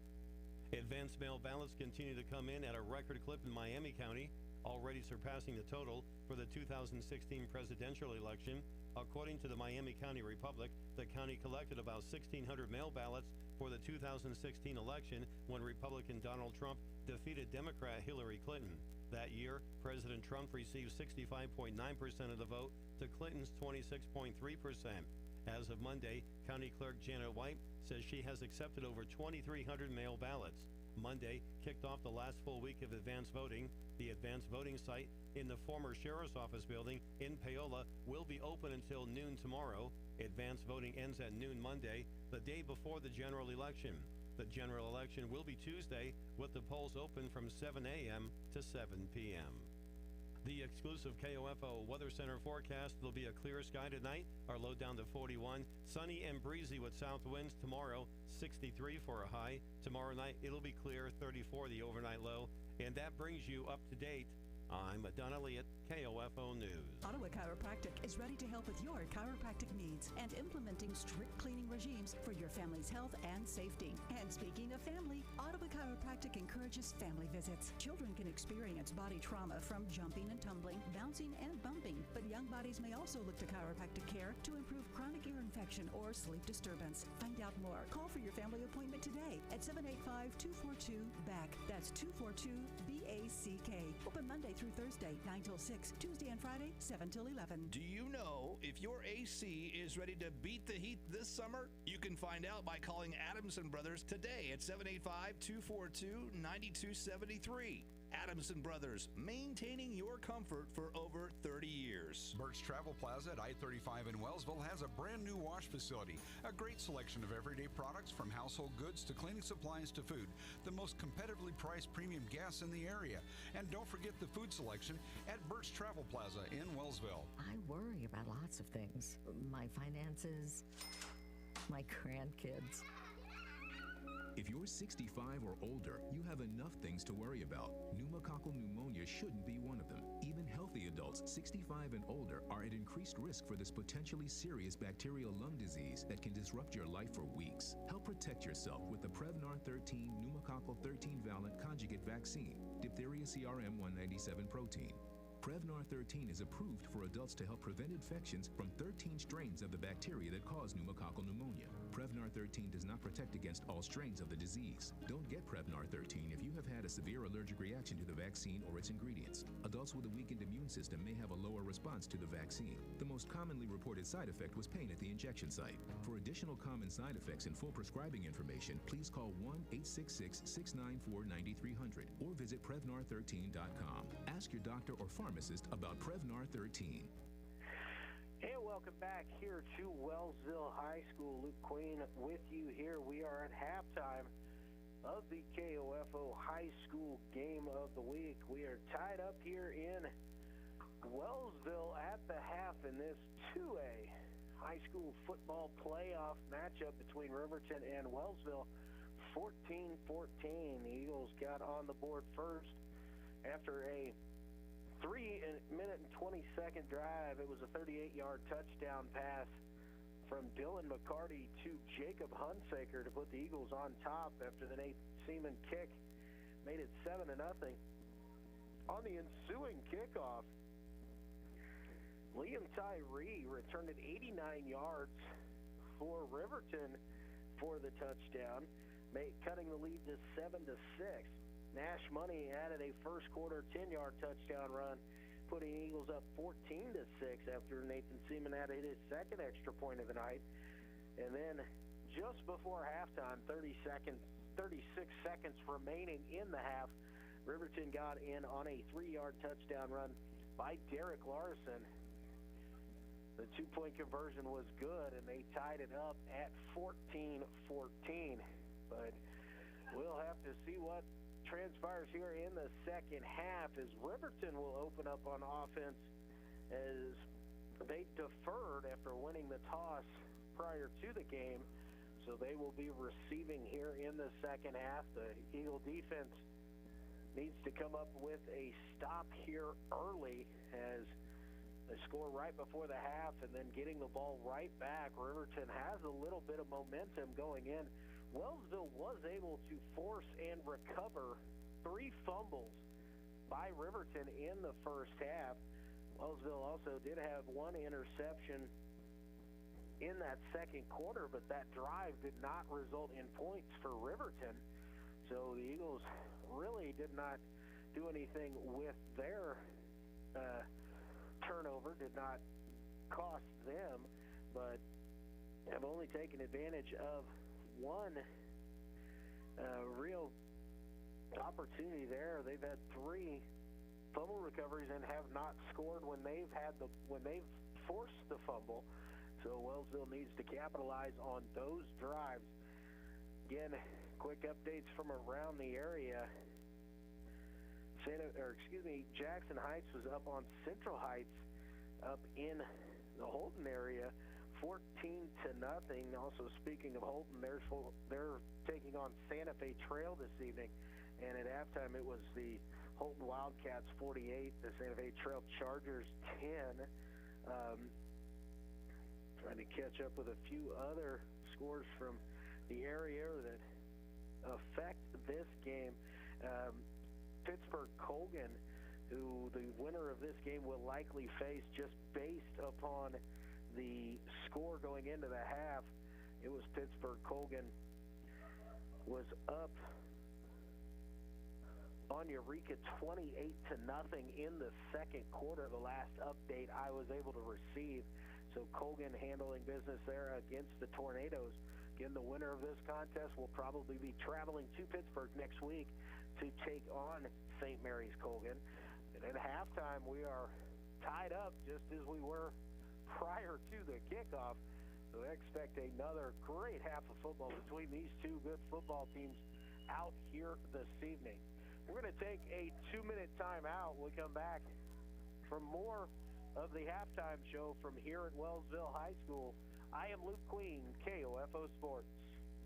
Advanced mail ballots continue to come in at a record clip in Miami County, already surpassing the total for the 2016 presidential election. According to the Miami County Republic, the county collected about 1,600 mail ballots for the 2016 election when Republican Donald Trump defeated Democrat Hillary Clinton. That year, President Trump received 65.9% of the vote to Clinton's 26.3%. As of Monday, County Clerk Janet White says she has accepted over 2,300 mail ballots. Monday kicked off the last full week of advanced voting. The advanced voting site in the former Sheriff's Office building in Paola will be open until noon tomorrow. Advanced voting ends at noon Monday, the day before the general election. The general election will be Tuesday, with the polls open from 7 a.m. to 7 p.m. The exclusive KOFO Weather Center forecast will be a clear sky tonight. Our low down to 41. Sunny and breezy with south winds tomorrow, 63 for a high. Tomorrow night, it'll be clear, 34 the overnight low. And that brings you up to date. I'm Don Elliott, KOFO News. Ottawa Chiropractic is ready to help with your chiropractic needs and implementing strict cleaning regimes for your family's health and safety. And speaking of family, Ottawa Chiropractic encourages family visits. Children can experience body trauma from jumping and tumbling, bouncing and bumping, but young bodies may also look to chiropractic care to improve chronic ear infection or sleep disturbance. Find out more. Call for your family appointment today at 785-242-BACK. That's 242-BACK. Open Monday through Thursday, 9 till 6, Tuesday and Friday, 7 till 11. Do you know if your AC is ready to beat the heat this summer? You can find out by calling Adamson Brothers today at 785-242-9273. Adamson Brothers, maintaining your comfort for over 30 years. Birch Travel Plaza at I-35 in Wellsville has a brand new wash facility, a great selection of everyday products from household goods to cleaning supplies to food, the most competitively priced premium gas in the area. And don't forget the food selection at Birch Travel Plaza in Wellsville. I worry about lots of things. My finances, my grandkids. If you're 65 or older, you have enough things to worry about. Pneumococcal pneumonia shouldn't be one of them. Even healthy adults 65 and older are at increased risk for this potentially serious bacterial lung disease that can disrupt your life for weeks. Help protect yourself with the Prevnar 13 pneumococcal 13-valent conjugate vaccine, diphtheria CRM 197 protein. Prevnar 13 is approved for adults to help prevent infections from 13 strains of the bacteria that cause pneumococcal pneumonia. Prevnar 13 does not protect against all strains of the disease. Don't get Prevnar 13 if you have had a severe allergic reaction to the vaccine or its ingredients. Adults with a weakened immune system may have a lower response to the vaccine. The most commonly reported side effect was pain at the injection site. For additional common side effects and full prescribing information, please call 1-866-694-9300 or visit Prevnar13.com. Ask your doctor or pharmacist about Prevnar 13. Hey, welcome back here to Wellsville High School. Luke Queen with you here. We are at halftime of the KOFO High School Game of the Week. We are tied up here in Wellsville at the half in this 2A high school football playoff matchup between Riverton and Wellsville. 14-14. The Eagles got on the board first after a 3-minute and 20-second drive. It was a 38-yard touchdown pass from Dylan McCarty to Jacob Hunsaker to put the Eagles on top after the Nate Seaman kick made it 7-0. On the ensuing kickoff, Liam Tyree returned it 89 yards for Riverton for the touchdown, cutting the lead to 7-6. Nash Money added a first quarter 10-yard touchdown run, putting Eagles up 14-6 after Nathan Seaman added his second extra point of the night. And then just before halftime, 36 seconds remaining in the half, Riverton got in on a 3-yard touchdown run by Derek Larson. The two-point conversion was good, and they tied it up at 14-14. But we'll have to see what transpires here in the second half as Riverton will open up on offense as they deferred after winning the toss prior to the game. So they will be receiving here in the second half. The Eagle defense needs to come up with a stop here early as they score right before the half and then getting the ball right back. Riverton has a little bit of momentum going in. Wellsville was able to force and recover 3 fumbles by Riverton in the first half. Wellsville also did have 1 interception in that second quarter, but that drive did not result in points for Riverton. So the Eagles really did not do anything with their turnover, did not cost them, but have only taken advantage of 1 real opportunity there. They've had 3 fumble recoveries and have not scored when they've forced the fumble. So Wellsville needs to capitalize on those drives. Again, quick updates from around the area. Jackson Heights was up on Central Heights up in the Holton area, 14-0. Also, speaking of Holton, they're taking on Santa Fe Trail this evening, and at halftime it was the Holton Wildcats 48, the Santa Fe Trail Chargers 10. Trying to catch up with a few other scores from the area that affect this game. Pittsburgh Colgan, who the winner of this game will likely face just based upon the score going into the half. It was Pittsburgh Colgan was up on Eureka 28-0 in the second quarter. The last update I was able to receive. So Colgan handling business there against the Tornadoes. Again, the winner of this contest will probably be traveling to Pittsburgh next week to take on St. Mary's Colgan. And at halftime, we are tied up just as we were prior to the kickoff. So I expect another great half of football between these two good football teams out here this evening. We're going to take a 2-minute timeout. We'll come back for more of the halftime show from here at Wellsville High School. I am Luke Queen, KOFO Sports.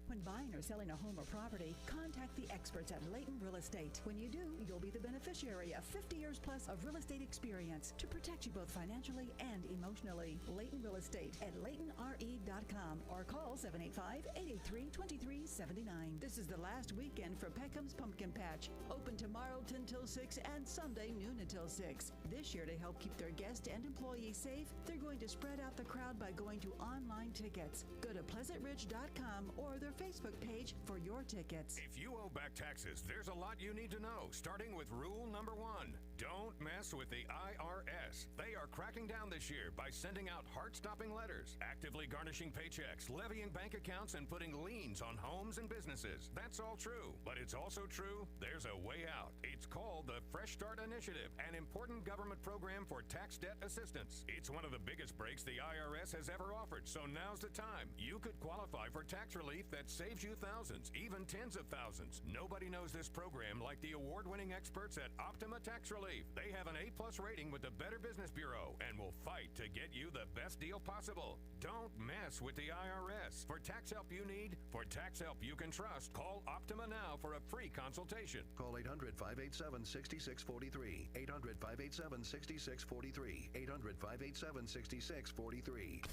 When buying or selling a home or property, contact the experts at Layton Real Estate. When you do, you'll be the beneficiary of 50 years plus of real estate experience to protect you both financially and emotionally. Layton Real Estate at LaytonRE.com or call 785-883-2379. This is the last weekend for Peckham's Pumpkin Patch. Open tomorrow 10 till 6 and Sunday noon until 6. This year, to help keep their guests and employees safe, they're going to spread out the crowd by going to online tickets. Go to PleasantRidge.com or their Facebook page for your tickets. If you owe back taxes, there's a lot you need to know, starting with rule number 1. Don't mess with the IRS. They are cracking down this year by sending out heart-stopping letters, actively garnishing paychecks, levying bank accounts, and putting liens on homes and businesses. That's all true, but it's also true there's a way out. It's called the Fresh Start Initiative, an important government program for tax debt assistance. It's one of the biggest breaks the IRS has ever offered, so now's the time. You could qualify for tax relief that saves you thousands, even tens of thousands. Nobody knows this program like the award-winning experts at Optima Tax Relief. They have an A+ rating with the Better Business Bureau and will fight to get you the best deal possible. Don't mess with the IRS. For tax help you need, for tax help you can trust, call Optima now for a free consultation. Call 800-587-6643. 800-587-6643. 800-587-6643.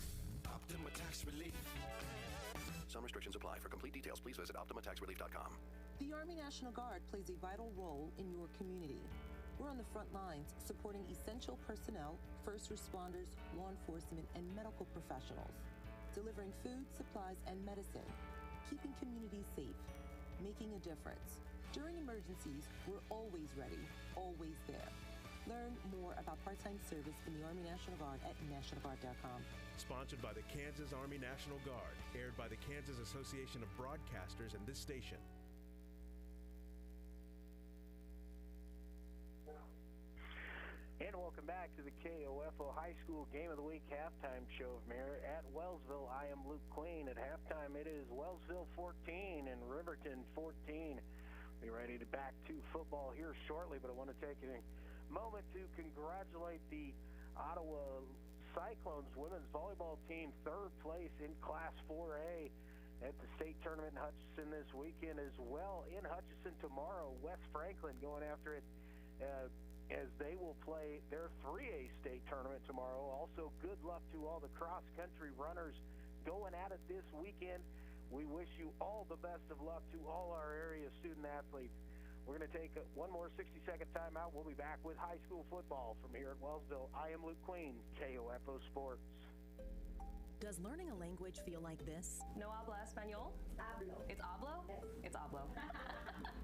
Optima Tax Relief. Some restrictions apply. For complete details, please visit OptimaTaxRelief.com. The Army National Guard plays a vital role in your community. We're on the front lines supporting essential personnel, first responders, law enforcement, and medical professionals, delivering food, supplies, and medicine, keeping communities safe, making a difference. During emergencies, we're always ready, always there. Learn more about part-time service in the Army National Guard at nationalguard.com. Sponsored by the Kansas Army National Guard. Aired by the Kansas Association of Broadcasters and this station. And welcome back to the KOFO High School Game of the Week halftime show from here at Wellsville. I am Luke Queen. At halftime, it is Wellsville 14 and Riverton 14. Be ready to back to football here shortly, but I want to take a moment to congratulate the Ottawa Cyclones women's volleyball team, third place in Class 4A at the state tournament in Hutchinson this weekend as well. In Hutchinson tomorrow, West Franklin going after it as they will play their 3A state tournament tomorrow. Also, good luck to all the cross-country runners going at it this weekend. We wish you all the best of luck to all our area student athletes. We're going to take one more 60-second timeout. We'll be back with high school football from here at Wellsville. I am Luke Queen, KOFO Sports. Does learning a language feel like this? No habla español? Hablo. It's hablo? Yes. It's hablo.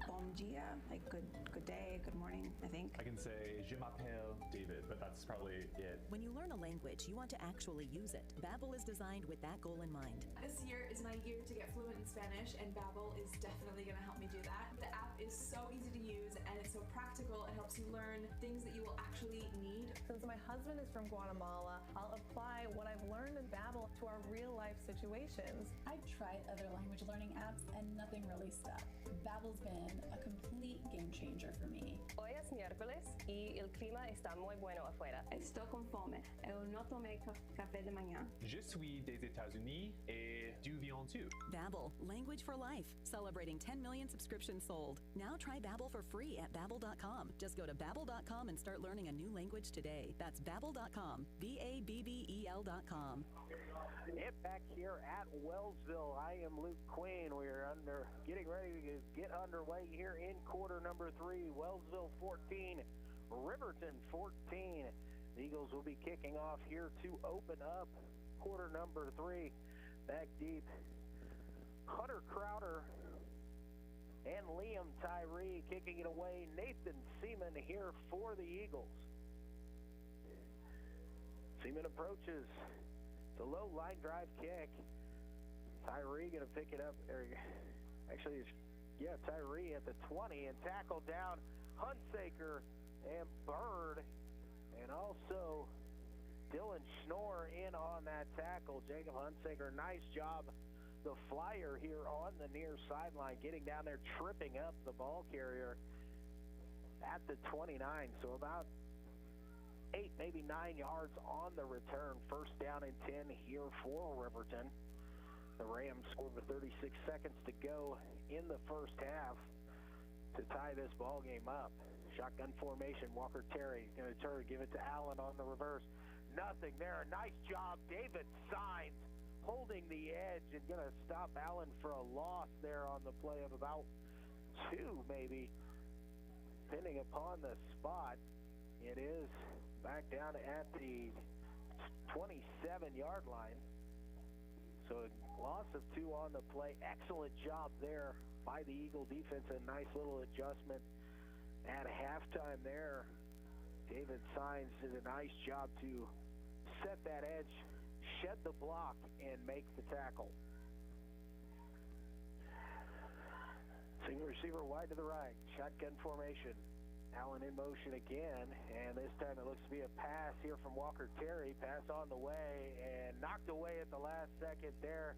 Bom dia, like good day, good morning, I think. I can say je m'appelle David, but that's probably it. When you learn a language, you want to actually use it. Babbel is designed with that goal in mind. This year is my year to get fluent in Spanish, and Babbel is definitely going to help me do that. The app is so easy to use, and it's so practical. It helps you learn things that you will actually need. Since my husband is from Guatemala, I'll apply what I've learned in Babbel to our real-life situations. I've tried other language learning apps and nothing really stuck. Babbel's been a complete game changer for me. Hoy es miércoles y el clima está muy bueno afuera. Estoy con fome. Eu no tomé café de mañana. Je suis des États-Unis et du Viens-tu. Babbel, language for life. Celebrating 10 million subscriptions sold. Now try Babbel for free at Babbel.com. Just go to Babbel.com and start learning a new language today. That's Babbel.com. Babbel.com. And back here at Wellsville, I am Luke Queen. We are getting ready to get underway here in quarter number 3. Wellsville 14, Riverton 14. The Eagles will be kicking off here to open up quarter number 3. Back deep, Hunter Crowder and Liam Tyree kicking it away. Nathan Seaman here for the Eagles. Seaman approaches. The low line drive kick. Tyree going to pick it up. Actually, Tyree at the 20 and tackle down Hunsaker and Bird. And also Dylan Schnorr in on that tackle. Jacob Hunsaker, nice job. The flyer here on the near sideline, getting down there, tripping up the ball carrier at the 29. So about 8, maybe 9 yards on the return. First down and 10 here for Riverton. The Rams scored with 36 seconds to go in the first half to tie this ball game up. Shotgun formation. Walker Terry going to give it to Allen on the reverse. Nothing there. Nice job. David Signs holding the edge and going to stop Allen for a loss there on the play of about 2, maybe, depending upon the spot. It is back down at the 27-yard line. So a loss of 2 on the play. Excellent job there by the Eagle defense. A nice little adjustment at halftime there. David Signs did a nice job to set that edge, shed the block, and make the tackle. Single receiver wide to the right. Shotgun formation. Allen in motion again, and this time it looks to be a pass here from Walker Terry. Pass on the way and knocked away at the last second there.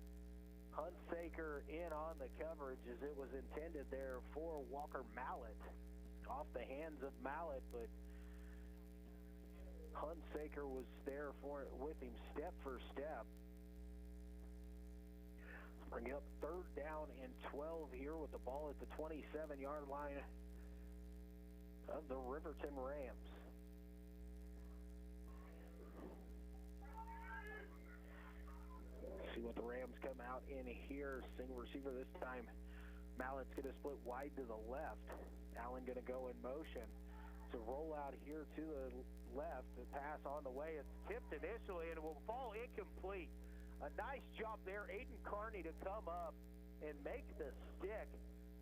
Hunsaker in on the coverage as it was intended there for Walker Mallett. Off the hands of Mallett, but Hunsaker was there for it with him step for step. Bring up third down and 12 here with the ball at the 27-yard line of the Riverton Rams. See what the Rams come out in here. Single receiver this time. Mallett's going to split wide to the left. Allen going to go in motion. To roll out here to the left. The pass on the way. It's tipped initially and it will fall incomplete. A nice job there. Aiden Carney to come up and make the stick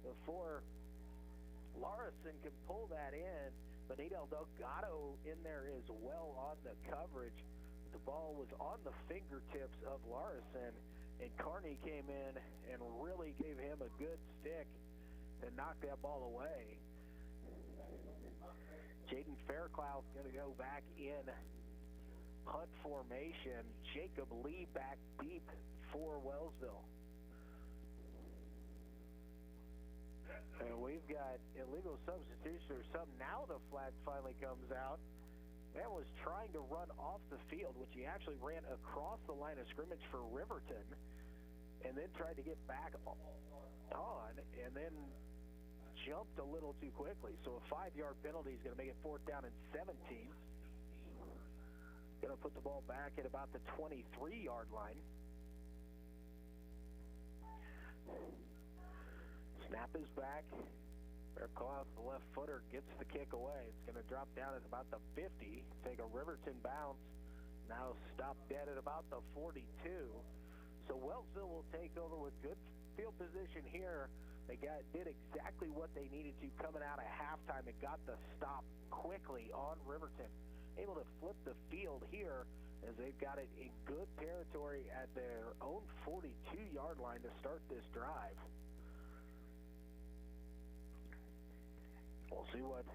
before Larison can pull that in. Benito Delgado in there as well on the coverage. The ball was on the fingertips of Larison, and Carney came in and really gave him a good stick to knock that ball away. Jaden Fairclough going to go back in punt formation. Jacob Lee back deep for Wellsville. And we've got illegal substitution or something. Now the flag finally comes out. Man was trying to run off the field, which he actually ran across the line of scrimmage for Riverton, and then tried to get back on, and then jumped a little too quickly. So a 5-yard penalty is going to make it 4th down and 17. Going to put the ball back at about the 23-yard line. Snap is back. Fairclough, the left footer, gets the kick away. It's going to drop down at about the 50. Take a Riverton bounce. Now stop dead at about the 42. So Wellsville will take over with good field position here. They did exactly what they needed to coming out of halftime and got the stop quickly on Riverton. Able to flip the field here as they've got it in good territory at their own 42-yard line to start this drive. We'll see what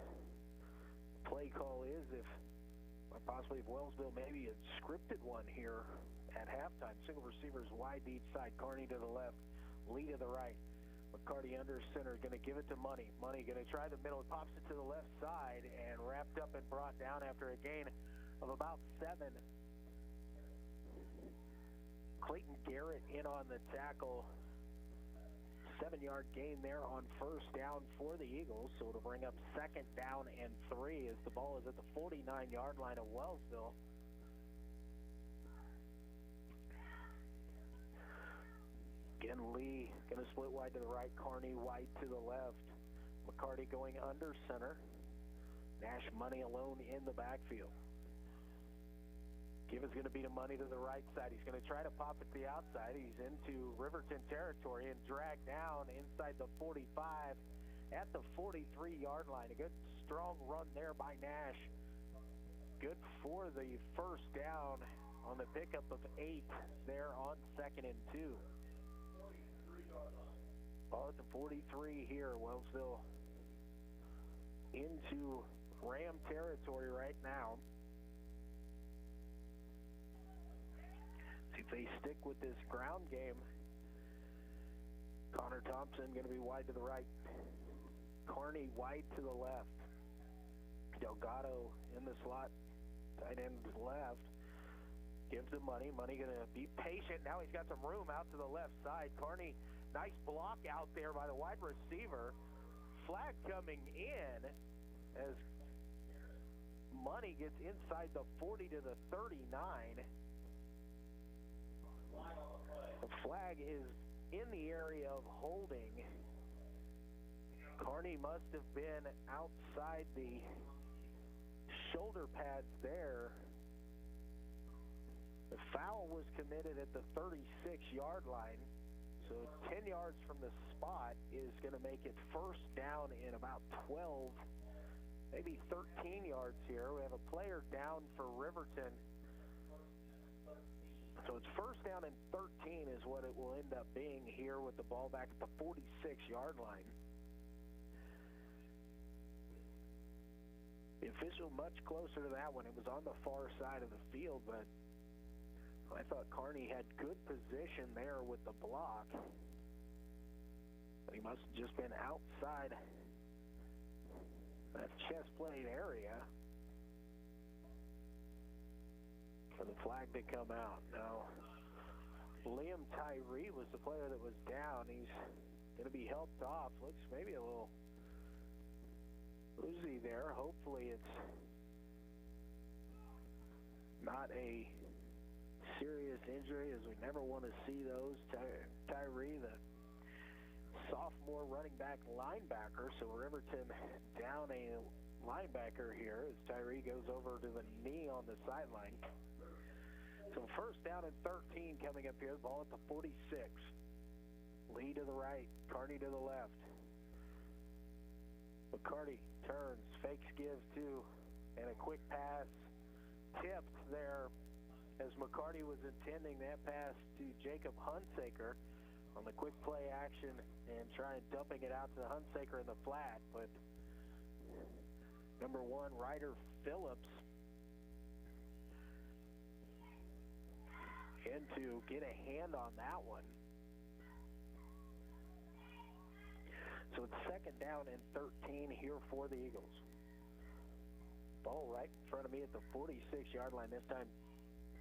play call is or possibly if Wellsville maybe had scripted one here at halftime. Single receivers wide to each side. Carney to the left, Lee to the right. McCarty under center, going to give it to Money. Money going to try the middle, pops it to the left side, and wrapped up and brought down after a gain of about 7. Clayton Garrett in on the tackle. 7-yard gain there on first down for the Eagles, so it'll bring up 2nd down and 3 as the ball is at the 49-yard line of Wellsville. Again, Lee going to split wide to the right, Carney wide to the left. McCarty going under center. Nash Money alone in the backfield. Gibbons going to beat a Money to the right side. He's going to try to pop it to the outside. He's into Riverton territory and dragged down inside the 45 at the 43-yard line. A good strong run there by Nash. Good for the first down on the pickup of 8 there on 2nd and 2. Ball at the 43 here. Wellsville into Ram territory right now. If they stick with this ground game, Connor Thompson going to be wide to the right. Carney wide to the left. Delgado in the slot, tight end to the left. Gives him Money. Money going to be patient. Now he's got some room out to the left side. Carney, nice block out there by the wide receiver. Flag coming in as Money gets inside the 40 to the 39. The flag is in the area of holding. Carney must have been outside the shoulder pads there. The foul was committed at the 36-yard line. So 10 yards from the spot is going to make it first down in about 12, maybe 13 yards here. We have a player down for Riverton. So it's first down and 13 is what it will end up being here with the ball back at the 46-yard line. The official much closer to that one. It was on the far side of the field, but I thought Carney had good position there with the block. But he must have just been outside that chest plate area for the flag to come out. Now, Liam Tyree was the player that was down. He's going to be helped off. Looks maybe a little woozy there. Hopefully it's not a serious injury, as we never want to see those. Tyree, the sophomore running back linebacker, so Riverton down a linebacker here as Tyree goes over to the knee on the sideline. So first down and 13 coming up here. The ball at the 46. Lee to the right, Carney to the left. McCarty turns, fakes, gives to, and a quick pass tipped there as McCarty was intending that pass to Jacob Hunsaker on the quick play action and trying dumping it out to Hunsaker in the flat, but number one, Ryder Phillips, in to get a hand on that one. So it's second down and 13 here for the Eagles. Ball right in front of me at the 46-yard line. This time,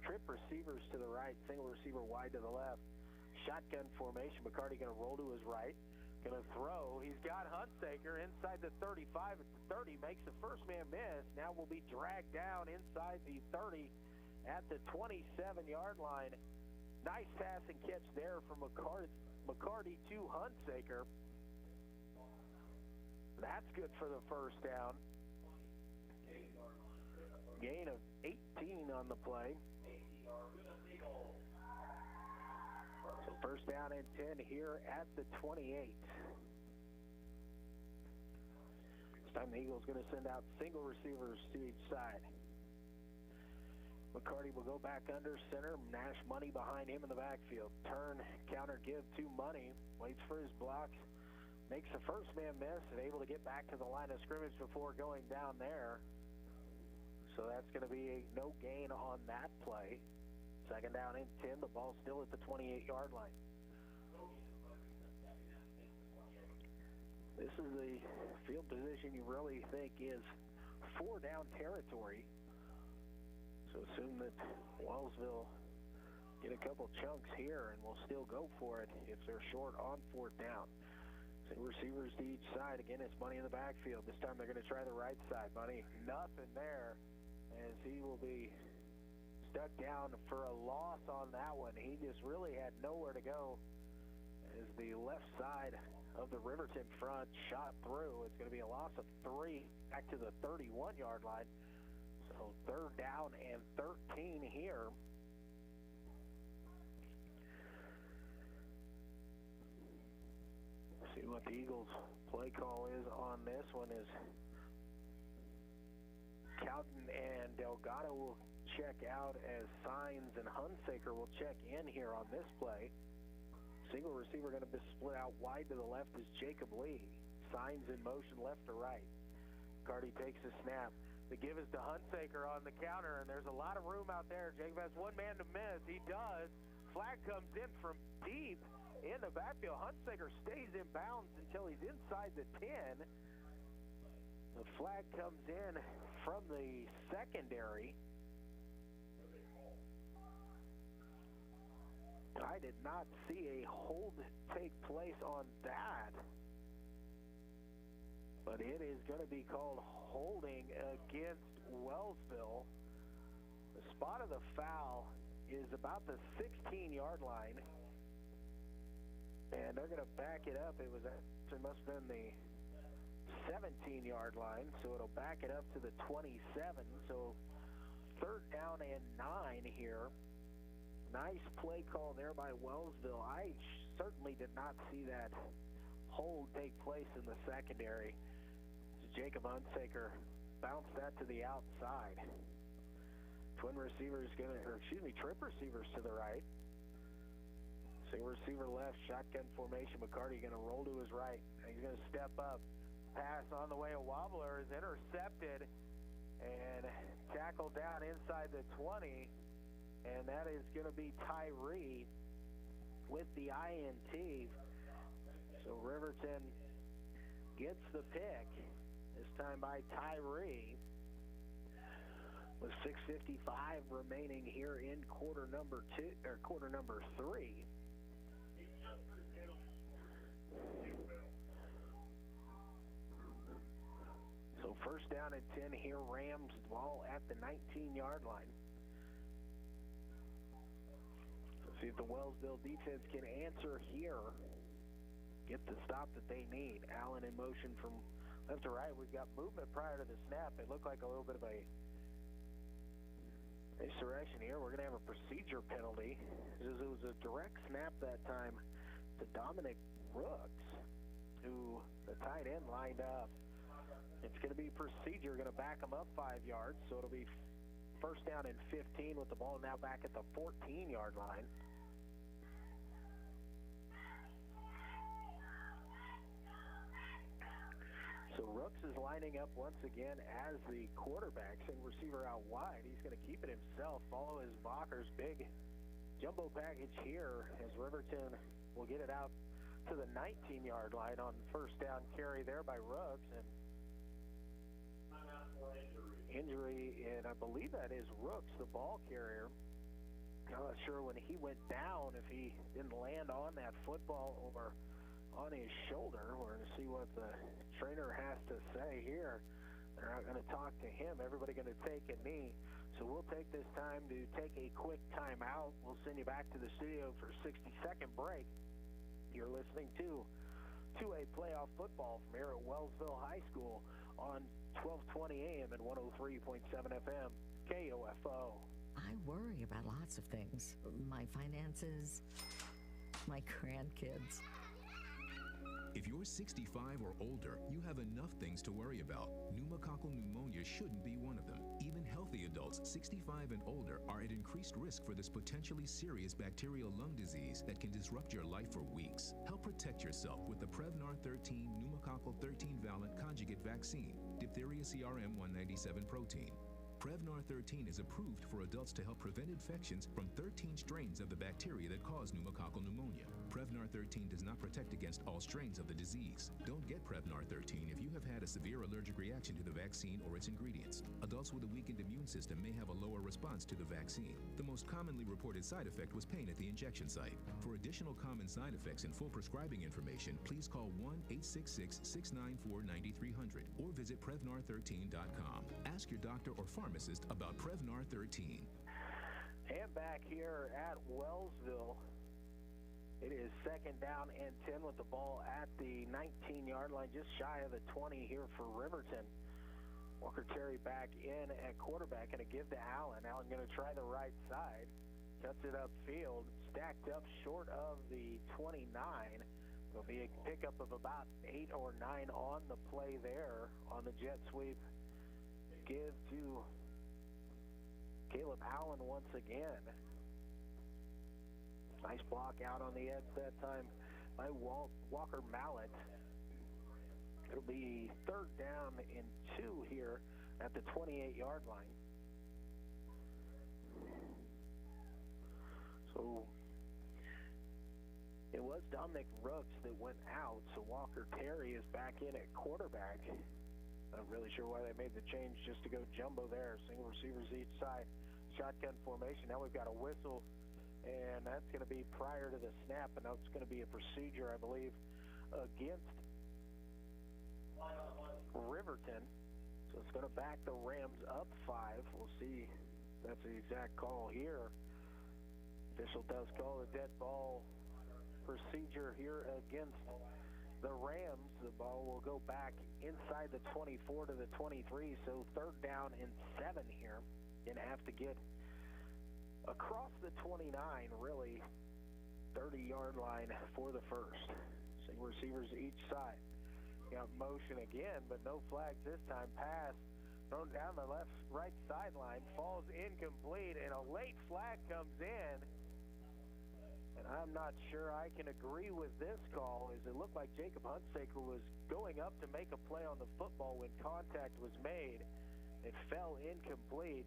trip receivers to the right, single receiver wide to the left. Shotgun formation. McCarty going to roll to his right. Going to throw. He's got Hunsaker inside the 35 at the 30. Makes the first man miss. Now will be dragged down inside the 30 at the 27-yard line. Nice pass and catch there from McCarty to Hunsaker. That's good for the first down. Gain of 18 on the play. So first down and 10 here at the 28. This time the Eagles going to send out single receivers to each side. McCarty will go back under center. Nash Money behind him in the backfield. Turn, counter, give to Money. Waits for his blocks. Makes the first man miss and able to get back to the line of scrimmage before going down there. So that's going to be a no gain on that play. Second down and 10. The ball still at the 28-yard line. This is the field position you really think is four-down territory. So assume that Wellsville get a couple chunks here and will still go for it if they're short on fourth down. So receivers to each side. Again, it's Money in the backfield. This time they're going to try the right side. Money, nothing there, as he will be stuck down for a loss on that one. He just really had nowhere to go as the left side of the Riverton front shot through. It's going to be a loss of 3 back to the 31-yard line. So third down and 13 here. See what the Eagles play call is on this one is Cowden and Delgado will check out as Signs and Hunsaker will check in here on this play. Single receiver going to be split out wide to the left is Jacob Lee. Signs in motion left to right. Carty takes a snap, The give is to Hunsaker on the counter, and there's a lot of room out there. Jacob has one man to miss. He does. Flag comes in from deep in the backfield. Hunsaker stays in bounds until he's inside the 10. The flag comes in from the secondary. I did not see a hold take place on that. But it is going to be called holding against Wellsville. The spot of the foul is about the 16-yard line. And they're going to back it up. It must have been the 17-yard line, so it'll back it up to the 27. So 3rd down and 9 here. Nice play call there by Wellsville. I certainly did not see that hold take place in the secondary. Jacob Hunsaker bounced that to the outside. Trip receivers to the right. Single receiver left, shotgun formation. McCarty going to roll to his right. He's going to step up. Pass on the way. A wobbler is intercepted and tackled down inside the 20. And that is going to be Tyree with the INT. So Riverton gets the pick. This time by Tyree. With 6:55 remaining here in quarter number 3. So 1st down and 10 here. Rams ball at the 19-yard line. Let's see if the Wellsville defense can answer here. Get the stop that they need. Allen in motion from left to right. We've got movement prior to the snap. It looked like a little bit of a misdirection here. We're going to have a procedure penalty. It was a direct snap that time to Dominic Brooks, who the tight end lined up. It's going to be procedure. Going to back him up 5 yards. So it'll be 1st down and 15 with the ball now back at the 14-yard line. So Rooks is lining up once again as the quarterback, send receiver out wide. He's going to keep it himself, follow his blockers. Big jumbo package here as Riverton will get it out to the 19-yard line on 1st down carry there by Rooks. And injury, and I believe that is Rooks, the ball carrier. I'm not sure when he went down if he didn't land on that football or on his shoulder. We're going to see what the trainer has to say here. They're not going to talk to him. Everybody going to take a knee. So we'll take this time to take a quick timeout. We'll send you back to the studio for a 60-second break. You're listening to 2A playoff football from here at Wellsville High School on 1220 AM and 103.7 FM, KOFO. I worry about lots of things. My finances, my grandkids. If you're 65 or older, you have enough things to worry about. Pneumococcal pneumonia shouldn't be one of them. Even healthy adults 65 and older are at increased risk for this potentially serious bacterial lung disease that can disrupt your life for weeks. Help protect yourself with the Prevnar 13 pneumococcal 13-valent conjugate vaccine, diphtheria CRM 197 protein. Prevnar 13 is approved for adults to help prevent infections from 13 strains of the bacteria that cause pneumococcal pneumonia. Prevnar 13 does not protect against all strains of the disease. Don't get Prevnar 13 if you have had a severe allergic reaction to the vaccine or its ingredients. Adults with a weakened immune system may have a lower response to the vaccine. The most commonly reported side effect was pain at the injection site. For additional common side effects and full prescribing information, please call 1-866-694-9300 or visit Prevnar13.com. Ask your doctor or pharmacist about Prevnar 13. And back here at Wellsville, it is 2nd down and 10 with the ball at the 19-yard line, just shy of the 20 here for Riverton. Walker Terry back in at quarterback, going to give to Allen. Allen going to try the right side, cuts it upfield, stacked up short of the 29. There'll be a pickup of about 8 or 9 on the play there on the jet sweep. Give to Caleb Allen once again. Nice block out on the edge that time by Walker Mallet. It'll be 3rd down and 2 here at the 28-yard line. So it was Dominic Rooks that went out, so Walker Terry is back in at quarterback. Not really sure why they made the change just to go jumbo there. Single receivers each side. Shotgun formation. Now we've got a whistle, and that's going to be prior to the snap, and that's going to be a procedure, I believe, against Riverton. So it's going to back the Rams up 5. We'll see if that's the exact call here. Official does call a dead ball procedure here against the Rams. The ball will go back inside the 24 to the 23, so 3rd down and 7 here. Going to have to get across the 29, really, 30-yard line for the first. Single receivers each side. Got motion again, but no flags this time. Pass thrown down the right sideline, falls incomplete, and a late flag comes in. And I'm not sure I can agree with this call, as it looked like Jacob Hunsaker was going up to make a play on the football when contact was made. It fell incomplete.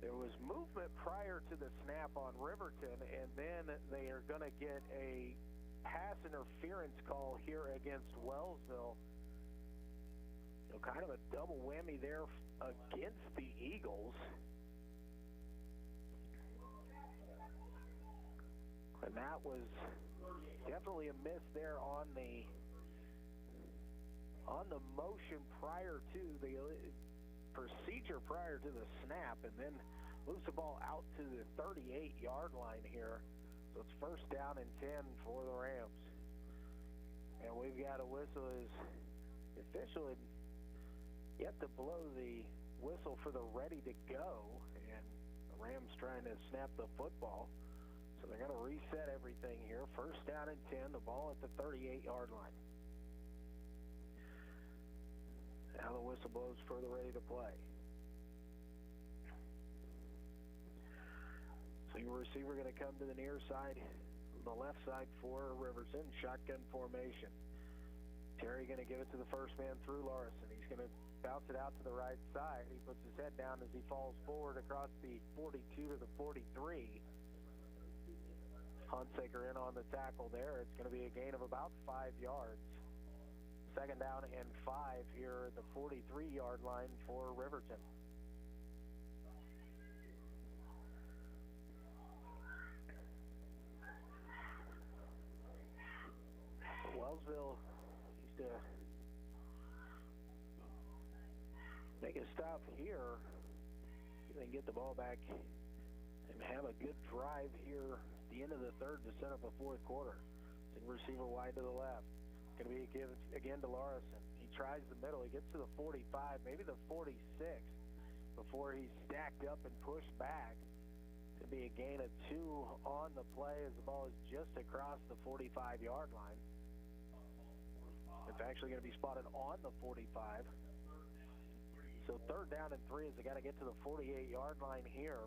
There was movement prior to the snap on Riverton, and then they are going to get a pass interference call here against Wellsville. So kind of a double whammy there against the Eagles. And that was definitely a miss there on the motion prior to the procedure prior to the snap, and then moves the ball out to the 38-yard line here. So it's 1st down and 10 for the Rams. And we've got a whistle. As the official had yet to blow the whistle for the ready to go, and the Rams trying to snap the football. So they're going to reset everything here. 1st down and 10, the ball at the 38-yard line. Now the whistle blows for the ready to play. Single receiver going to come to the near side, the left side for Riverton. Shotgun formation. Terry going to give it to the first man through Larson. He's going to bounce it out to the right side. He puts his head down as he falls forward across the 42 to the 43. Hunsaker in on the tackle there. It's going to be a gain of about 5 yards. 2nd down and 5 here at the 43-yard line for Riverton. Wellsville needs to make a stop here. See if they can get the ball back and have a good drive here at the end of the 3rd to set up a 4th quarter. Single receiver wide to the left. Going to be a give again to Larson. He tries the middle. He gets to the 45, maybe the 46, before he's stacked up and pushed back. Going to be a gain of 2 on the play as the ball is just across the 45-yard line. It's actually going to be spotted on the 45. So 3rd down and 3 as they got to get to the 48-yard line here.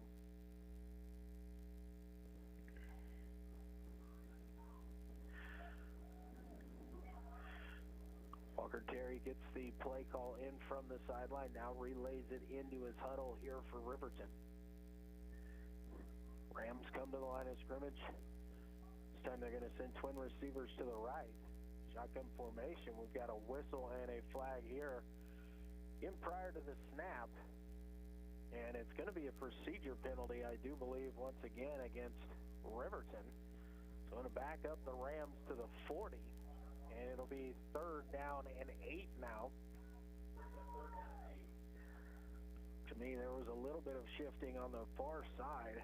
Walker Terry gets the play call in from the sideline, now relays it into his huddle here for Riverton. Rams come to the line of scrimmage. This time they're going to send twin receivers to the right. Shotgun formation. We've got a whistle and a flag here in prior to the snap. And it's going to be a procedure penalty, I do believe, once again against Riverton. So going to back up the Rams to the 40. And it'll be 3rd down and 8 now. To me, there was a little bit of shifting on the far side.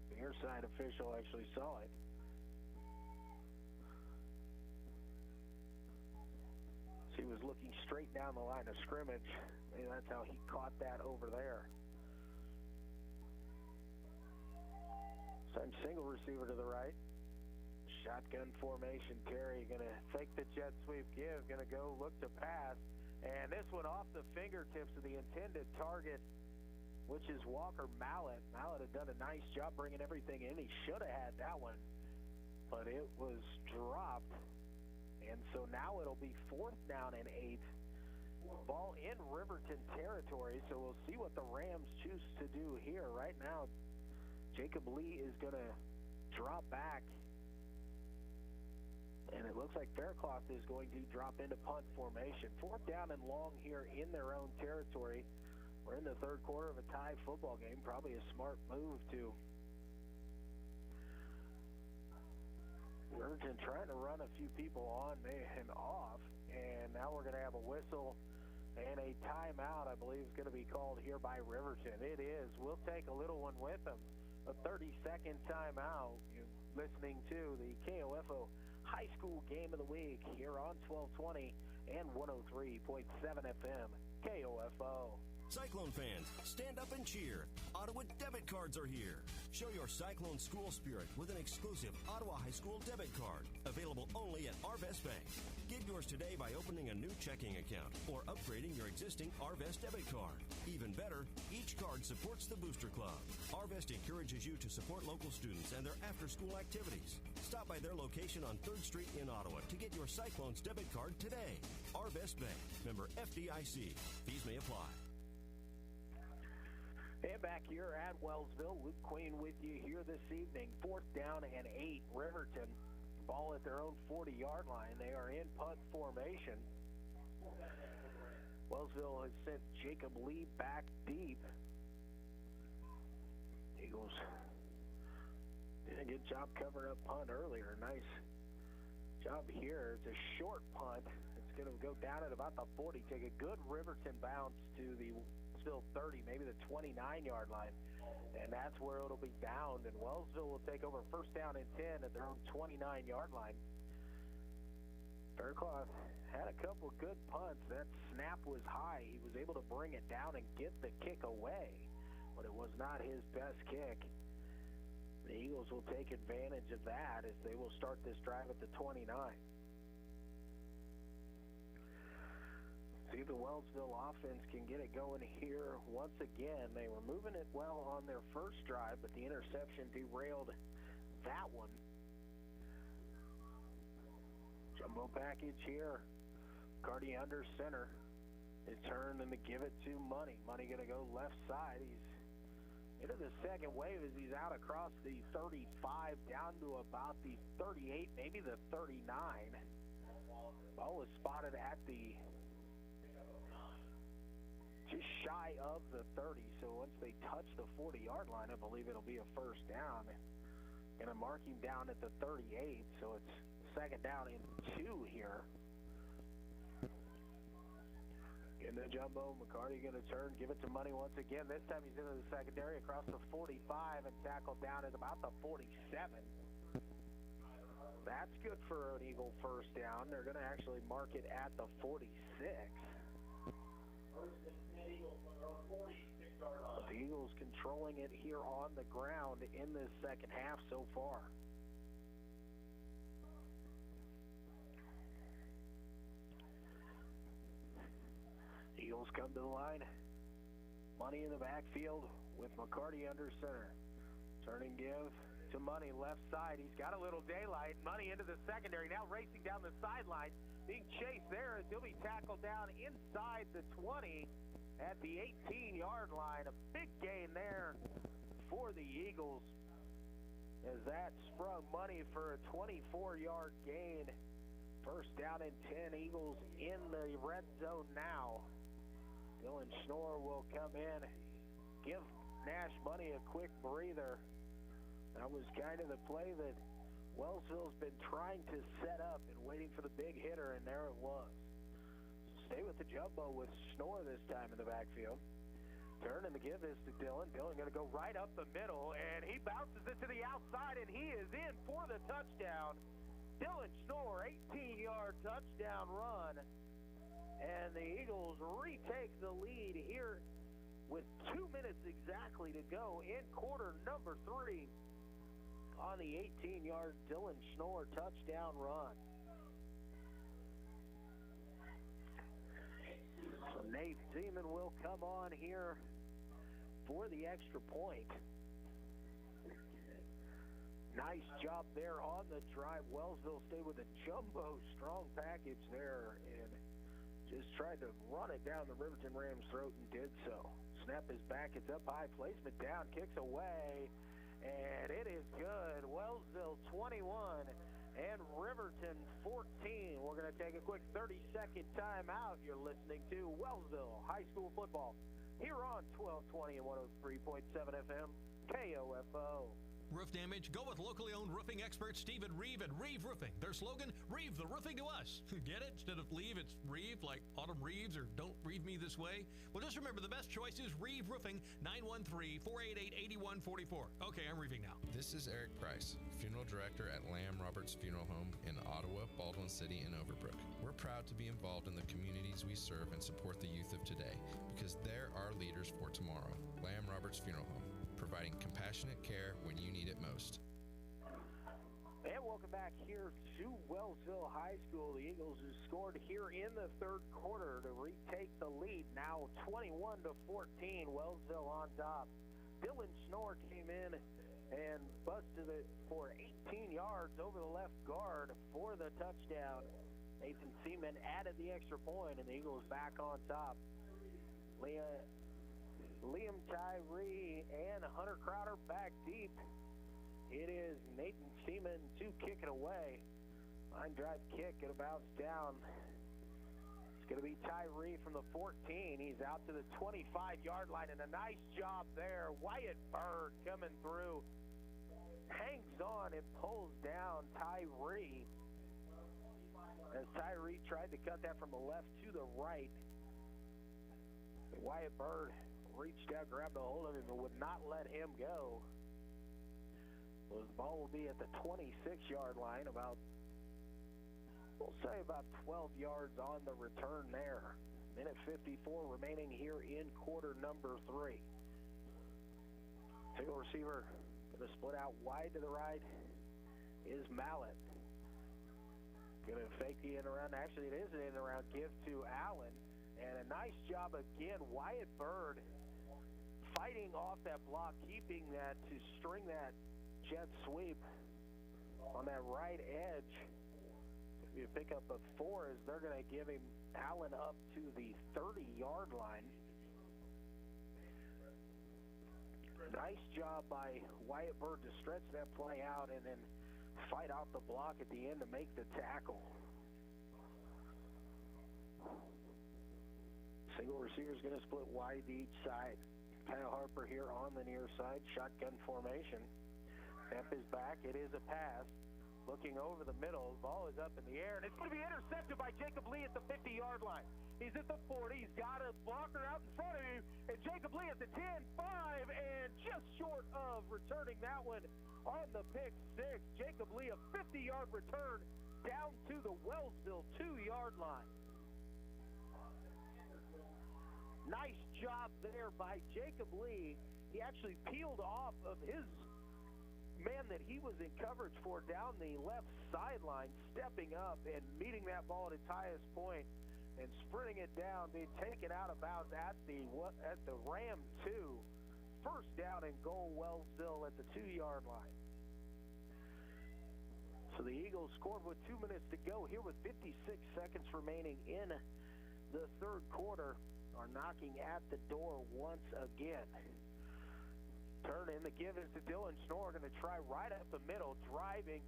The near side official actually saw it. So he was looking straight down the line of scrimmage. Maybe that's how he caught that over there. Same single receiver to the right. Shotgun formation. Terry going to fake the jet sweep give. Going to go look to pass. And this one off the fingertips of the intended target, which is Walker Mallett. Mallett had done a nice job bringing everything in. He should have had that one, but it was dropped. And so now it'll be 4th down and 8 Ball in Riverton territory, so we'll see what the Rams choose to do here. Right now, Jacob Lee is going to drop back, and it looks like Faircloth is going to drop into punt formation. 4th down and long here in their own territory. We're in the third quarter of a tie football game. Probably a smart move to Riverton trying to run a few people on and off, and now we're going to have a whistle and a timeout, I believe, is going to be called here by Riverton. It is. We'll take a little one with them. A 30-second timeout. You're listening to the KOFO High School Game of the Week here on 1220 and 103.7 FM KOFO. Cyclone fans, stand up and cheer. Ottawa debit cards are here. Show your Cyclone school spirit with an exclusive Ottawa High School debit card, available only at Arvest Bank. Get yours today by opening a new checking account or upgrading your existing Arvest debit card. Even better, each card supports the Booster Club. Arvest encourages you to support local students and their after-school activities. Stop by their location on 3rd Street in Ottawa to get your Cyclones debit card today. Arvest Bank, member FDIC. Fees may apply. And back here at Wellsville, Luke Queen with you here this evening. 4th down and 8. Riverton, ball at their own 40-yard line. They are in punt formation. Wellsville has sent Jacob Lee back deep. Eagles did a good job covering up punt earlier. Nice job here. It's a short punt. It's going to go down at about the 40. Take a good Riverton bounce to the Wellsville 30, maybe the 29-yard line, and that's where it'll be downed, and Wellsville will take over 1st down and 10 at their own 29-yard line. Faircloth had a couple of good punts. That snap was high. He was able to bring it down and get the kick away, but it was not his best kick. The Eagles will take advantage of that as they will start this drive at the 29. See if the Wellsville offense can get it going here once again. They were moving it well on their first drive, but the interception derailed that one. Jumbo package here. Cardi under center. They turn and they give it to Money. Money going to go left side. He's into the second wave as he's out across the 35 down to about the 38, maybe the 39. Ball was spotted at the just shy of the 30, so once they touch the 40-yard line, I believe it'll be a 1st down. Gonna mark him down at the 38, so it's 2nd down and 2 here. In the jumbo, McCarty gonna turn, give it to Money once again. This time he's into the secondary across the 45 and tackled down at about the 47. That's good for an Eagle 1st down. They're gonna actually mark it at the 46. But the Eagles controlling it here on the ground in this second half so far. Eagles come to the line. Money in the backfield with McCarty under center. Turning give to Money left side. He's got a little daylight. Money into the secondary. Now racing down the sideline. Being chased there as he'll be tackled down inside the 20 at the 18-yard line. A big gain there for the Eagles as that sprung Money for a 24-yard gain. 1st down and 10. Eagles in the red zone now. Dylan Schnorr will come in, give Nash Money a quick breather. That was kind of the play that Wellsville's been trying to set up and waiting for the big hitter, and there it was. Stay with the jumbo with Schnorr this time in the backfield. Turn and the give is to Dylan. Dylan going to go right up the middle, and he bounces it to the outside, and he is in for the touchdown. Dylan Schnorr, 18-yard touchdown run. And the Eagles retake the lead here with 2 minutes exactly to go in quarter number 3 on the 18-yard Dylan Schnorr touchdown run. So Nate Zeman will come on here for the extra point. Nice job there on the drive. Wellsville stayed with a jumbo strong package there, and just tried to run it down the Riverton Rams' throat and did so. Snap is back. It's up high. Placement down. Kicks away. And it is good. Wellsville 21 and Riverton 14. We're going to take a quick 30-second timeout. You're listening to Wellsville High School Football here on 1220 and 103.7 FM KOFO. Roof damage? Go with locally owned roofing expert Stephen Reeve at Reeve Roofing. Their slogan, Reeve the roofing to us. Get it? Instead of leave, it's Reeve, like Autumn Reeves or Don't Reeve Me This Way. Well, just remember the best choice is Reeve Roofing, 913-488-8144. Okay, I'm reeving now. This is Eric Price, Funeral Director at Lamb Roberts Funeral Home in Ottawa, Baldwin City, and Overbrook. We're proud to be involved in the communities we serve and support the youth of today because they're our leaders for tomorrow. Lamb Roberts Funeral Home, providing compassionate care when you need it most. And welcome back here to Wellsville High School. The Eagles have scored here in the third quarter to retake the lead. Now 21-14, Wellsville on top. Dylan Schnorr came in and busted it for 18 yards over the left guard for the touchdown. Nathan Seaman added the extra point, and the Eagles back on top. Liam Tyree and Hunter Crowder back deep. It is Nathan Seaman to kick it away. Line drive kick. It'll bounce down. It's going to be Tyree from the 14. He's out to the 25-yard line, and a nice job there. Wyatt Bird coming through. Hangs on and pulls down Tyree. As Tyree tried to cut that from the left to the right. Wyatt Bird reached out, grabbed a hold of him, and would not let him go. Well, the ball will be at the 26-yard line, we'll say about 12 yards on the return there. Minute 54 remaining here in quarter number 3. Single receiver going to split out wide to the right is Mallet. Going to fake the in around. Actually, it is an in around give to Allen. And a nice job again, Wyatt Bird fighting off that block, keeping that to string that jet sweep on that right edge. You pick up a 4 as they're going to give him Allen up to the 30-yard line. Nice job by Wyatt Bird to stretch that play out and then fight off the block at the end to make the tackle. Single receiver is going to split wide to each side. Kyle Harper here on the near side, shotgun formation. Snap is back. It is a pass. Looking over the middle, the ball is up in the air, and it's going to be intercepted by Jacob Lee at the 50-yard line. He's at the 40. He's got a blocker out in front of him, and Jacob Lee at the 10-5, and just short of returning that one on the pick 6. Jacob Lee, a 50-yard return down to the Wellsville 2-yard line. Nice job there by Jacob Lee. He actually peeled off of his man that he was in coverage for down the left sideline, stepping up and meeting that ball at its highest point and sprinting it down, being taken out of bounds at the Ram 2. First down and goal, Wellsville at the 2-yard line. So the Eagles scored with 2 minutes to go here with 56 seconds remaining in the third quarter. Are knocking at the door once again. Turn in the give is to Dylan Schnorr, going to try right up the middle, driving.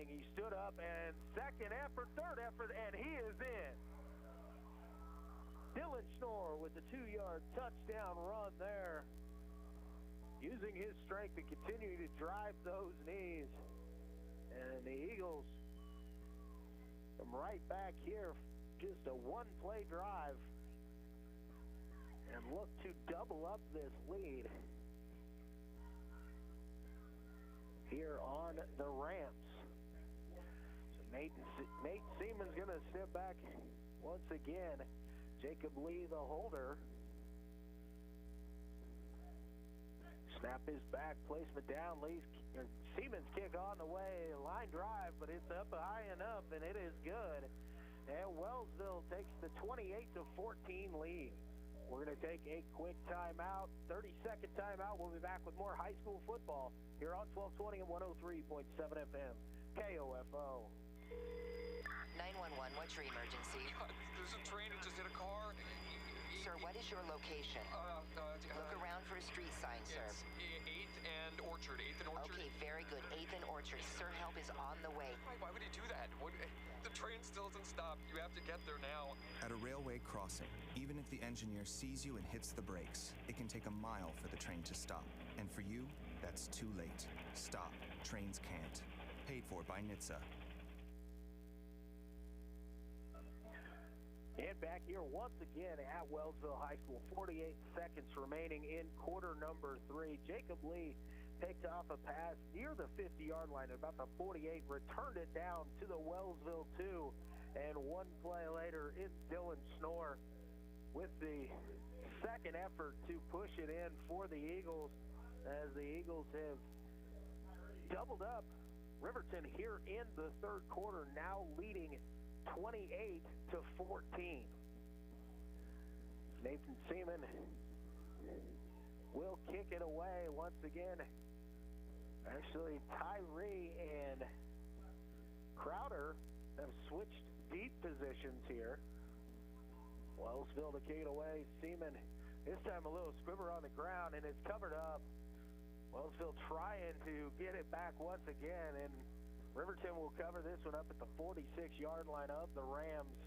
He stood up, and second effort, third effort, and he is in. Dylan Schnorr with the 2-yard touchdown run there, using his strength to continue to drive those knees. And the Eagles come right back here, just a one-play drive, and look to double up this lead here on the Rams. So Nate Seaman's going to step back once again. Jacob Lee, the holder. Snap is back, placement down. Seaman's kick on the way, line drive, but it's up high enough, and it is good. And Wellsville takes the 28-14 lead. We're going to take a quick timeout, 30-second timeout. We'll be back with more high school football here on 1220 and 103.7 FM, KOFO. 911, what's your emergency? There's a train that just hit a car. Sir, what is your location? Look around for a street sign, sir. It's 8th and Orchard. 8th and Orchard. Okay, very good. 8th and Orchard. Sir, help is on the way. Why would he do that? The train still doesn't stop. You have to get there now. At a railway crossing, even if the engineer sees you and hits the brakes, it can take a mile for the train to stop. And for you, that's too late. Stop. Trains can't. Paid for by NHTSA. And back here once again at Wellsville High School, 48 seconds remaining in quarter number 3. Jacob Lee picked off a pass near the 50-yard line at about the 48, returned it down to the Wellsville 2, and one play later, it's Dylan Schnorr with the second effort to push it in for the Eagles, as the Eagles have doubled up Riverton here in the third quarter, now leading 28-14. Nathan Seaman will kick it away once again. Actually, Tyree and Crowder have switched deep positions here. Wellsville to kick it away. Seaman, this time a little squibber on the ground, and it's covered up. Wellsville trying to get it back once again, and Riverton will cover this one up at the 46-yard line of the Rams.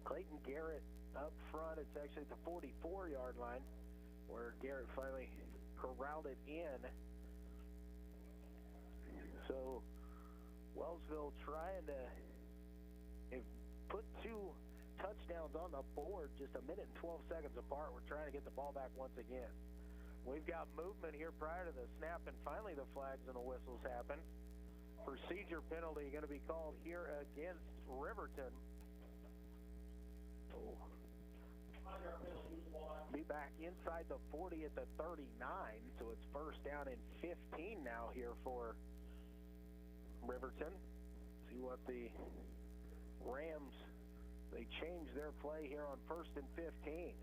Clayton Garrett up front. It's actually at the 44-yard line where Garrett finally corralled it in. So Wellsville trying to put two touchdowns on the board just a minute and 12 seconds apart. We're trying to get the ball back once again. We've got movement here prior to the snap, and finally the flags and the whistles happen. Procedure penalty going to be called here against Riverton. Be back inside the 40 at the 39, so it's first down and 15 now here for Riverton. See what the Rams, they change their play here on first and 15.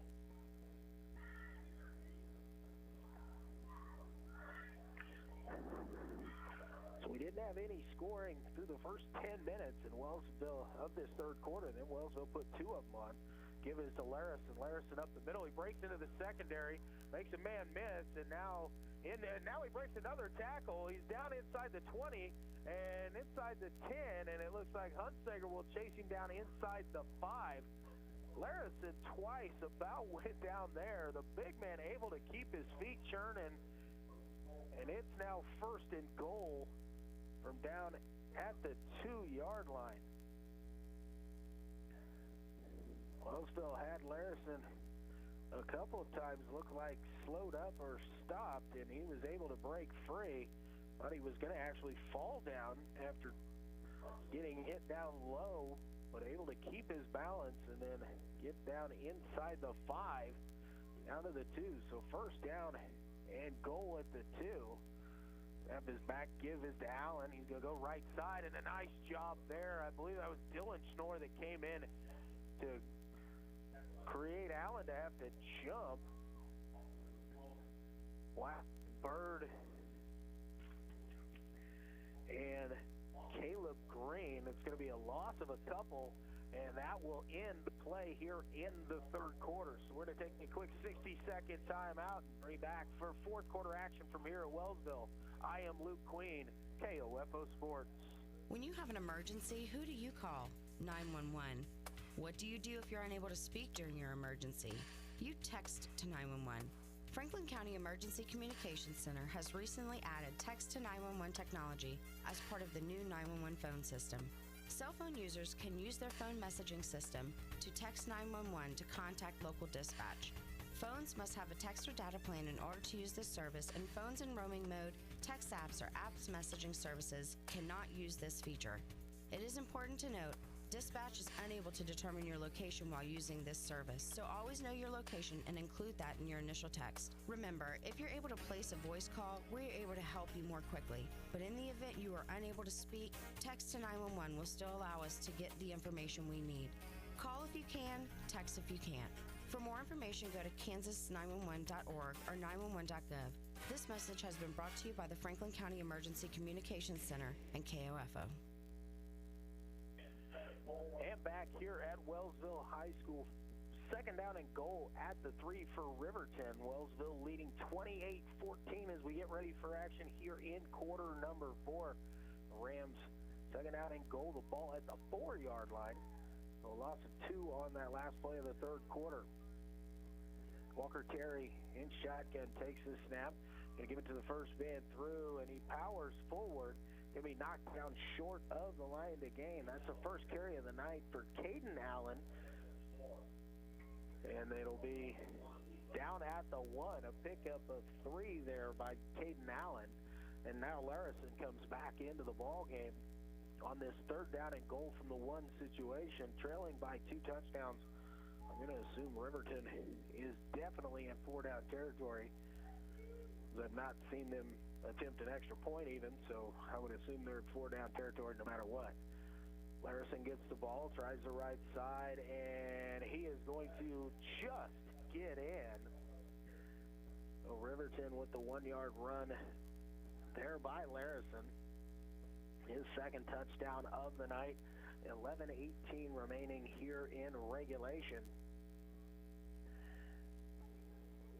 So we didn't have any scoring through the first 10 minutes in Wellsville of this third quarter. Then Wellsville put two of them on. Give it to Larison. Larison up the middle. He breaks into the secondary, makes a man miss, and now he breaks another tackle. He's down inside the 20 and inside the 10, and it looks like Hunsaker will chase him down inside the 5. Larison twice about went down there. The big man able to keep his feet churning, and it's now first and goal from down at the 2-yard line. Wellsville had Larison a couple of times look like slowed up or stopped, and he was able to break free. Thought he was going to actually fall down after getting hit down low, but able to keep his balance and then get down inside the 5, down to the 2. So first down and goal at the 2. Snap his back, give is to Allen. He's going to go right side, and a nice job there. I believe that was Dylan Schnorr that came in to create Allen to have to jump. Wow. Bird and Caleb Green. It's going to be a loss of a couple, and that will end the play here in the third quarter. So we're going to take a quick 60-second timeout and bring back for fourth quarter action from here at Wellsville. I am Luke Queen, KOFO Sports. When you have an emergency, who do you call? 911. What do you do if you're unable to speak during your emergency? You text to 911. Franklin County Emergency Communications Center has recently added text to 911 technology as part of the new 911 phone system. Cell phone users can use their phone messaging system to text 911 to contact local dispatch. Phones must have a text or data plan in order to use this service, and phones in roaming mode, text apps, or apps messaging services cannot use this feature. It is important to note, dispatch is unable to determine your location while using this service, so always know your location and include that in your initial text. Remember, if you're able to place a voice call, we're able to help you more quickly. But in the event you are unable to speak, text to 911 will still allow us to get the information we need. Call if you can, text if you can't. For more information, go to kansas911.org or 911.gov. This message has been brought to you by the Franklin County Emergency Communications Center and KOFO. And back here at Wellsville High School, second down and goal at the 3 for Riverton. Wellsville leading 28-14 as we get ready for action here in quarter number 4. Rams second down and goal, the ball at the 4-yard line. So a loss of 2 on that last play of the third quarter. Walker Terry in shotgun takes the snap. Going to give it to the first man through, and he powers forward. Going to be knocked down short of the line to gain. That's the first carry of the night for Caden Allen. And it'll be down at the 1, a pickup of 3 there by Caden Allen. And now Larison comes back into the ball game on this third down and goal from the 1 situation, trailing by 2 touchdowns. I'm going to assume Riverton is definitely in 4-down territory. I've not seen them attempt an extra point even, so I would assume they're in 4-down territory no matter what. Larison gets the ball, tries the right side, and he is going to just get in. So Riverton with the 1-yard run there by Larison. His second touchdown of the night. 11:18 remaining here in regulation.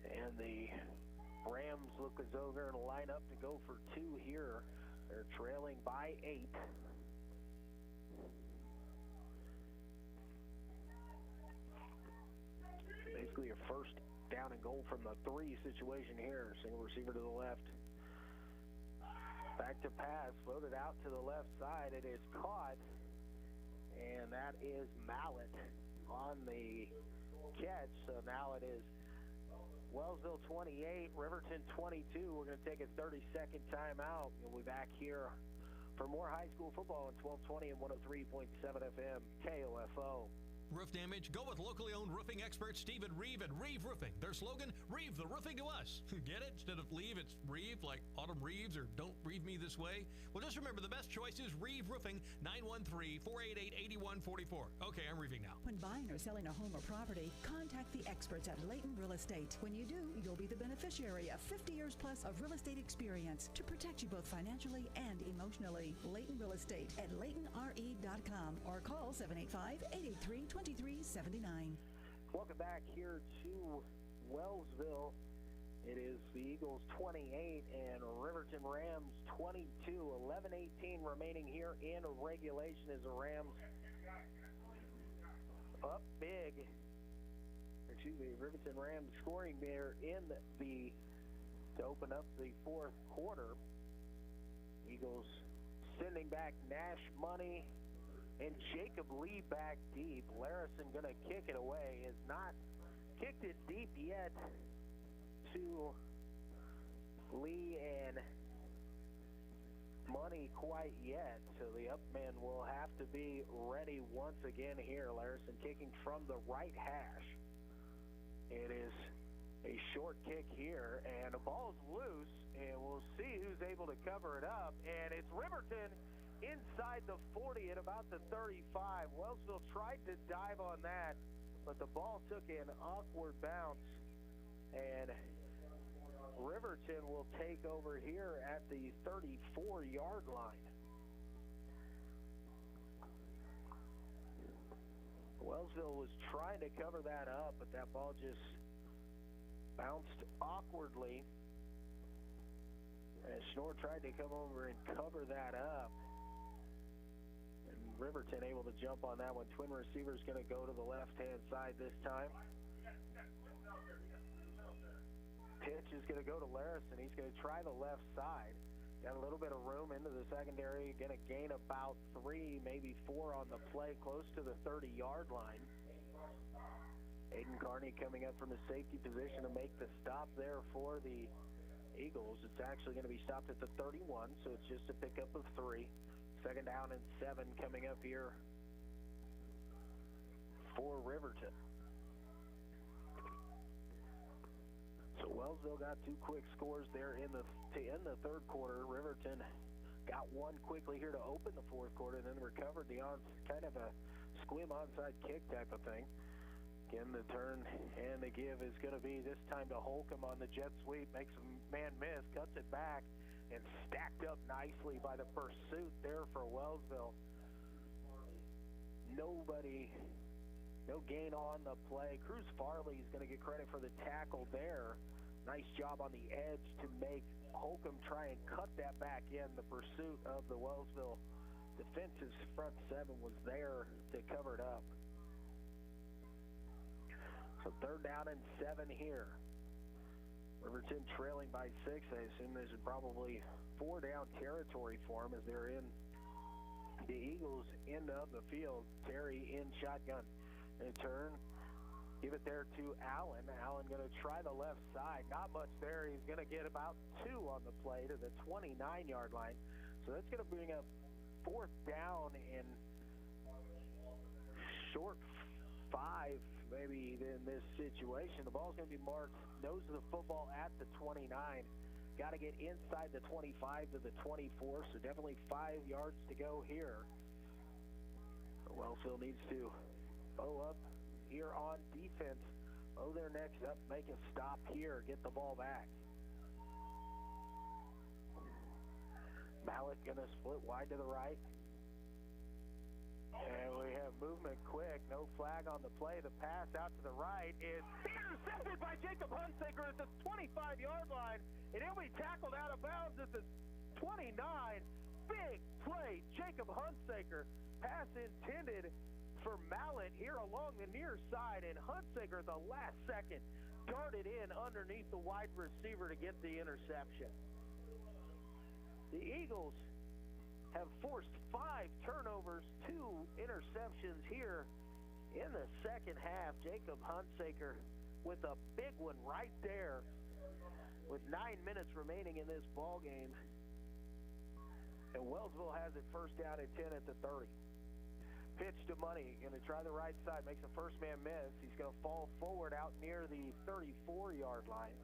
And the Rams look as though they're going to line up to go for 2 here. They're trailing by 8. Basically a first down and goal from the 3 situation here. Single receiver to the left. Back to pass, floated out to the left side. It is caught, and that is Mallet on the catch. So now it is Wellsville 28, Riverton 22. We're going to take a 30-second timeout. We'll be back here for more high school football on 1220 and 103.7 FM KOFO. Roof damage? Go with locally owned roofing expert Stephen Reeve at Reeve Roofing. Their slogan, Reeve the roofing to us. Get it? Instead of leave, it's Reeve, like Autumn Reeves or Don't Reeve Me This Way. Well, just remember the best choice is Reeve Roofing, 913-488-8144. Okay, I'm reeving now. When buying or selling a home or property, contact the experts at Layton Real Estate. When you do, you'll be the beneficiary of 50 years plus of real estate experience to protect you both financially and emotionally. Layton Real Estate at LaytonRE.com or call 785-883-2379. Welcome back here to Wellsville. It is the Eagles 28 and Riverton Rams 22. 11:18 remaining here in regulation as the Rams up big. Riverton Rams scoring there in to open up the fourth quarter. Eagles sending back Nash Money and Jacob Lee back deep. Larison going to kick it away. Has not kicked it deep yet to Lee and Money quite yet. So the up man will have to be ready once again here. Larison kicking from the right hash. It is a short kick here, and the ball's loose, and we'll see who's able to cover it up. And it's Riverton inside the 40 at about the 35. Wellsville tried to dive on that, but the ball took an awkward bounce, and Riverton will take over here at the 34-yard line. Wellsville was trying to cover that up, but that ball just bounced awkwardly. And Schnorr tried to come over and cover that up. Riverton able to jump on that one. Twin receiver's going to go to the left-hand side this time. Pitch is going to go to Larison. He's going to try the left side. Got a little bit of room into the secondary. Going to gain about 3, maybe 4 on the play, close to the 30-yard line. Aiden Carney coming up from the safety position to make the stop there for the Eagles. It's actually going to be stopped at the 31, so it's just a pickup of 3. Second down and 7 coming up here for Riverton. So Wellsville got 2 quick scores there to end the third quarter. Riverton got 1 quickly here to open the fourth quarter, and then recovered the kind of a squib onside kick type of thing. Again, the turn and the give is going to be this time to Holcomb on the jet sweep. Makes a man miss, cuts it back, and stacked up nicely by the pursuit there for Wellsville. nobody, no gain on the play. Cruz Farley is going to get credit for the tackle there. Nice job on the edge to make Holcomb try and cut that back in. The pursuit of the Wellsville defensive front seven was there to cover it up. So 3rd down and 7 here. Riverton trailing by 6. I assume this is probably 4-down territory for them as they're in the Eagles' end of the field. Terry in shotgun. In turn, give it there to Allen. Allen going to try the left side. Not much there. He's going to get about 2 on the play to the 29-yard line. So that's going to bring up 4th down and short 5 maybe in this situation. The ball's going to be marked nose of the football at the 29. Got to get inside the 25 to the 24, so definitely 5 yards to go here. Wellsville needs to bow up here on defense. Oh, they're next up. Make a stop here. Get the ball back. Mallett going to split wide to the right. And we have movement quick. No flag on the play. The pass out to the right is intercepted by Jacob Hunsaker at the 25-yard line. And he'll be tackled out of bounds at the 29. Big play. Jacob Hunsaker. Pass intended for Mallett here along the near side. And Hunsaker at the last second darted in underneath the wide receiver to get the interception. The Eagles have forced 5 turnovers, 2 interceptions here in the second half. Jacob Hunsaker with a big one right there with 9 minutes remaining in this ball game. And Wellsville has it 1st down and 10 at the 30. Pitch to Money, going to try the right side, makes a first man miss. He's going to fall forward out near the 34-yard line.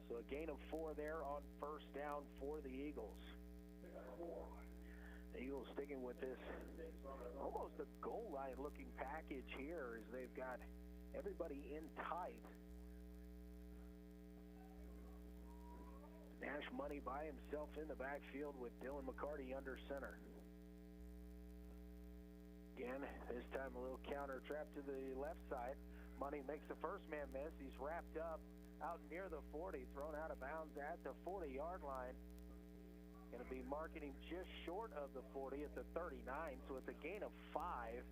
So a gain of 4 there on 1st down for the Eagles. The Eagles sticking with this almost a goal line looking package here as they've got everybody in tight. Nash Money by himself in the backfield with Dylan McCarty under center. Again, this time a little counter trap to the left side. Money makes the first man miss. He's wrapped up out near the 40, thrown out of bounds at the 40-yard line. Going to be marking him just short of the 40 at the 39, so it's a gain of 5.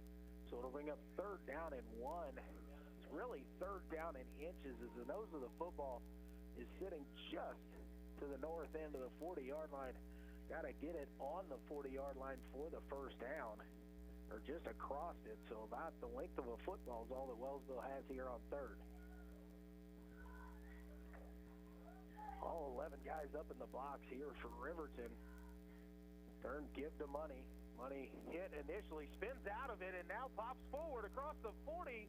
So it'll bring up 3rd down and 1. It's really 3rd down in inches as the nose of the football is sitting just to the north end of the 40-yard line. Got to get it on the 40-yard line for the 1st down, or just across it. So about the length of a football is all that Wellsville has here on 3rd. All 11 guys up in the box here for Riverton. Turn, give to Money. Money hit initially, spins out of it, and now pops forward across the 40.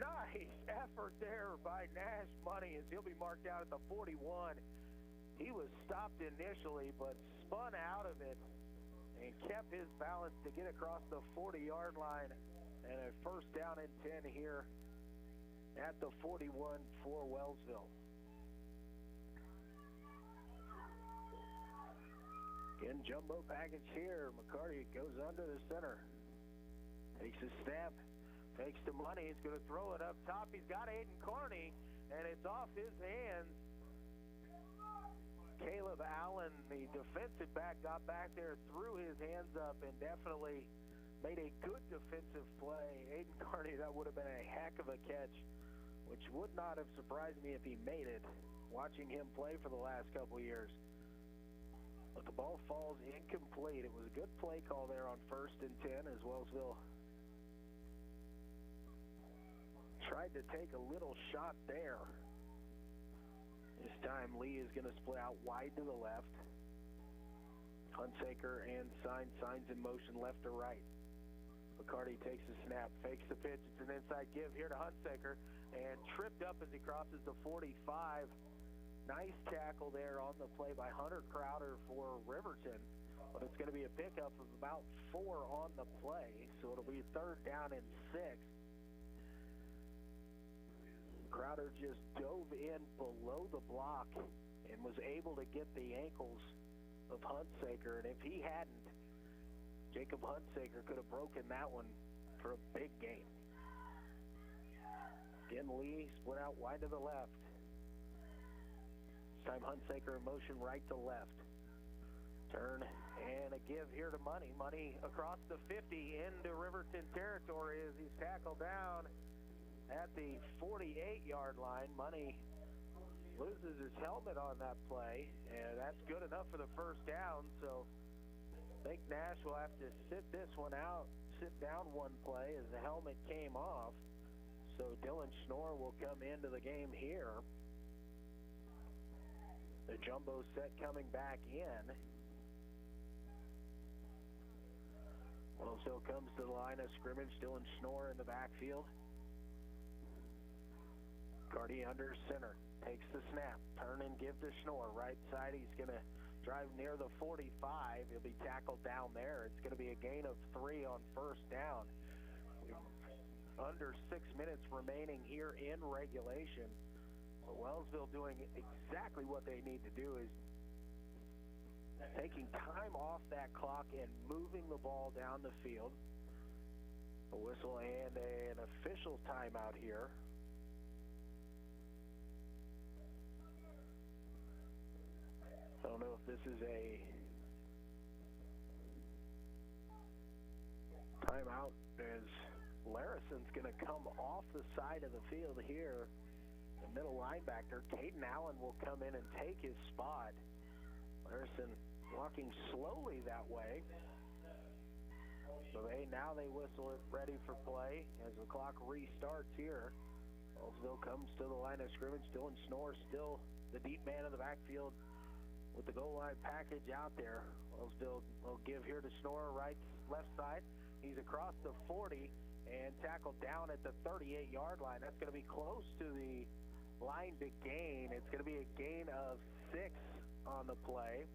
Nice effort there by Nash Money as he'll be marked out at the 41. He was stopped initially, but spun out of it and kept his balance to get across the 40-yard line. And a 1st down and 10 here at the 41 for Wellsville. Again, jumbo package here. McCarty goes under the center. Takes a snap. Fakes to Money. He's going to throw it up top. He's got Aiden Carney, and it's off his hands. Caleb Allen, the defensive back, got back there, threw his hands up, and definitely made a good defensive play. Aiden Carney, that would have been a heck of a catch, which would not have surprised me if he made it, watching him play for the last couple years. But the ball falls incomplete. It was a good play call there on 1st and 10 as Wellsville tried to take a little shot there. This time Lee is going to split out wide to the left. Hunsaker and signs in motion left to right. McCarty takes the snap, fakes the pitch. It's an inside give here to Hunsaker, and tripped up as he crosses the 45. Nice tackle there on the play by Hunter Crowder for Riverton. But it's going to be a pickup of about 4 on the play, so it'll be 3rd down and 6. Crowder just dove in below the block and was able to get the ankles of Hunsaker. And if he hadn't, Jacob Hunsaker could have broken that one for a big gain. Again, Lee split out wide to the left. This time Hunsaker in motion right to left. Turn and a give here to Money. Money across the 50 into Riverton territory as he's tackled down at the 48-yard line. Money loses his helmet on that play, and that's good enough for the first down. So I think Nash will have to sit this one out, sit down one play as the helmet came off. So Dylan Schnorr will come into the game here. The jumbo set coming back in. Wellsville comes to the line of scrimmage. Dylan Schnorr in the backfield. Cardi under center. Takes the snap. Turn and give to Schnorr. Right side, he's going to drive near the 45. He'll be tackled down there. It's going to be a gain of 3 on first down. Under 6 minutes remaining here in regulation. But Wellsville doing exactly what they need to do is taking time off that clock and moving the ball down the field. A whistle and an official timeout here. I don't know if this is a timeout as Larison's going to come off the side of the field here. The middle linebacker, Caden Allen, will come in and take his spot. Larison walking slowly that way. So now they whistle it ready for play as the clock restarts here. Wellsville comes to the line of scrimmage. Dylan Schnorr still the deep man in the backfield with the goal line package out there. Wellsville will give here to Schnorr, left side. He's across the 40 and tackled down at the 38-yard line. That's going to be close to the line to gain. It's going to be a gain of 6 on the play.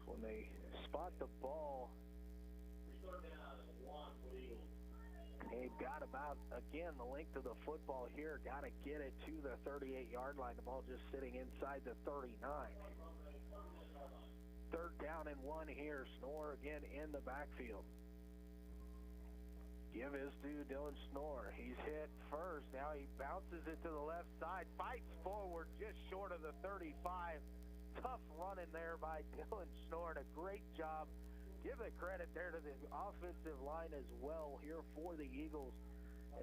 When they spot the ball, they've got about, again, the length of the football here. Got to get it to the 38-yard line. The ball just sitting inside the 39. Third down and 1 here. Schnorr again in the backfield. Give is to Dylan Schnorr. He's hit first. Now he bounces it to the left side. Fights forward just short of the 35. Tough run in there by Dylan Schnorr. A great job. Give the credit there to the offensive line as well here for the Eagles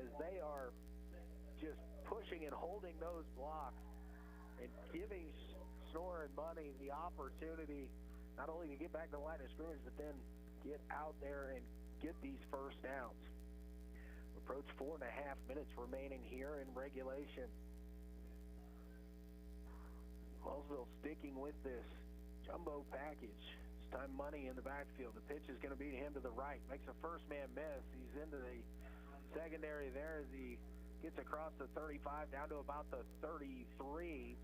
as they are just pushing and holding those blocks and giving Schnorr and Money the opportunity not only to get back to the line of scrimmage, but then get out there and get these first downs. Approach 4.5 minutes remaining here in regulation. Wellsville sticking with this jumbo package. This time Money in the backfield. The pitch is going to be to him to the right. Makes a first man miss. He's into the secondary there as he gets across the 35 down to about the 33.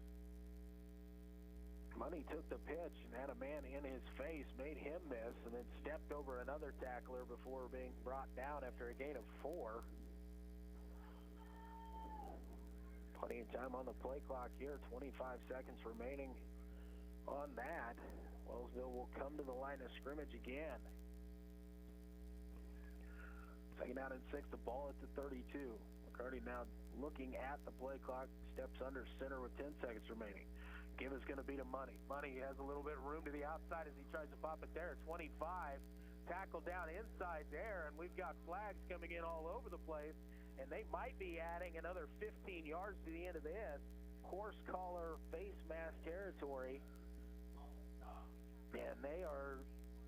Money took the pitch and had a man in his face, made him miss, and then stepped over another tackler before being brought down after a gain of 4. Plenty of time on the play clock here, 25 seconds remaining on that. Wellsville will come to the line of scrimmage again. Second down and 6, the ball at the 32. McCarty now looking at the play clock, steps under center with 10 seconds remaining. Give is going to be to Money. Money has a little bit of room to the outside as he tries to pop it there. 25, tackled down inside there, and we've got flags coming in all over the place. And they might be adding another 15 yards to the end of this. Horse collar face mask territory. And they are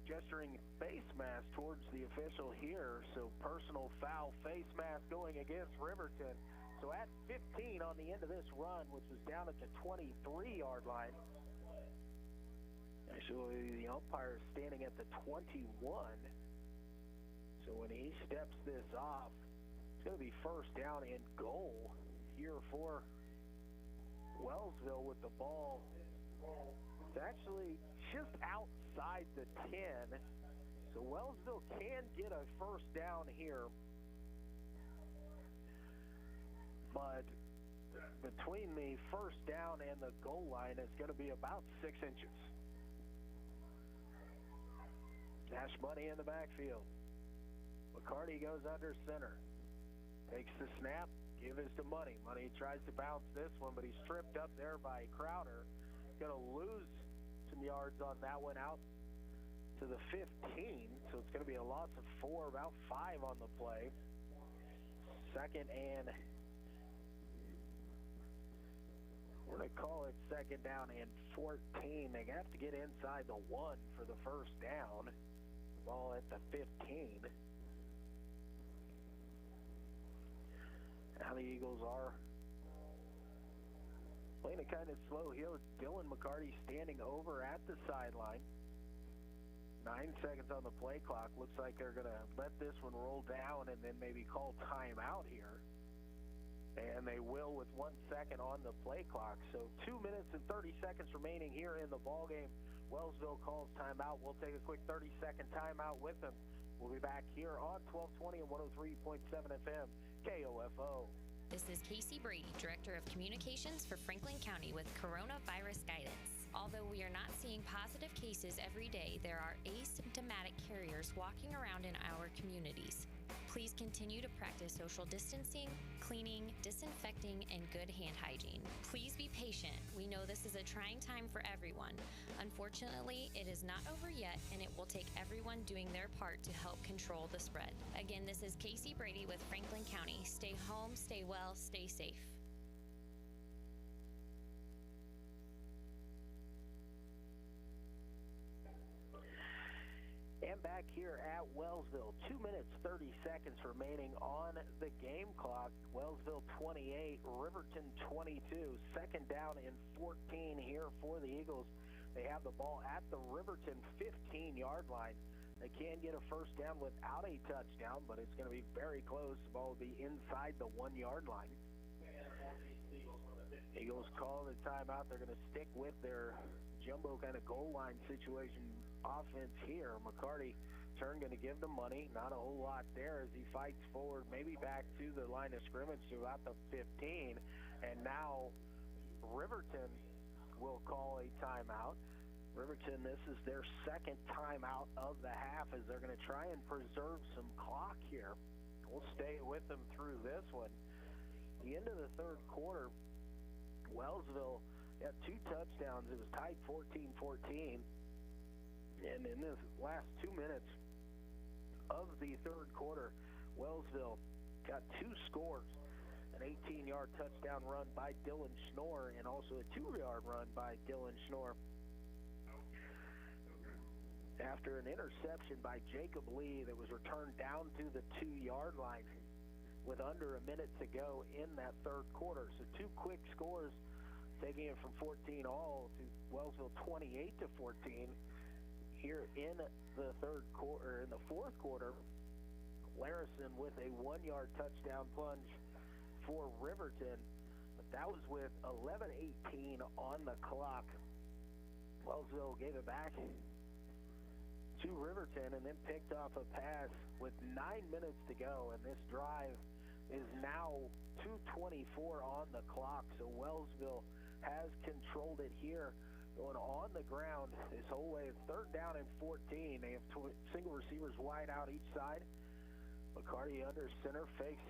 gesturing face mask towards the official here. So personal foul face mask going against Riverton. So at 15 on the end of this run, which was down at the 23-yard line. Actually, the umpire is standing at the 21. So when he steps this off, it's going to be first down and goal here for Wellsville with the ball. It's actually just outside the 10. So Wellsville can get a first down here. But between the first down and the goal line, it's going to be about 6 inches. Dash Money in the backfield. McCarty goes under center. Takes the snap. Give it to Money. Money tries to bounce this one, but he's tripped up there by Crowder. Going to lose some yards on that one out to the 15. So it's going to be a loss of 4, about 5 on the play. Second and... We're going to call it second down and 14. They have to get inside the 1 for the first down. Ball at the 15. Now the Eagles are playing it kind of slow here. Dylan McCarty standing over at the sideline. 9 seconds on the play clock. Looks like they're going to let this one roll down and then maybe call timeout here. And they will with 1 second on the play clock. So 2 minutes and 30 seconds remaining here in the ball game. Wellsville calls timeout. We'll take a quick 30-second timeout with them. We'll be back here on 1220 and 103.7 FM, KOFO. This is Casey Brady, Director of Communications for Franklin County with coronavirus guidance. Although we are not seeing positive cases every day, there are asymptomatic carriers walking around in our communities. Please continue to practice social distancing, cleaning, disinfecting, and good hand hygiene. Please be patient. We know this is a trying time for everyone. Unfortunately, it is not over yet, and it will take everyone doing their part to help control the spread. Again, this is Casey Brady with Franklin County. Stay home, stay well, stay safe. And back here at Wellsville, 2 minutes, 30 seconds remaining on the game clock. Wellsville 28, Riverton 22. Second down and 14 here for the Eagles. They have the ball at the Riverton 15-yard line. They can get a first down without a touchdown, but it's going to be very close. The ball will be inside the 1-yard line. Eagles call the timeout. They're going to stick with their jumbo kind of goal line situation offense here. McCarty going to give them Money. Not a whole lot there as he fights forward, maybe back to the line of scrimmage to about the 15. And now Riverton will call a timeout. Riverton, this is their second timeout of the half as they're going to try and preserve some clock here. We'll stay with them through this one. The end of the third quarter, Wellsville got 2 touchdowns. It was tied 14-14. And in this last 2 minutes of the third quarter, Wellsville got 2 scores. An 18-yard touchdown run by Dylan Schnorr and also a 2-yard run by Dylan Schnorr. After an interception by Jacob Lee that was returned down to the 2-yard line with under a minute to go in that third quarter. So 2 quick scores, taking it from 14 all to Wellsville 28-14. Here in the third quarter, in the fourth quarter, Larison with a 1-yard touchdown plunge for Riverton, but that was with 11:18 on the clock. Wellsville gave it back to Riverton and then picked off a pass with 9 minutes to go, and this drive is now 2:24 on the clock, so Wellsville has controlled it here. Going on the ground this whole way. Third down and 14. They have single receivers wide out each side. McCarty under center, fakes.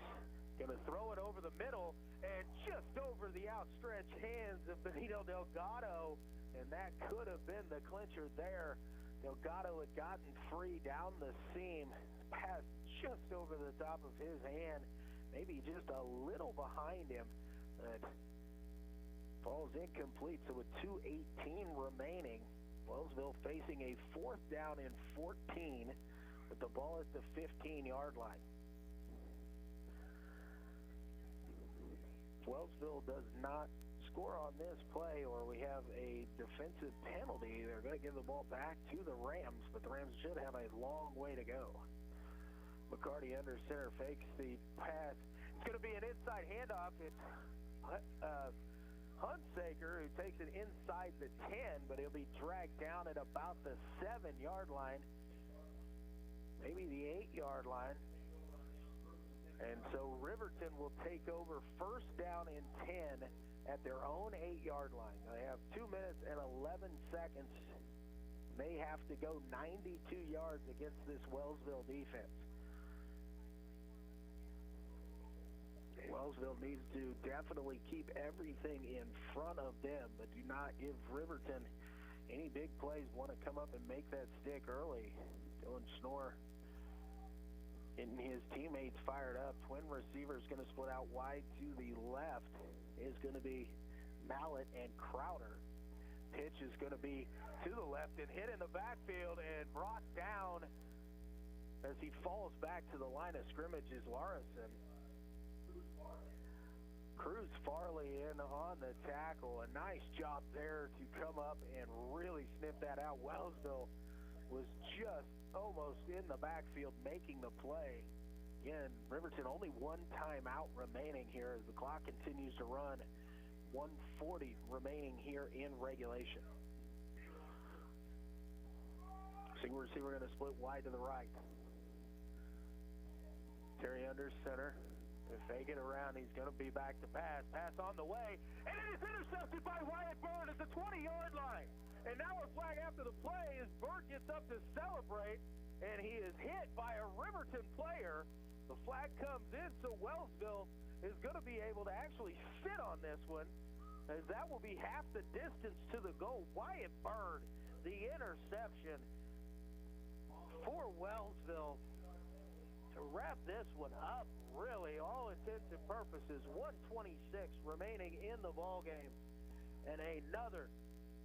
Going to throw it over the middle and just over the outstretched hands of Benito Delgado. And that could have been the clincher there. Delgado had gotten free down the seam. Passed just over the top of his hand. Maybe just a little behind him. But ball's incomplete, so with 2:18 remaining, Wellsville facing a 4th down and 14 with the ball at the 15-yard line. Wellsville does not score on this play, or we have a defensive penalty. They're going to give the ball back to the Rams, but the Rams should have a long way to go. McCarty under center fakes the pass. It's going to be an inside handoff. It's Hunsaker, who takes it inside the 10, but he'll be dragged down at about the 7-yard line, maybe the 8-yard line. And so Riverton will take over first down and 10 at their own 8-yard line. They have 2 minutes and 11 seconds They have to go 92 yards against this Wellsville defense. Wellsville needs to definitely keep everything in front of them, but do not give Riverton any big plays. Want to come up and make that stick early. Dylan Schnorr getting his teammates fired up. Twin receivers going to split out wide to the left is going to be Mallett and Crowder. Pitch is going to be to the left and hit in the backfield and brought down as he falls back to the line of scrimmage is Larison. Cruz Farley in on the tackle. A nice job there to come up and really snip that out. Wellsville was just almost in the backfield making the play. Again, Riverton only one timeout remaining here as the clock continues to run. 1:40 remaining here in regulation. Single receiver going to split wide to the right. Terry under center. To fake it around, he's going to be back to pass. Pass on the way, and it is intercepted by Wyatt Bird at the 20-yard line. And now a flag after the play as Bird gets up to celebrate, and he is hit by a Riverton player. The flag comes in, so Wellsville is going to be able to actually sit on this one, as that will be half the distance to the goal. Wyatt Bird, the interception for Wellsville to wrap this one up. Really, all intents and purposes, 1:26 remaining in the ball game, and another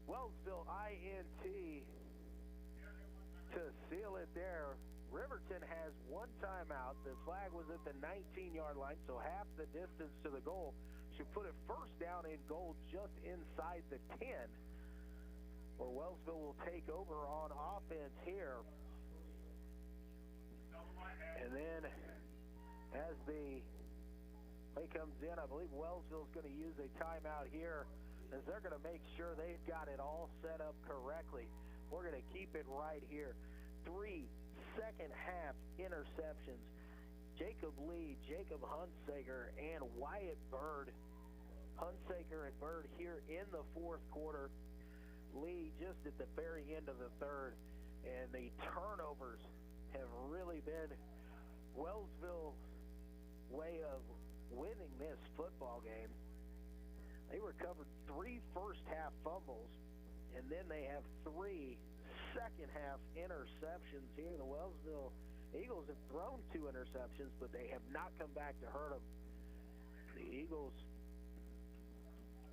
Wellsville INT to seal it there. Riverton has one timeout. The flag was at the 19-yard line, so half the distance to the goal should put it first down in goal just inside the 10, where Wellsville will take over on offense here. And then as the play comes in, I believe Wellsville's going to use a timeout here as they're going to make sure they've got it all set up correctly. We're going to keep it right here. 3 second-half interceptions. Jacob Lee, Jacob Hunsaker, and Wyatt Bird. Hunsaker and Bird here in the fourth quarter. Lee just at the very end of the third. And the turnovers have really been Wellsville's way of winning this football game. They recovered 3 first-half fumbles, and then they have 3 second-half interceptions here. The Wellsville Eagles have thrown 2 interceptions, but they have not come back to hurt them. The Eagles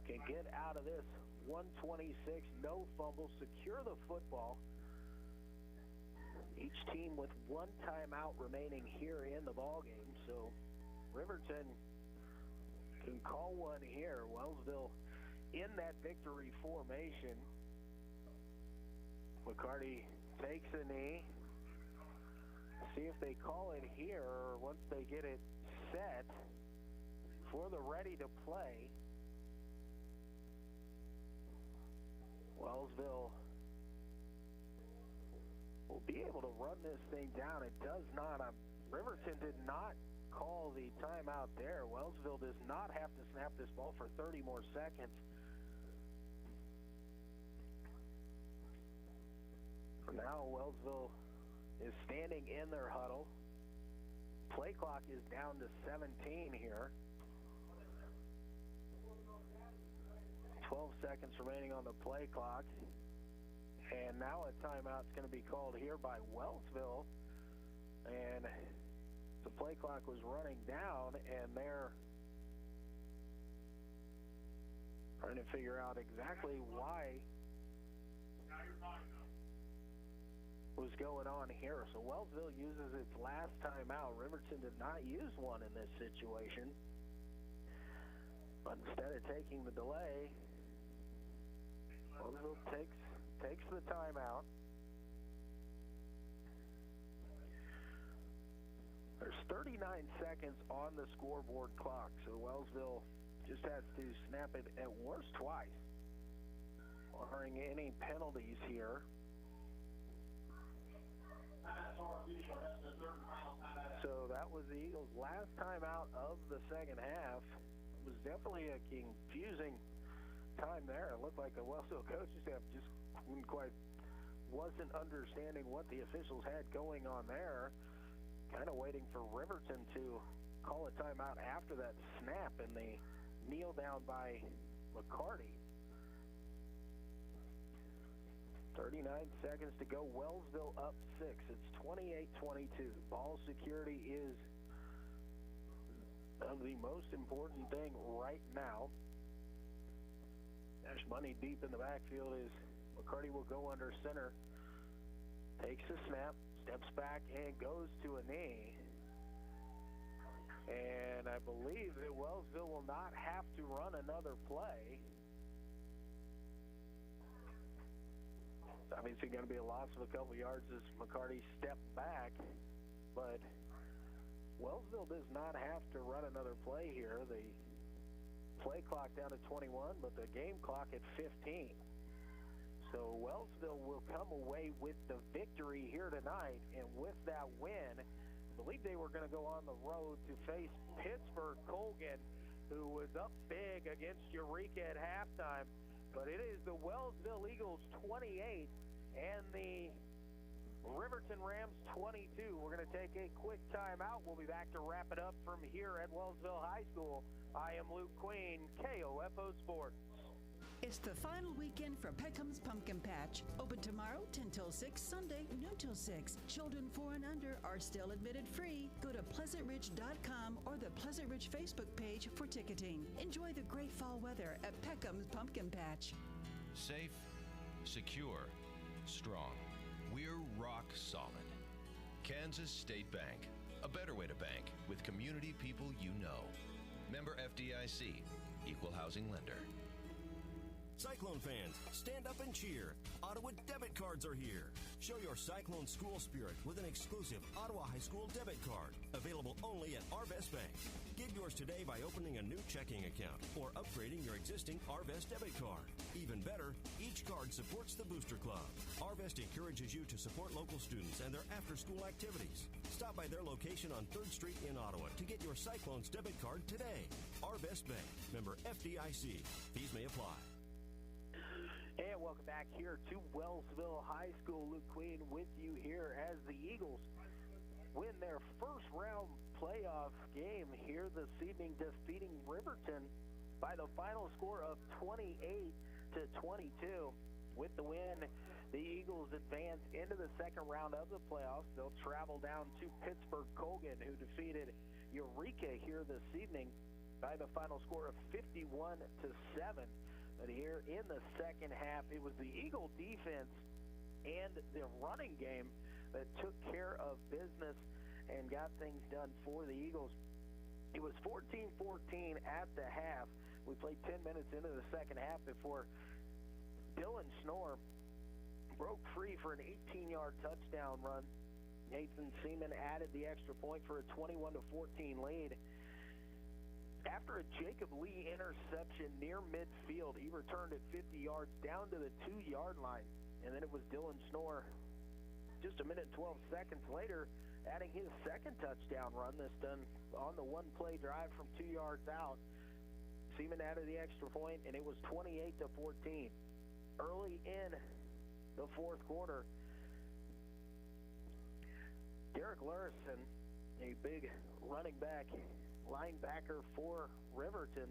can get out of this 1:26, no fumbles, secure the football. Each team with one timeout remaining here in the ball game, so Riverton can call one here. Wellsville in that victory formation. McCarty takes a knee. See if they call it here or once they get it set for the ready to play. Wellsville will be able to run this thing down. It does not. Riverton did not call the timeout there. Wellsville does not have to snap this ball for 30 more seconds. For now, Wellsville is standing in their huddle. Play clock is down to 17 here. 12 seconds remaining on the play clock. And now a timeout's going to be called here by Wellsville. And the play clock was running down, and they're trying to figure out exactly why was going on here. So Wellsville uses its last timeout. Riverton did not use one in this situation. But instead of taking the delay, Wellsville takes the timeout. There's 39 seconds on the scoreboard clock, so Wellsville just has to snap it at worst twice, barring any penalties here. So that was the Eagles' last timeout of the second half. It was definitely a confusing time there. It looked like the Wellsville coaching staff just couldn't quite wasn't understanding what the officials had going on there. Kind of waiting for Riverton to call a timeout after that snap and the kneel down by McCarty. 39 seconds to go. Wellsville up 6. It's 28-22. Ball security is the most important thing right now. Dash Money deep in the backfield is McCarty will go under center. Takes the snap, steps back, and goes to a knee. And I believe that Wellsville will not have to run another play. It's obviously going to be a loss of a couple yards as McCarty stepped back, but Wellsville does not have to run another play here. The play clock down to 21, but the game clock at 15. So Wellsville will come away with the victory here tonight, and with that win, I believe they were going to go on the road to face Pittsburgh Colgan, who was up big against Eureka at halftime. But it is the Wellsville Eagles 28 and the Riverton Rams 22. We're going to take a quick timeout. We'll be back to wrap it up from here at Wellsville High School. I am Luke Queen, KOFO Sports. It's the final weekend for Peckham's Pumpkin Patch. Open tomorrow, 10 till 6, Sunday, noon till 6. Children 4 and under are still admitted free. Go to PleasantRidge.com or the Pleasant Ridge Facebook page for ticketing. Enjoy the great fall weather at Peckham's Pumpkin Patch. Safe, secure, strong. We're rock solid. Kansas State Bank. A better way to bank with community people you know. Member FDIC. Equal housing lender. Cyclone fans, stand up and cheer. Ottawa debit cards are here. Show your Cyclone school spirit with an exclusive Ottawa High School debit card. Available only at Arvest Bank. Get yours today by opening a new checking account or upgrading your existing Arvest debit card. Even better, each card supports the Booster Club. Arvest encourages you to support local students and their after-school activities. Stop by their location on 3rd Street in Ottawa to get your Cyclones debit card today. Arvest Bank. Member FDIC. Fees may apply. And welcome back here to Wellsville High School. Luke Queen with you here as the Eagles win their first round playoff game here this evening, defeating Riverton by the final score of 28-22. With the win, the Eagles advance into the second round of the playoffs. They'll travel down to Pittsburgh Colgan, who defeated Eureka here this evening by the final score of 51-7. But here in the second half, it was the Eagle defense and the running game that took care of business and got things done for the Eagles. It was 14-14 at the half. We played 10 minutes into the second half before Dylan Schnorr broke free for an 18-yard touchdown run. Nathan Seaman added the extra point for a 21-14 lead. After a Jacob Lee interception near midfield, he returned at 50 yards down to the 2-yard line. And then it was Dylan Schnorr just a minute and 12 seconds later adding his second touchdown run, this done on the one-play drive from 2 yards out. Seaman added the extra point, and it was 28-14. Early in the fourth quarter, Derek Larson, a big running back, linebacker for Riverton,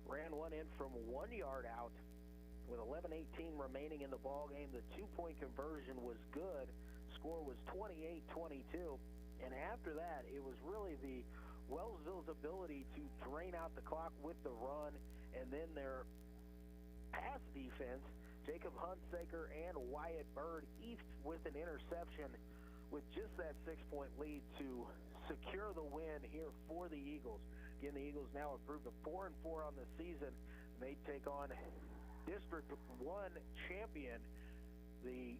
ran one in from 1 yard out with 11:18 remaining in the ball game. The 2-point conversion was good. Score was 28-22. And after that, it was really the Wellsville's ability to drain out the clock with the run, and then their pass defense, Jacob Hunsaker and Wyatt Bird, each with an interception, with just that 6-point lead to secure the win here for the Eagles. Again, the Eagles now improved to 4-4 on the season. They take on District 1 champion, the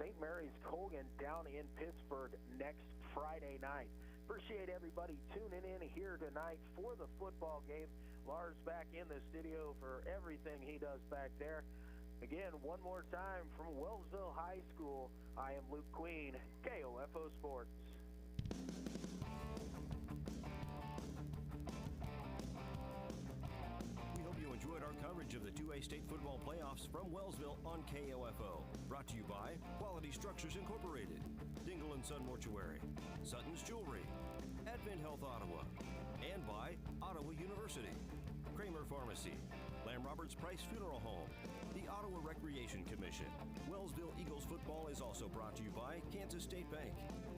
St. Mary's Colgan, down in Pittsburgh next Friday night. Appreciate everybody tuning in here tonight for the football game. Lars back in the studio for everything he does back there. Again, one more time from Wellsville High School, I am Luke Queen, KOFO Sports. We hope you enjoyed our coverage of of the 2A state football playoffs from Wellsville on KOFO. Brought to you by Quality Structures Incorporated, Dingle & Son Mortuary, Sutton's Jewelry, Advent Health Ottawa, and by Ottawa University, Kramer Pharmacy, Lamb Roberts Price Funeral Home, the Ottawa Recreation Commission. Wellsville Eagles football is also brought to you by Kansas State Bank,